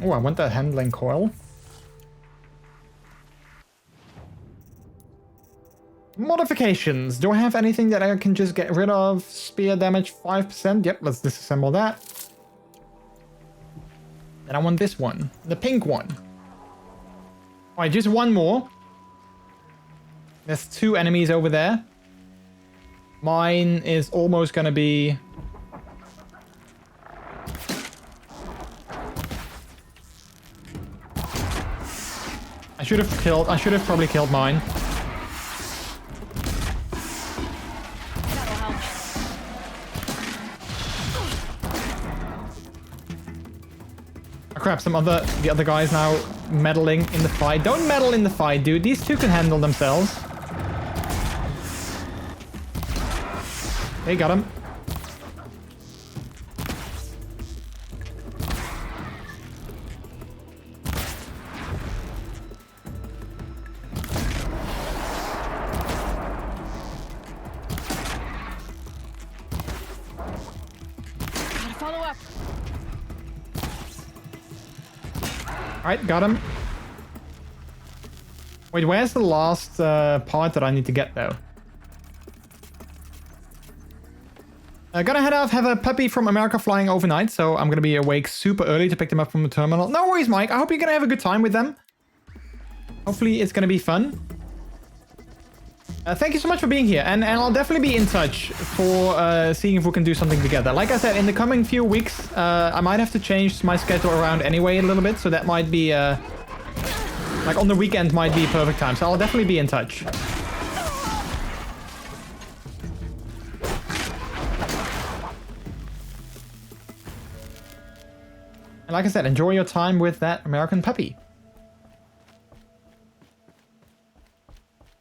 Oh, I want that handling coil. Modifications. Do I have anything that I can just get rid of? Spear damage 5%. Yep, let's disassemble that. And I want this one. The pink one. Alright, just one more. There's 2 enemies over there. Mine is almost gonna be... I should have probably killed mine. Oh crap, the other guy's now meddling in the fight. Don't meddle in the fight, dude. These 2 can handle themselves. Hey, got him. Gotta follow up. Alright, got him. Wait, where's the last part that I need to get, though? Gonna head off, have a puppy from America flying overnight, so I'm gonna be awake super early to pick them up from the terminal. No worries, Mike. I hope you're gonna have a good time with them. Hopefully it's gonna be fun. Thank you so much for being here, and I'll definitely be in touch for seeing if we can do something together. Like I said, in the coming few weeks, I might have to change my schedule around anyway a little bit, so that might be, like on the weekend might be perfect time, so I'll definitely be in touch. And like I said, enjoy your time with that American puppy.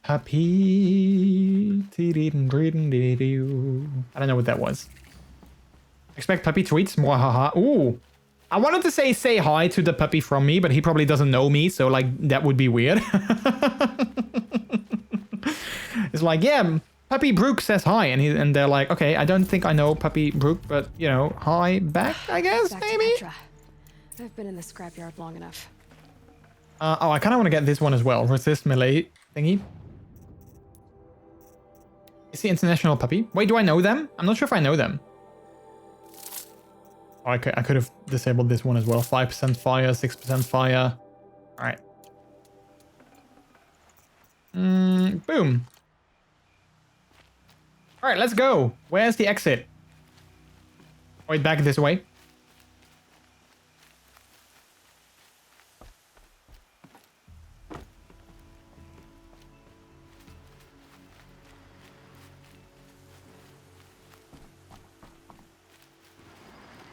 Puppy. I don't know what that was. Expect puppy tweets. Mwahaha. Ooh. I wanted to say hi to the puppy from me, but he probably doesn't know me, so like that would be weird. It's like, yeah, Puppy Brook says hi, and they're like, okay, I don't think I know Puppy Brook, but you know, hi back, I guess, Back maybe. to Petra. I've been in the scrapyard long enough. Oh, I kind of want to get this one as well. Resist melee thingy. It's the international puppy. Wait, do I know them? I'm not sure if I know them. Oh, I could have disabled this one as well. 5% fire, 6% fire. All right. Boom. All right, let's go. Where's the exit? Wait, back this way.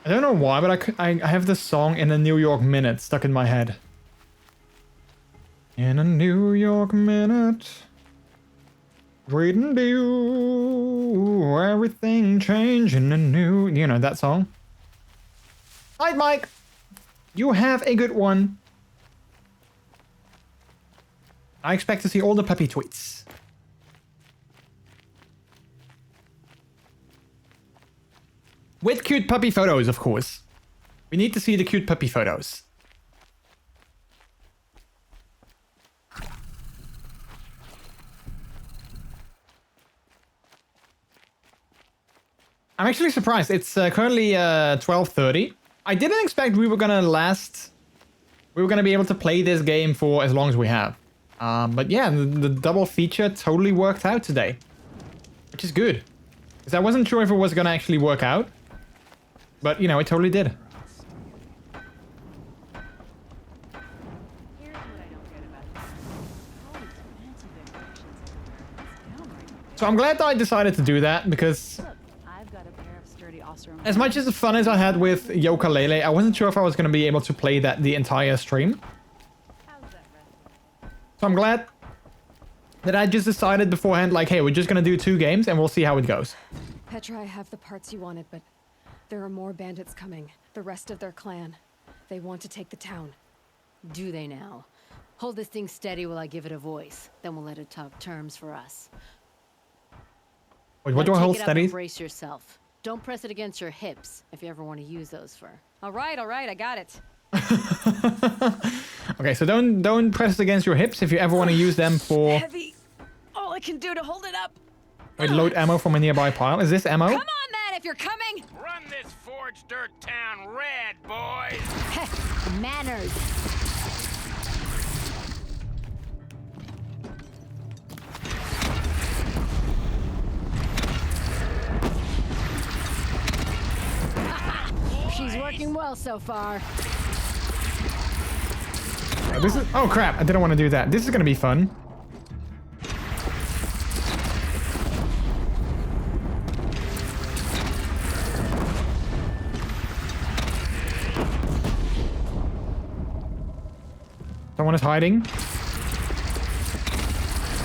I don't know why, but I have this song in a New York Minute stuck in my head. In a New York Minute, reading do everything change in a new... You know, that song. Hi, Mike. You have a good one. I expect to see all the puppy tweets. With cute puppy photos, of course. We need to see the cute puppy photos. I'm actually surprised. It's currently 12:30. I didn't expect we were gonna last. We were gonna be able to play this game for as long as we have. But yeah, the double feature totally worked out today, which is good. Because I wasn't sure if it was gonna actually work out, but you know, it totally did. So I'm glad that I decided to do that because as much as fun as I had with Yooka-Laylee, I wasn't sure if I was going to be able to play that the entire stream. So I'm glad that I just decided beforehand, like, hey, we're just going to do 2 games and we'll see how it goes. Petra, I have the parts you wanted, but there are more bandits coming. The rest of their clan. They want to take the town. Do they now? Hold this thing steady while I give it a voice. Then we'll let it talk terms for us. Wait, what do I hold steady? Brace yourself. Don't press it against your hips if you ever want to use those for. All right, I got it. Okay, so don't press it against your hips if you ever want to use them for. Heavy. All I can do to hold it up. Wait, load ammo from a nearby pile. Is this ammo? Come on, then, if you're coming. Run this forged dirt town red, boys. Manners. She's working well so far. This is. Oh crap! I didn't want to do that. This is gonna be fun. Someone is hiding.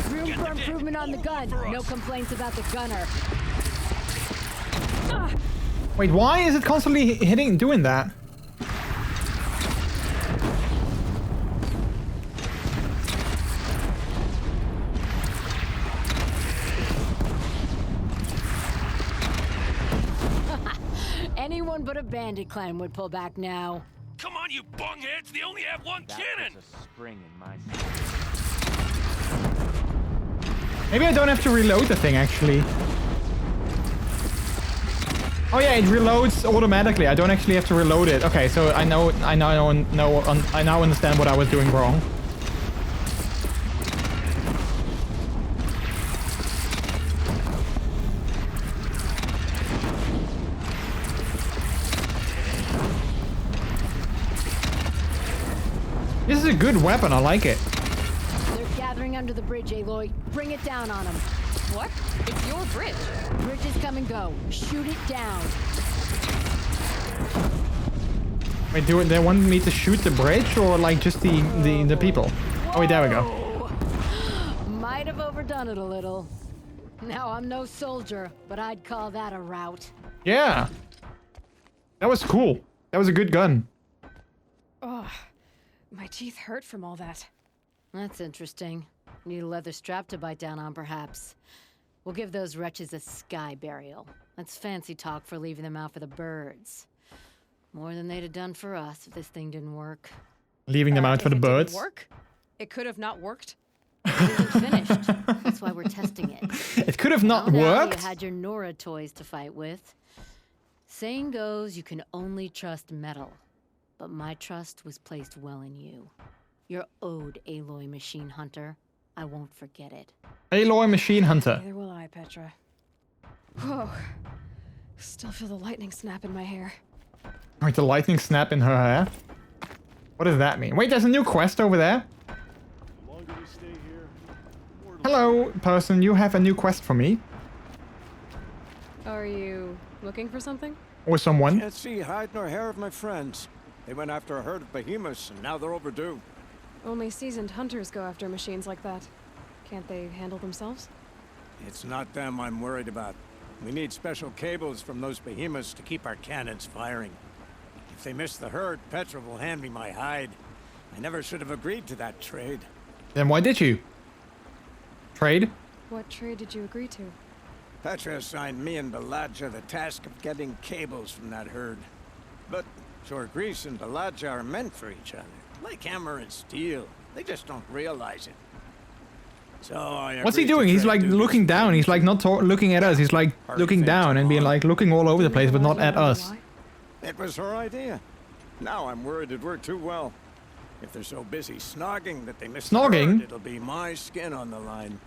Room for improvement on the gun. No complaints about the gunner. Wait, why is it constantly doing that? Anyone but a bandit clan would pull back now. Come on, you bungheads! They only have one cannon! A spring in my Maybe I don't have to reload the thing actually. Oh yeah, it reloads automatically. I don't actually have to reload it. Okay, so I now understand what I was doing wrong. This is a good weapon. I like it. They're gathering under the bridge, Aloy. Bring it down on them. What? It's your bridge. Bridges come and go. Shoot it down. Wait, do they want me to shoot the bridge or like just the people? Oh wait, there we go. Might have overdone it a little. Now I'm no soldier, but I'd call that a rout. Yeah. That was cool. That was a good gun. Oh, my teeth hurt from all that. That's interesting. Need a leather strap to bite down on, perhaps. We'll give those wretches a sky burial. That's fancy talk for leaving them out for the birds. More than they'd have done for us if this thing didn't work. Leaving them out for the birds? Work? It could have not worked. It isn't finished. That's why we're testing it. It could have not worked? You had your Nora toys to fight with. Saying goes, you can only trust metal. But my trust was placed well in you. You're owed, Aloy Machine Hunter. I won't forget it. Aloy Machine Hunter. Neither will I, Petra. Whoa. Still feel the lightning snap in my hair. Wait, the lightning snap in her hair? What does that mean? Wait, there's a new quest over there. Hello, person. You have a new quest for me. Are you looking for something? Or someone. Can't see hide nor hair of my friends. They went after a herd of behemoths, and now they're overdue. Only seasoned hunters go after machines like that. Can't they handle themselves? It's not them I'm worried about. We need special cables from those behemoths to keep our cannons firing. If they miss the herd, Petra will hand me my hide. I never should have agreed to that trade. Then why did you? Trade? What trade did you agree to? Petra assigned me and Baladja the task of getting cables from that herd. But Jorgrease and Baladja are meant for each other. Like hammer and steel. They just don't realize it. So what's he doing? He's like looking down. He's like not looking at us. He's like looking down and being like looking all over the place, but not at us. It was her idea. Now I'm worried it worked too well. If they're so busy snogging that they miss the herd, it'll be my skin on the line.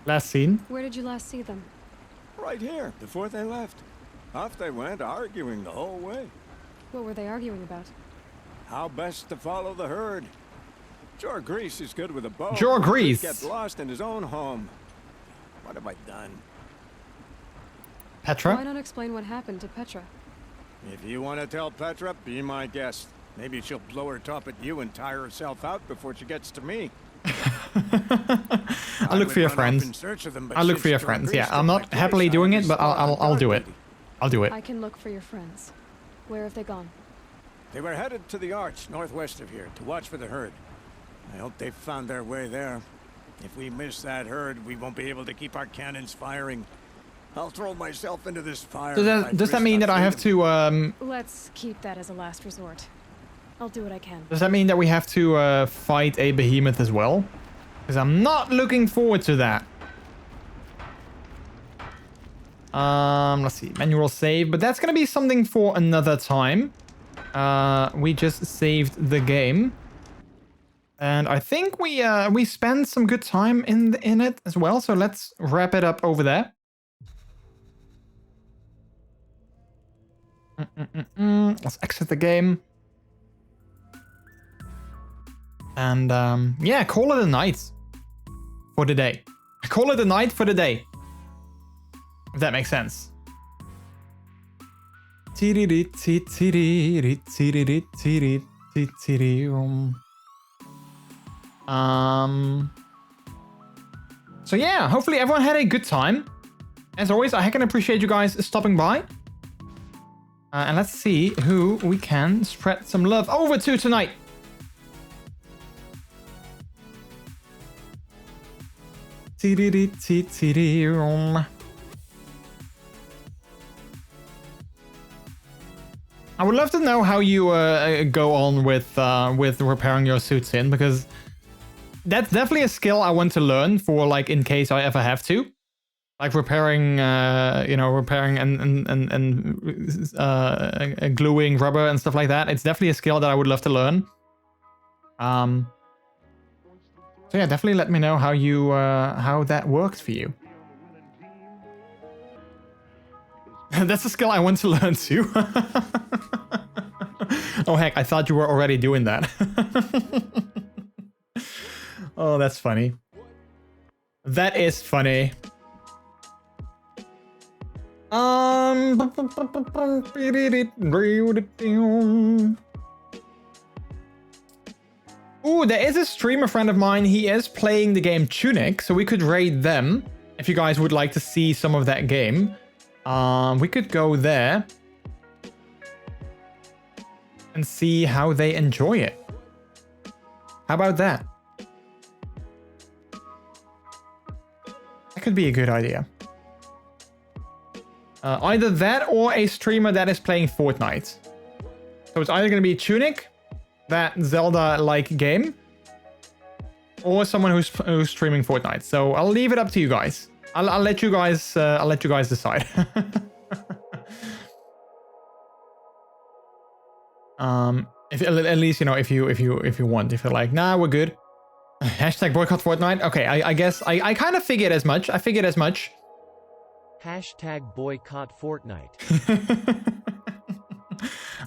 Last scene. Where did you last see them? Right here, before they left. Off they went, arguing the whole way. What were they arguing about? How best to follow the herd. Jorgrease is good with a bow. Jorgrease. Get lost in his own home. What have I done? Petra? Why not explain what happened to Petra? If you want to tell Petra, be my guest. Maybe she'll blow her top at you and tire herself out before she gets to me. I'll look for your friends. I'll look for your friends. Yeah, I'm not happily doing it, but I'll do it. I'll do it. I can look for your friends. Where have they gone? They were headed to the arch northwest of here to watch for the herd. I hope they found their way there. If we miss that herd, we won't be able to keep our cannons firing. I'll throw myself into this fire. Does that mean that I have to Let's keep that as a last resort. I'll do what I can. Does that mean that we have to fight a behemoth as well? Because I'm not looking forward to that. Let's see. Manual save, but that's gonna be something for another time. We just saved the game. And I think we spent some good time in it as well. So let's wrap it up over there. Let's exit the game. And yeah, call it a night for the day. Call it a night for the day. If that makes sense. So yeah, hopefully everyone had a good time. As always, I can appreciate you guys stopping by. And let's see who we can spread some love over to tonight. I would love to know how you go on with repairing your suits in, because that's definitely a skill I want to learn for, like, in case I ever have to, like repairing, repairing and gluing rubber and stuff like that. It's definitely a skill that I would love to learn. So yeah, definitely let me know how you how that works for you. That's a skill I want to learn too. Oh heck, I thought you were already doing that. Oh, that's funny. That is funny. Ooh, there is a streamer friend of mine. He is playing the game Tunic, so we could raid them if you guys would like to see some of that game. We could go there and see how they enjoy it. How about that? That could be a good idea. Either that or a streamer that is playing Fortnite. So it's either going to be Tunic, that Zelda-like game, or someone who's streaming Fortnite. So I'll leave it up to you guys. I'll let you guys decide. If at least, you know, if you want, if you're like, nah, we're good. Hashtag boycott Fortnite. Okay, I guess I kind of figured as much. I figured as much. Hashtag boycott Fortnite.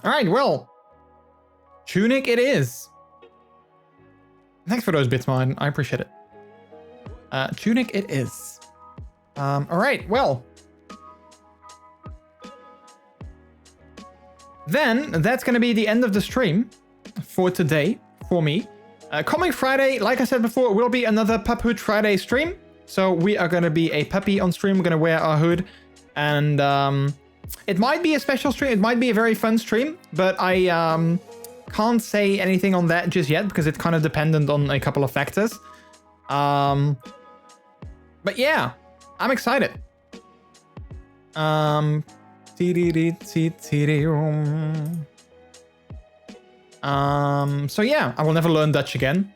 All right, well, Tunic it is. Thanks for those bits, man. I appreciate it. Tunic it is. All right, well. Then that's going to be the end of the stream for today for me. Coming Friday, like I said before, will be another Pup Hood Friday stream. So we are going to be a puppy on stream. We're going to wear our hood. And it might be a special stream. It might be a very fun stream. But I can't say anything on that just yet because it's kind of dependent on a couple of factors. But yeah, I'm excited. So yeah, I will never learn Dutch again.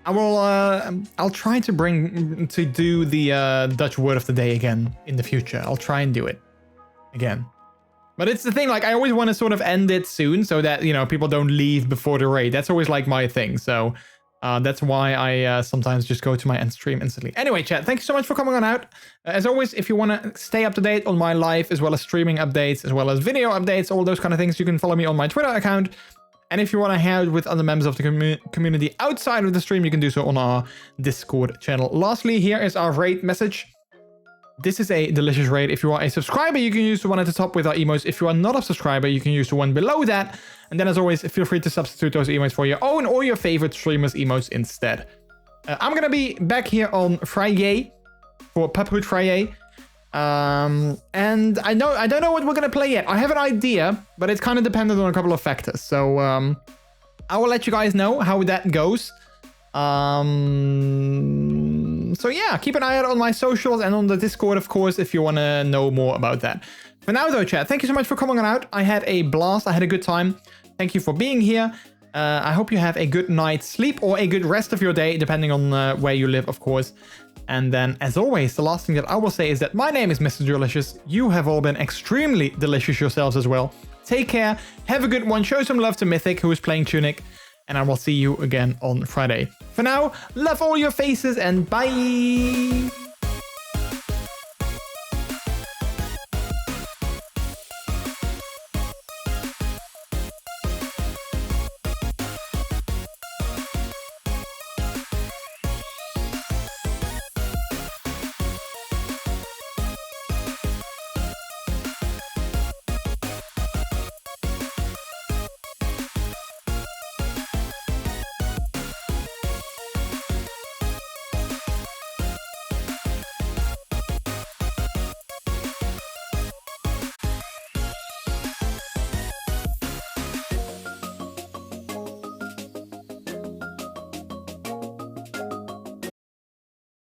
I'll try to do the Dutch word of the day again in the future. I'll try and do it again. But it's the thing, like, I always want to sort of end it soon so that, you know, people don't leave before the raid. That's always like my thing. So that's why I sometimes just go to my end stream instantly. Anyway, chat, thank you so much for coming on out. As always, if you want to stay up to date on my life, as well as streaming updates, as well as video updates, all those kind of things, you can follow me on my Twitter account. And if you want to hang out with other members of the community outside of the stream, you can do so on our Discord channel. Lastly, here is our raid message. This is a delicious raid. If you are a subscriber, you can use the one at the top with our emotes. If you are not a subscriber, you can use the one below that. And then, as always, feel free to substitute those emotes for your own or your favorite streamers' emotes instead. I'm going to be back here on Friday for Puphood Friday. And I don't know what we're going to play yet. I have an idea, but it's kind of dependent on a couple of factors. So I will let you guys know how that goes. So yeah, keep an eye out on my socials and on the Discord, of course, if you want to know more about that. For now, though, chat, thank you so much for coming on out. I had a blast. I had a good time. Thank you for being here. I hope you have a good night's sleep or a good rest of your day, depending on where you live, of course. And then, as always, the last thing that I will say is that my name is MrJordilicious. You have all been extremely delicious yourselves as well. Take care. Have a good one. Show some love to Mythic, who is playing Tunic. And I will see you again on Friday. For now, love all your faces and bye!